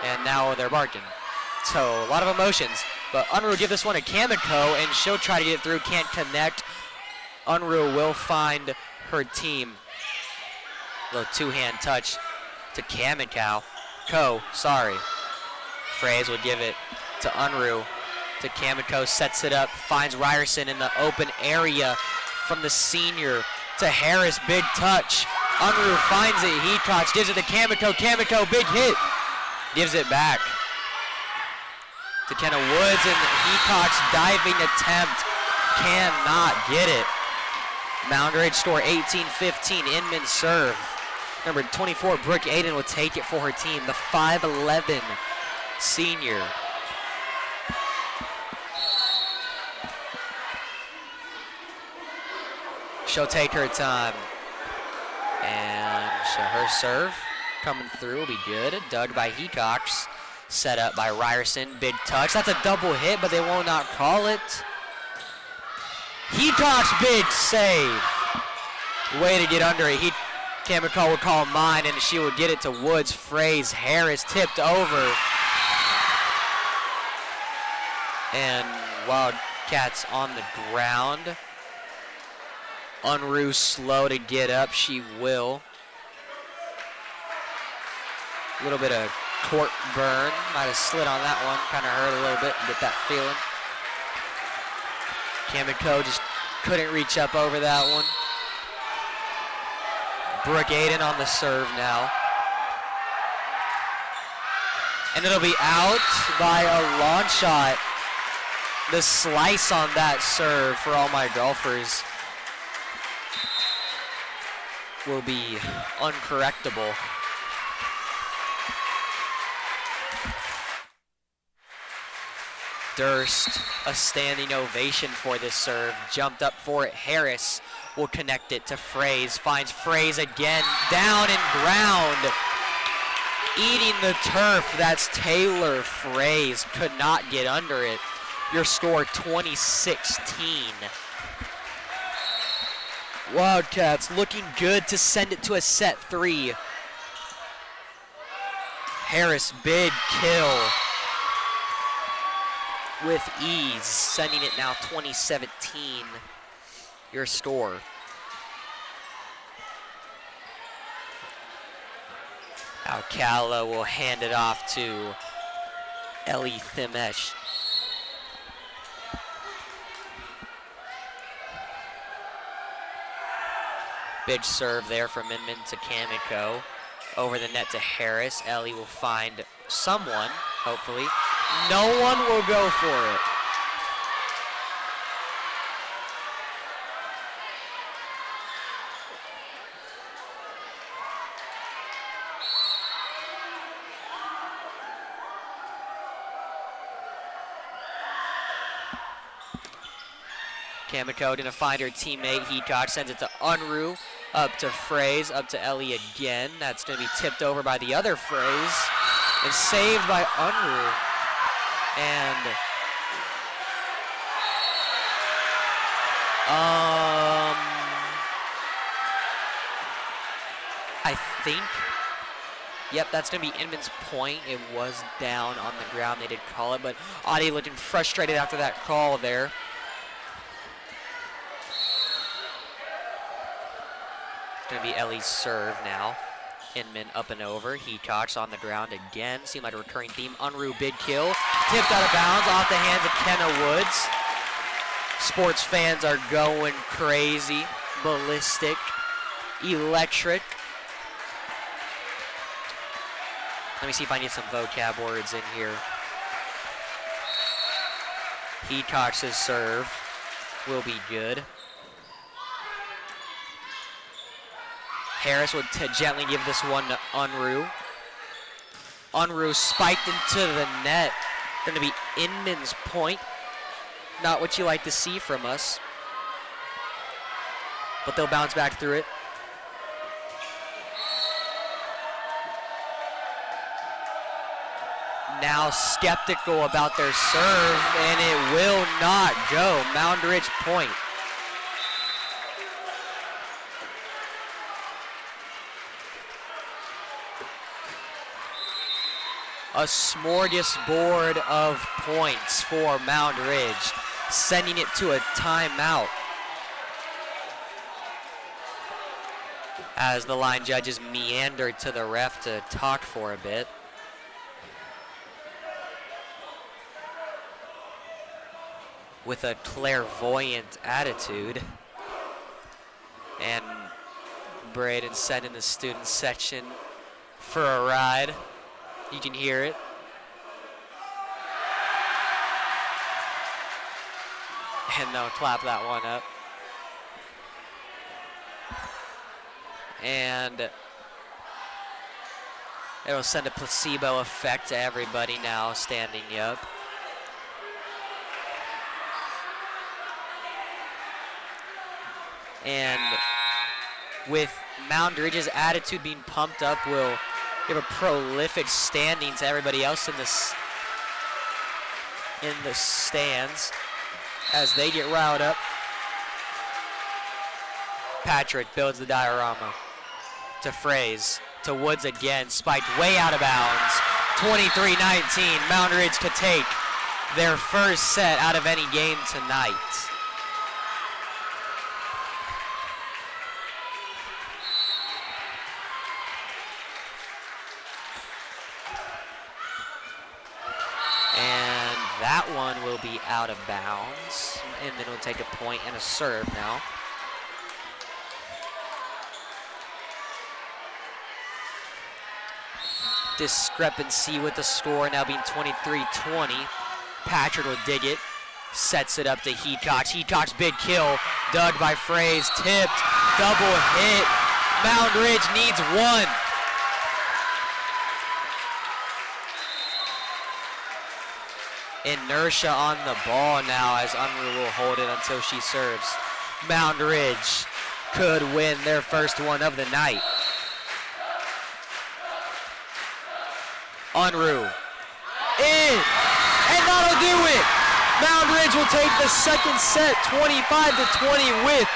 And now they're barking. So a lot of emotions. But Unruh will give this one to Kamiko, and she'll try to get it through, can't connect. Unruh will find her team. A little two-hand touch to Kamiko. Fraze will give it to Unruh. To Kamiko, sets it up, finds Ryerson in the open area from the senior to Harris, big touch. Unruh finds it, Hecox gives it to Kamiko. Kamiko, big hit. Gives it back to Kenna Woods, and Hecox diving attempt cannot get it. Moundridge score 18-15, Inman serve. Number 24, Brooke Aiden will take it for her team, the 5'11 senior. She'll take her time. And her serve coming through will be good. Dug by Hecox. Set up by Ryerson. Big touch. That's a double hit, but they will not call it. Hecox, big save. Way to get under it. Kamiko will call mine, and she will get it to Woods. Fraze, Harris tipped over. And Wildcats on the ground. Unruh slow to get up. She will. A little bit of court burn. Might have slid on that one. Kind of hurt a little bit. Get that feeling. Kamiko just couldn't reach up over that one. Brooke Aiden on the serve now. And it'll be out by a long shot. The slice on that serve for all my golfers will be uncorrectable. Durst, a standing ovation for this serve. Jumped up for it. Harris will connect it to Fraze. Finds Fraze again. Down and ground. Eating the turf. That's Taylor Fraze. Could not get under it. Your score 2016. Wildcats looking good to send it to a set 3. Harris, big kill with ease, sending it now 2017. Your score. Alcala will hand it off to Ellie Thimesh. Big serve there from Inman to Kamiko. Over the net to Harris. Ellie will find someone, hopefully. No one will go for it. Kamiko gonna find her teammate. Hecox sends it to Unruh, up to Fraze, up to Ellie again. That's gonna be tipped over by the other Fraze and saved by Unruh. And I think, yep, that's going to be Inman's point. It was down on the ground. They did call it, but Adi looking frustrated after that call there. It's going to be Ellie's serve now. Inman up and over. Heacox on the ground again. Seemed like a recurring theme. Unruh, big kill. Tipped out of bounds off the hands of Kenna Woods. Sports fans are going crazy. Ballistic. Electric. Let me see if I need some vocab words in here. Heacox's serve will be good. Harris would gently give this one to Unruh. Unruh spiked into the net. Going to be Inman's point. Not what you like to see from us. But they'll bounce back through it. Now skeptical about their serve, and it will not go. Moundridge point. A smorgasbord of points for Moundridge, sending it to a timeout. As the line judges meandered to the ref to talk for a bit. With a clairvoyant attitude. And Braden sent in the student section for a ride. You can hear it. And they'll clap that one up. And it'll send a placebo effect to everybody now standing up. And with Moundridge's attitude being pumped up, will give a prolific standing to everybody else in the stands as they get riled up. Patrick builds the diorama to Fraze, to Woods again, spiked way out of bounds. 23-19, Moundridge to take their first set out of any game tonight. And that one will be out of bounds. And then we'll take a point and a serve now. Discrepancy with the score now being 23-20. Patrick will dig it. Sets it up to Heacox. Heacox big kill. Dug by Fraze. Tipped. Double hit. Moundridge needs one. Inertia on the ball now as Unruh will hold it until she serves. Moundridge could win their first one of the night. Unruh in, and that'll do it. Moundridge will take the second set 25-20 with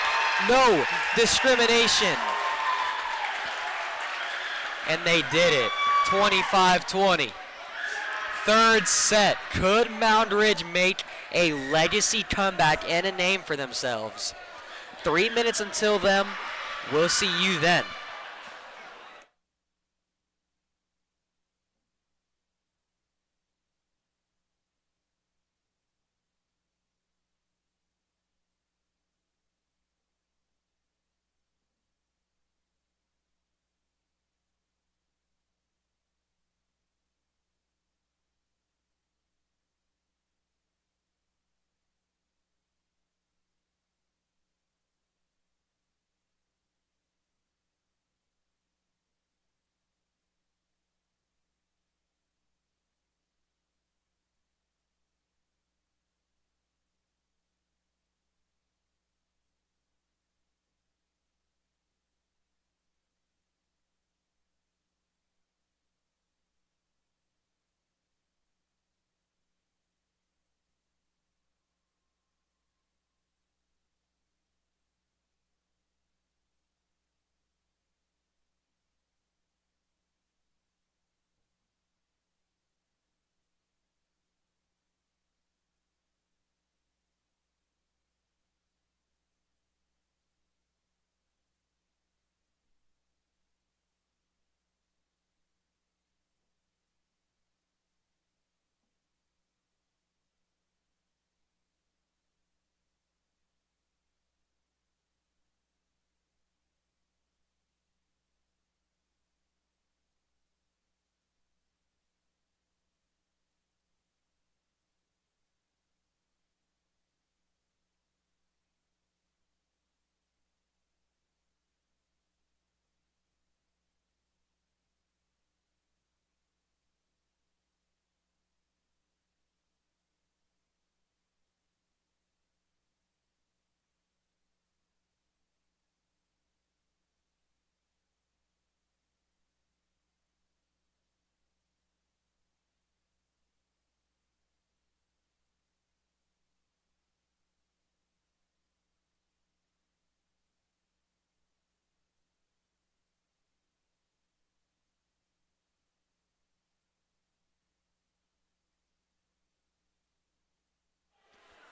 no discrimination. And they did it, 25-20. Third set, could Moundridge make a legacy comeback and a name for themselves? 3 minutes until then, we'll see you then.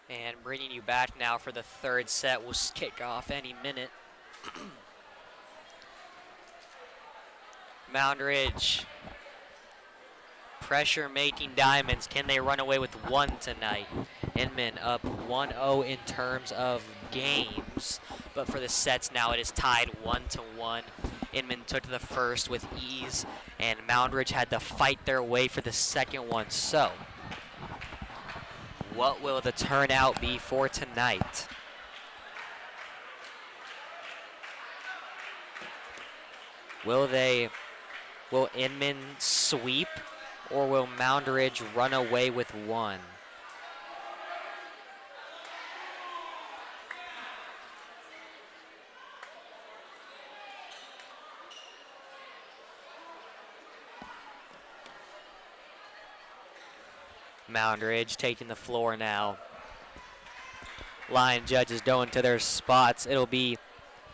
And bringing you back now for the third set. We'll kick off any minute. Moundridge, pressure making Diamonds. Can they run away with one tonight? Inman up 1-0 in terms of games, but for the sets now it is tied 1-1. Inman took the first with ease, and Moundridge had to fight their way for the second one. So, what will the turnout be for tonight? Will Inman sweep, or will Moundridge run away with one? Moundridge taking the floor now. Line judges going to their spots. It'll be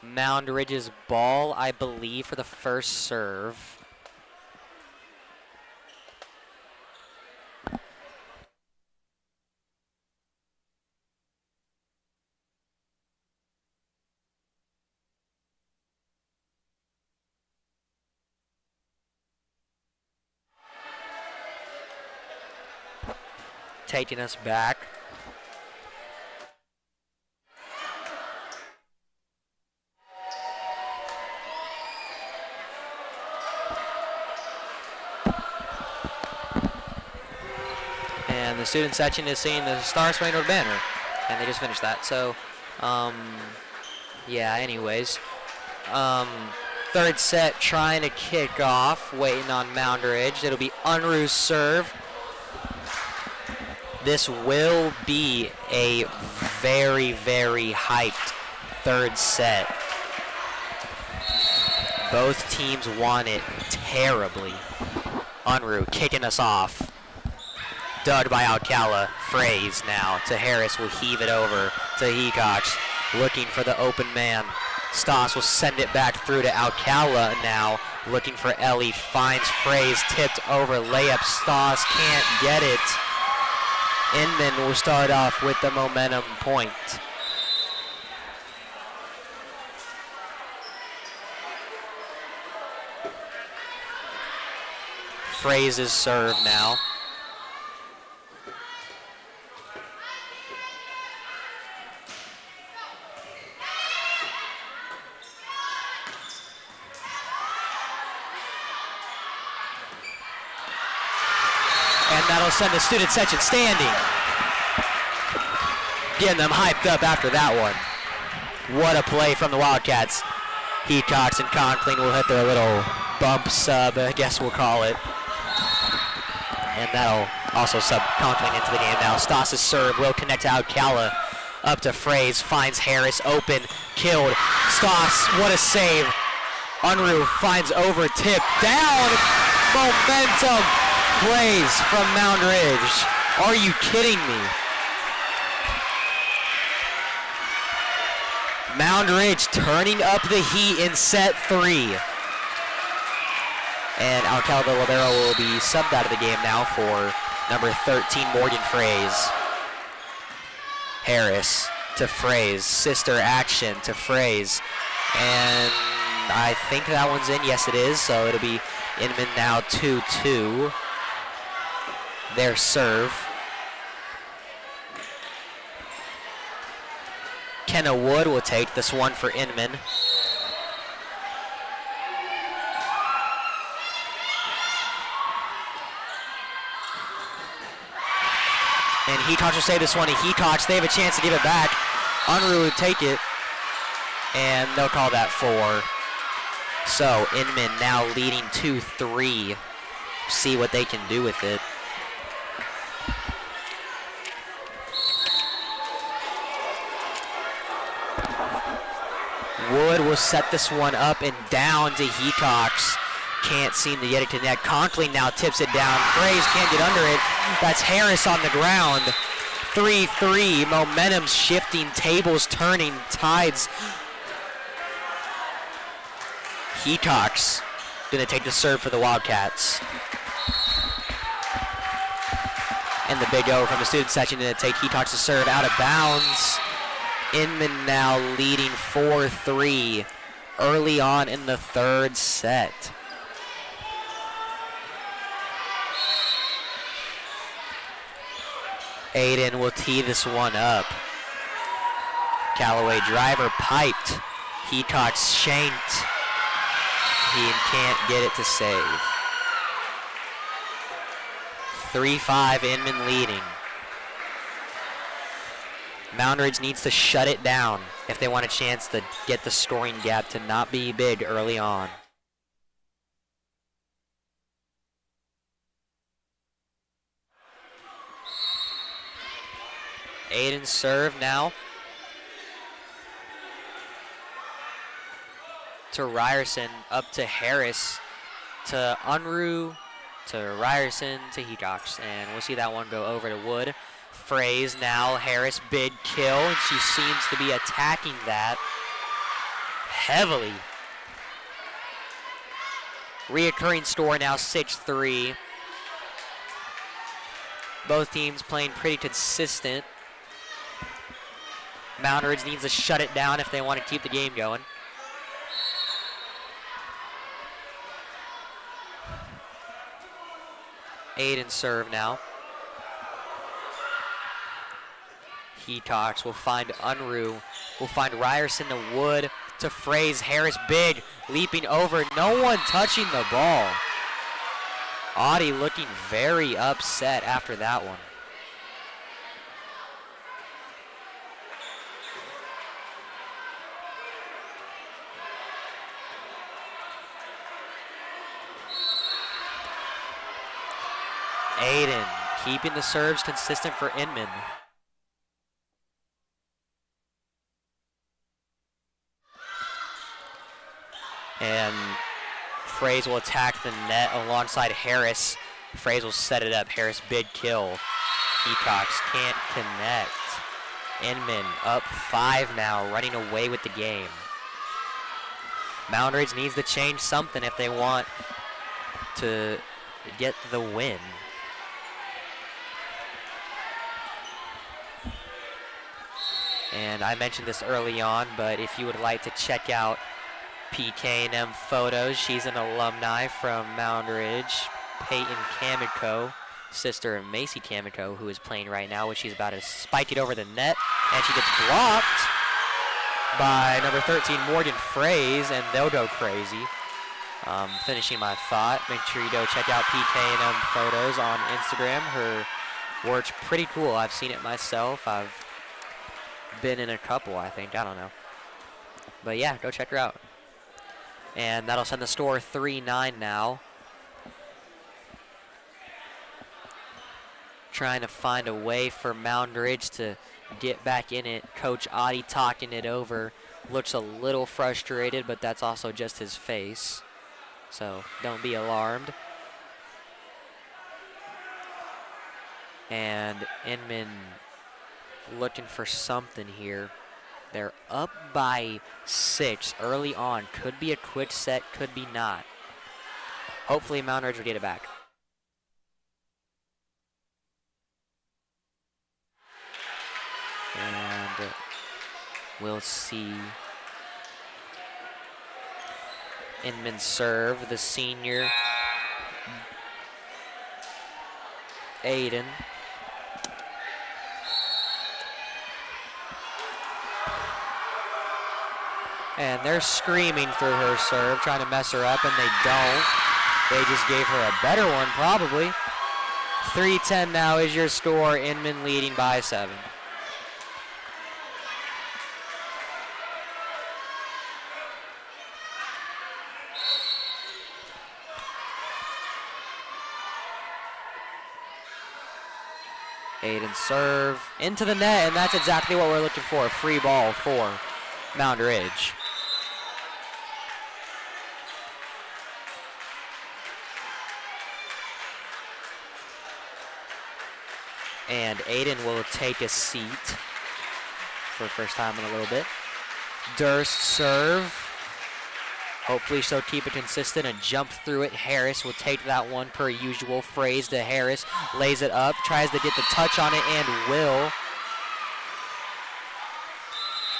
Moundridge's ball, I believe, for the first serve. Taking us back. And the student section is seeing the Star Spangled Banner, and they just finished that. So, yeah, anyways. Third set trying to kick off, waiting on Moundridge. It'll be Unruh's serve. This will be a very, very hyped third set. Both teams want it terribly. Unruh kicking us off. Dug by Alcala. Fraze now to Harris, will heave it over to Hecox, looking for the open man. Stoss will send it back through to Alcala now, looking for Ellie. Finds Fraze, tipped over, layup. Stoss can't get it. Inman will start off with the momentum point. Fraze's serve now. And that'll send the student section standing. Getting them hyped up after that one. What a play from the Wildcats. Hecox and Conkling will hit their little bump sub, I guess we'll call it. And that'll also sub Conkling into the game now. Stoss's serve will connect to Alcala. Up to Fraze, finds Harris open, killed. Stoss, what a save. Unruh finds over, tip, down. Momentum plays from Moundridge. Are you kidding me? Moundridge turning up the heat in set 3. And Alcala de Libero will be subbed out of the game now for number 13, Morgan Fraze. Harris to Fraze, sister action to Fraze. And I think that one's in, yes it is, so it'll be Inman now 2-2. Their serve. Kenna Wood will take this one for Inman. And Hecox will save this one. And Hecox, they have a chance to give it back. Unruh would take it. And they'll call that 4. So Inman now leading 2-3. See what they can do with it. Wood will set this one up and down to Hecox. Can't seem to get it to net. Conkling now tips it down. Fraze can't get under it. That's Harris on the ground. 3-3. Momentum's shifting. Tables turning. Tides. Hecox gonna take the serve for the Wildcats. And the big O from the student section to take Hetox to serve out of bounds. Inman now leading 4-3 early on in the third set. Aiden will tee this one up. Callaway driver piped. Hetox shanked. He can't get it to save. 3-5, Inman leading. Moundridge needs to shut it down if they want a chance to get the scoring gap to not be big early on. Aiden serve now to Ryerson, up to Harris, to Unruh, to Ryerson, to Hetox, and we'll see that one go over to Wood. Fraze now, Harris, big kill, and she seems to be attacking that heavily. Reoccurring score now 6-3. Both teams playing pretty consistent. Moundridge needs to shut it down if they want to keep the game going. Aiden serve now. Hetox will find Unruh. Will find Ryerson to Wood, to Fraze. Harris big, leaping over. No one touching the ball. Audie looking very upset after that one. Aiden keeping the serves consistent for Inman. And Fraze will attack the net alongside Harris. Fraze will set it up. Harris big kill. Hetox can't connect. Inman up 5 now, running away with the game. Moundridge needs to change something if they want to get the win. And I mentioned this early on, but if you would like to check out PK&M photos, she's an alumni from Moundridge. Peyton Kamiko, sister of Macy Kamiko, who is playing right now, which she's about to spike it over the net, and she gets blocked by number 13, Morgan Fraze, and they'll go crazy. Finishing my thought, make sure you go check out PK&M photos on Instagram. Her work's pretty cool. I've seen it myself. I've been in a couple, I think. I don't know. But yeah, go check her out. And that'll send the score 3-9 now. Trying to find a way for Moundridge to get back in it. Coach Audie talking it over. Looks a little frustrated, but that's also just his face. So don't be alarmed. And Inman looking for something here. They're up by 6 early on. Could be a quick set, could be not. Hopefully Moundridge will get it back. And we'll see Inman serve, the senior Aiden. And they're screaming through her serve, trying to mess her up, and they don't. They just gave her a better one, probably. 3-10 now is your score. Inman leading by 7. Aiden serve into the net, and that's exactly what we're looking for. A free ball for Moundridge. And Aiden will take a seat for the first time in a little bit. Durst serve. Hopefully she'll keep it consistent and jump through it. Harris will take that one per usual. Phrase to Harris. Lays it up. Tries to get the touch on it and will.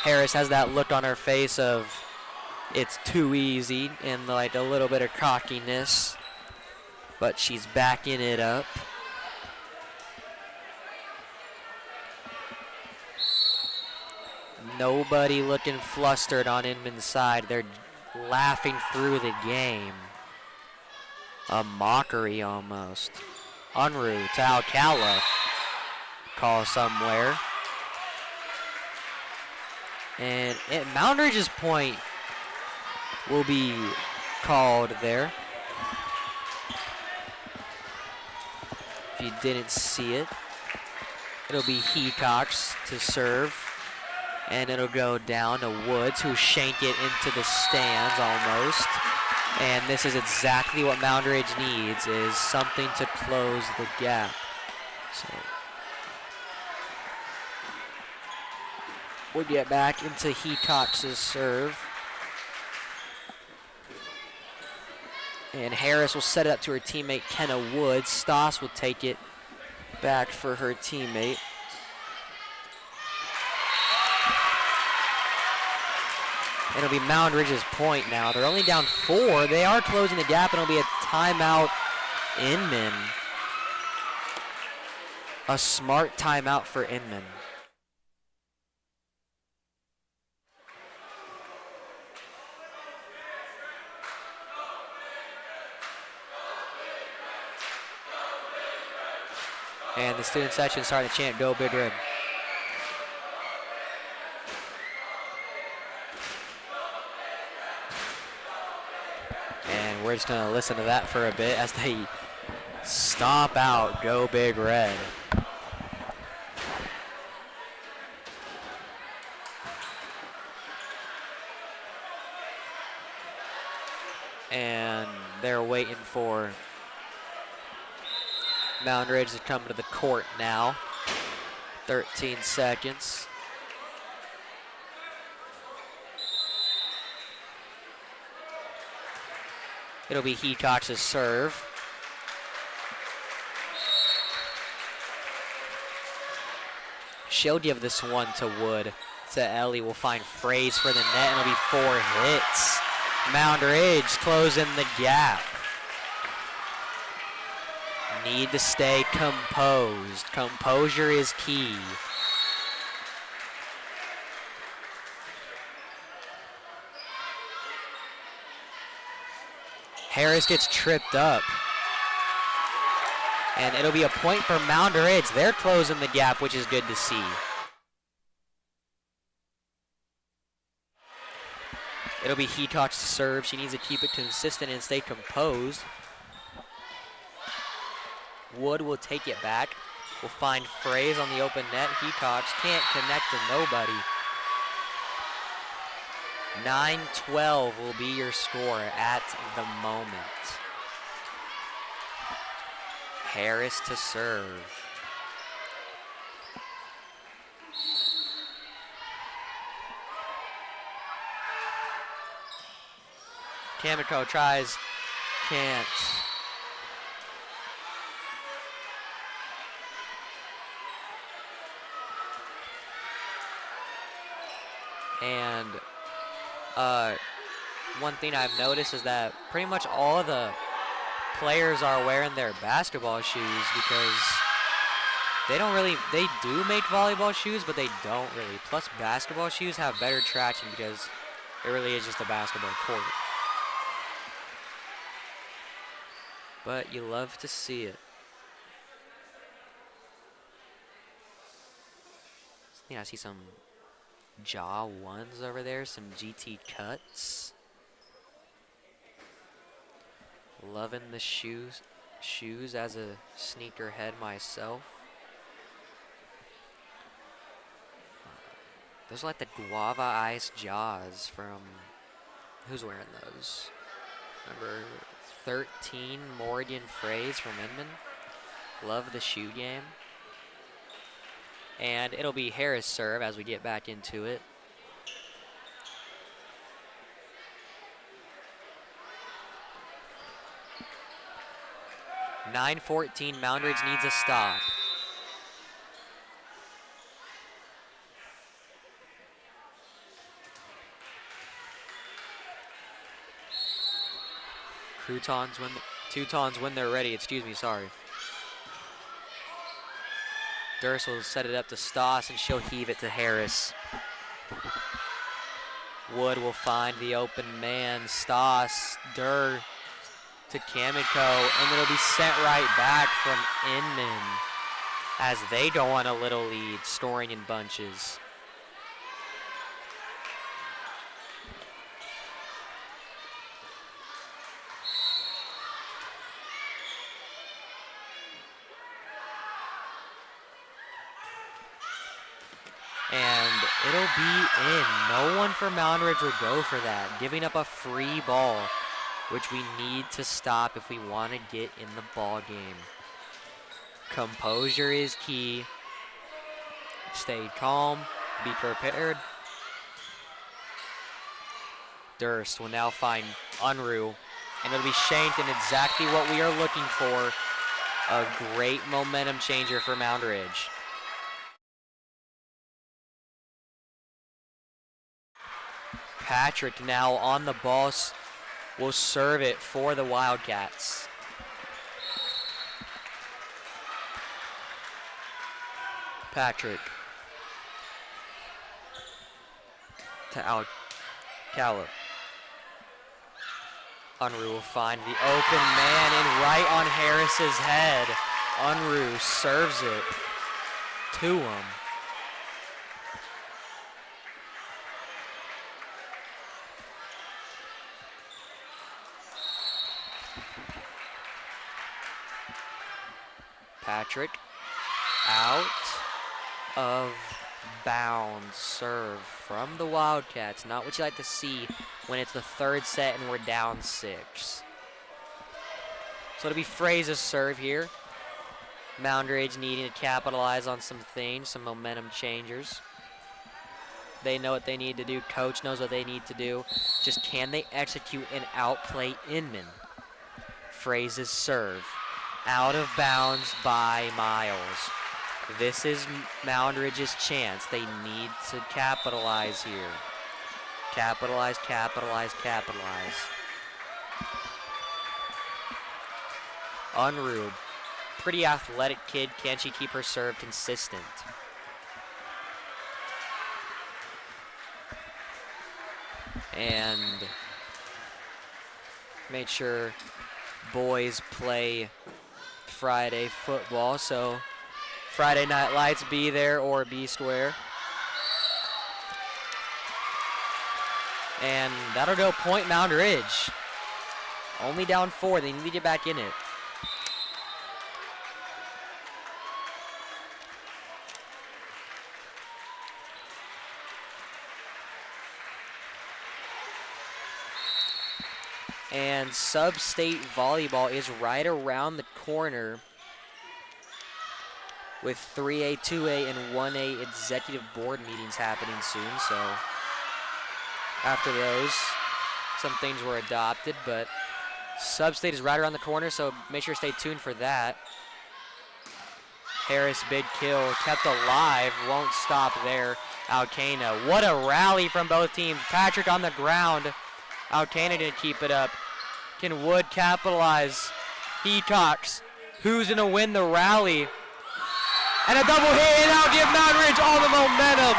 Harris has that look on her face of it's too easy and like a little bit of cockiness. But she's backing it up. Nobody looking flustered on Inman's side. They're laughing through the game. A mockery almost. Unruh to Alcala. Call somewhere. And Moundridge's point will be called there. If you didn't see it, it'll be Heacox to serve. And it'll go down to Woods, who shank it into the stands almost. And this is exactly what Moundridge needs, is something to close the gap. So we'll get back into Heacox's serve. And Harris will set it up to her teammate, Kenna Woods. Stoss will take it back for her teammate. It'll be Moundridge's point now. They're only down 4. They are closing the gap, and it'll be a timeout Inman. A smart timeout for Inman. And the student section starting to chant, "Go Big Red." And we're just going to listen to that for a bit as they stomp out, "Go Big Red." And they're waiting for Moundridge to come to the court now. 13 seconds. It'll be Heacox's serve. She'll give this one to Wood. To Ellie, will find Fraze for the net, and it'll be 4 hits. Moundridge closing the gap. Need to stay composed. Composure is key. Harris gets tripped up. And it'll be a point for Moundridge. They're closing the gap, which is good to see. It'll be Heacox to serve. She needs to keep it consistent and stay composed. Wood will take it back. Will find Fraze on the open net. Heacox can't connect to nobody. 9-12 will be your score at the moment. Harris to serve. Kamiko tries, can't. And one thing I've noticed is that pretty much all of the players are wearing their basketball shoes because they do make volleyball shoes, but they don't really. Plus basketball shoes have better traction because it really is just a basketball court. But you love to see it. I see some Jaw 1s over there, some GT cuts. Loving the shoes as a sneakerhead myself. Those are like the guava ice Jaws from, who's wearing those? Number 13, Morgan Fraze from Inman. Love the shoe game. And it'll be Harris serve as we get back into it. 9:14, Moundridge needs a stop. Teutons when they're ready, excuse me, sorry. Durst will set it up to Stoss, and she'll heave it to Harris. Wood will find the open man. Stoss, Durr to Kamiko, and it'll be sent right back from Inman as they go on a little lead, scoring in bunches. And it'll be in. No one for Moundridge will go for that, giving up a free ball, which we need to stop if we want to get in the ball game. Composure is key. Stay calm, be prepared. Durst will now find Unruh, and it'll be shanked in exactly what we are looking for. A great momentum changer for Moundridge. Patrick now on the ball will serve it for the Wildcats. Patrick to Alcala. Unruh will find the open man and right on Harris's head. Unruh serves it to him. Patrick out of bounds serve from the Wildcats. Not what you like to see when it's the third set and we're down 6. So it'll be Fraser's serve here. Moundridge needing to capitalize on some things, some momentum changers. They know what they need to do. Coach knows what they need to do. Just can they execute and outplay Inman? Fraser's serve. Out of bounds by Miles. This is Moundridge's chance. They need to capitalize here. Capitalize, capitalize, capitalize. Unruh, pretty athletic kid. Can she keep her serve consistent? And make sure boys play Friday football, so Friday Night Lights, be there or be square. And that'll go point Moundridge. Only down 4, they need to get back in it. And Sub-State Volleyball is right around the corner with 3A, 2A, and 1A executive board meetings happening soon. So after those, some things were adopted, but Sub-State is right around the corner, so make sure to stay tuned for that. Harris, big kill, kept alive, won't stop there. Alcana, what a rally from both teams. Patrick on the ground. Alcana didn't keep it up. Can Wood capitalize? Hecox, who's gonna win the rally? And a double hit, and now give Moundridge all the momentum.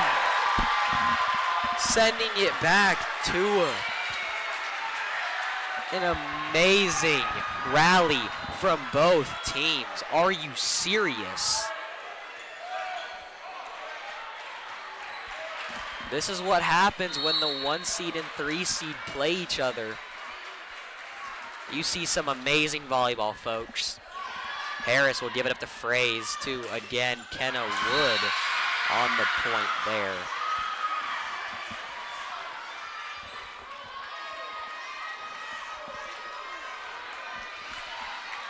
Sending it back to an amazing rally from both teams. Are you serious? This is what happens when the 1 seed and 3 seed play each other. You see some amazing volleyball, folks. Harris will give it up to Fraze to, again, Kenna Wood on the point there.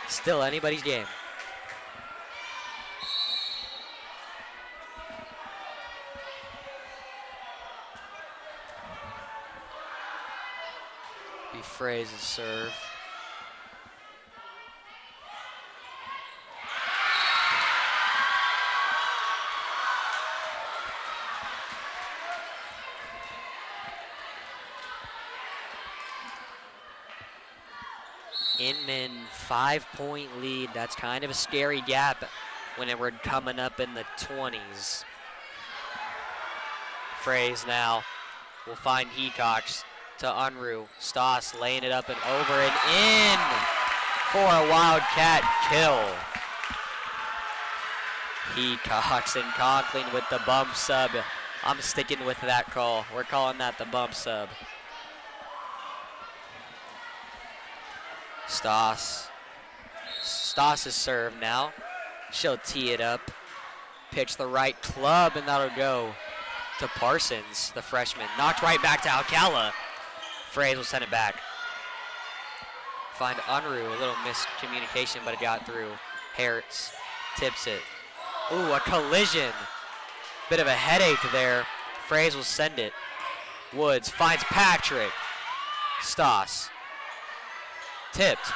Still anybody's game. Be Fraze's serve. Inman 5-point lead. That's kind of a scary gap when we're coming up in the 20s. Fraze now will find Hecox to Unruh. Stoss laying it up and over and in for a Wildcat kill. Hecox and Conklin with the bump sub. I'm sticking with that call. We're calling that the bump sub. Stoss. Stoss's serve now. She'll tee it up. Pitch the right club, and that'll go to Parsons, the freshman. Knocked right back to Alcala. Fraze will send it back. Find Unruh, a little miscommunication, but it got through. Harris tips it. Ooh, a collision. Bit of a headache there. Fraze will send it. Woods finds Patrick. Stoss. Tipped.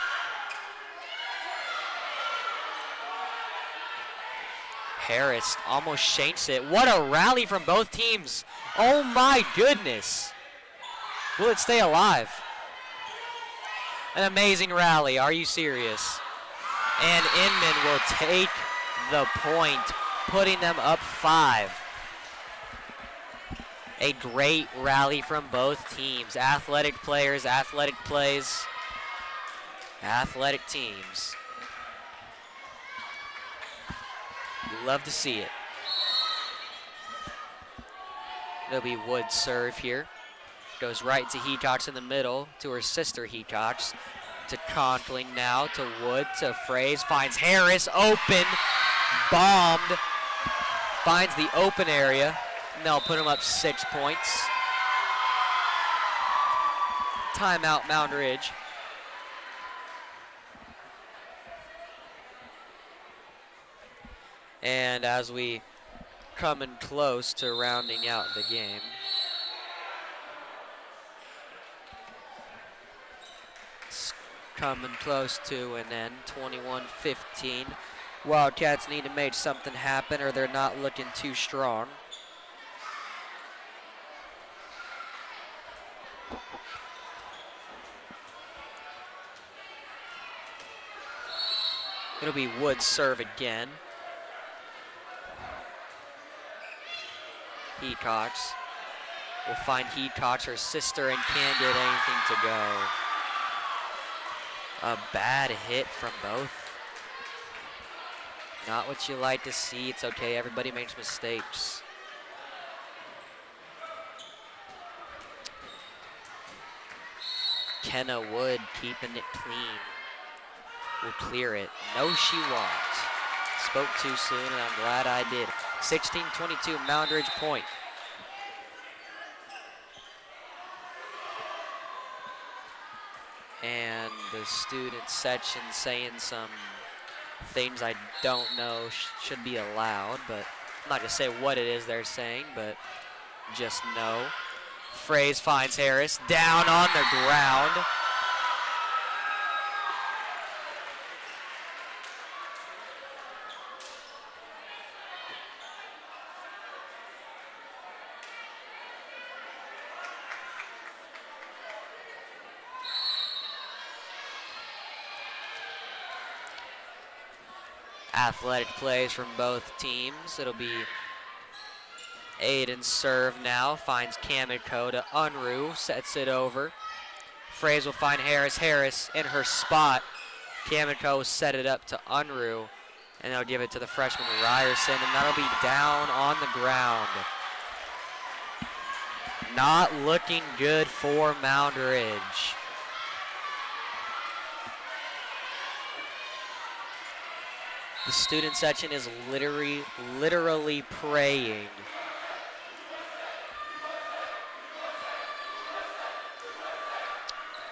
Harris almost shanks it. What a rally from both teams. Oh my goodness. Will it stay alive? An amazing rally. Are you serious? And Inman will take the point, putting them up 5. A great rally from both teams. Athletic players, athletic plays, athletic teams. You love to see it. It'll be Wood's serve here. Goes right to Hecox in the middle, to her sister Hecox. To Conkling now, to Wood, to Fraze. Finds Harris, open, bombed. Finds the open area, and they'll put him up 6 points. Timeout, Moundridge. And as we coming close to rounding out the game, it's coming close to an end, 21-15. Wildcats need to make something happen or they're not looking too strong. It'll be Wood's serve again. Hecox will find Hecox, her sister, and can't get anything to go. A bad hit from both. Not what you like to see. It's okay, everybody makes mistakes. Kenna Wood keeping it clean. Will clear it. No, she won't. Spoke too soon, and I'm glad I did. 16-22, Moundridge point. And the student section saying some things I don't know should be allowed, but I'm not gonna say what it is they're saying, but just know. Fraze finds Harris down on the ground. Athletic plays from both teams. It'll be Aiden serve now. Finds Kamiko to Unruh. Sets it over. Fraze will find Harris. Harris in her spot. Kamiko will set it up to Unruh. And they'll give it to the freshman Ryerson. And that'll be down on the ground. Not looking good for Moundridge. The student section is literally praying.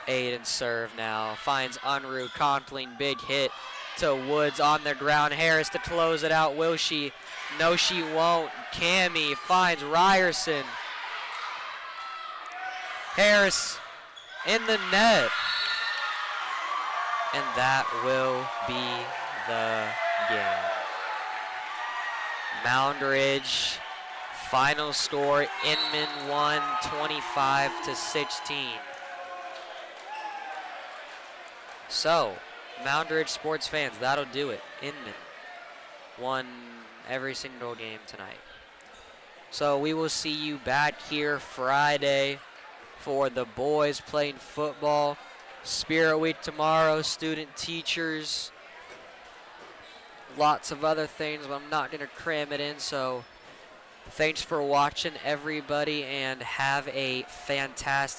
Aiden serve now. Finds Unruh. Conkling, big hit to Woods on the ground. Harris to close it out. Will she? No, she won't. Cammie finds Ryerson. Harris in the net. And that will be the game. Moundridge, final score, Inman won 25-16. So, Moundridge sports fans, that'll do it. Inman won every single game tonight. So we will see you back here Friday for the boys playing football. Spirit Week tomorrow, student teachers, lots of other things, but I'm not going to cram it in. So thanks for watching, everybody, and have a fantastic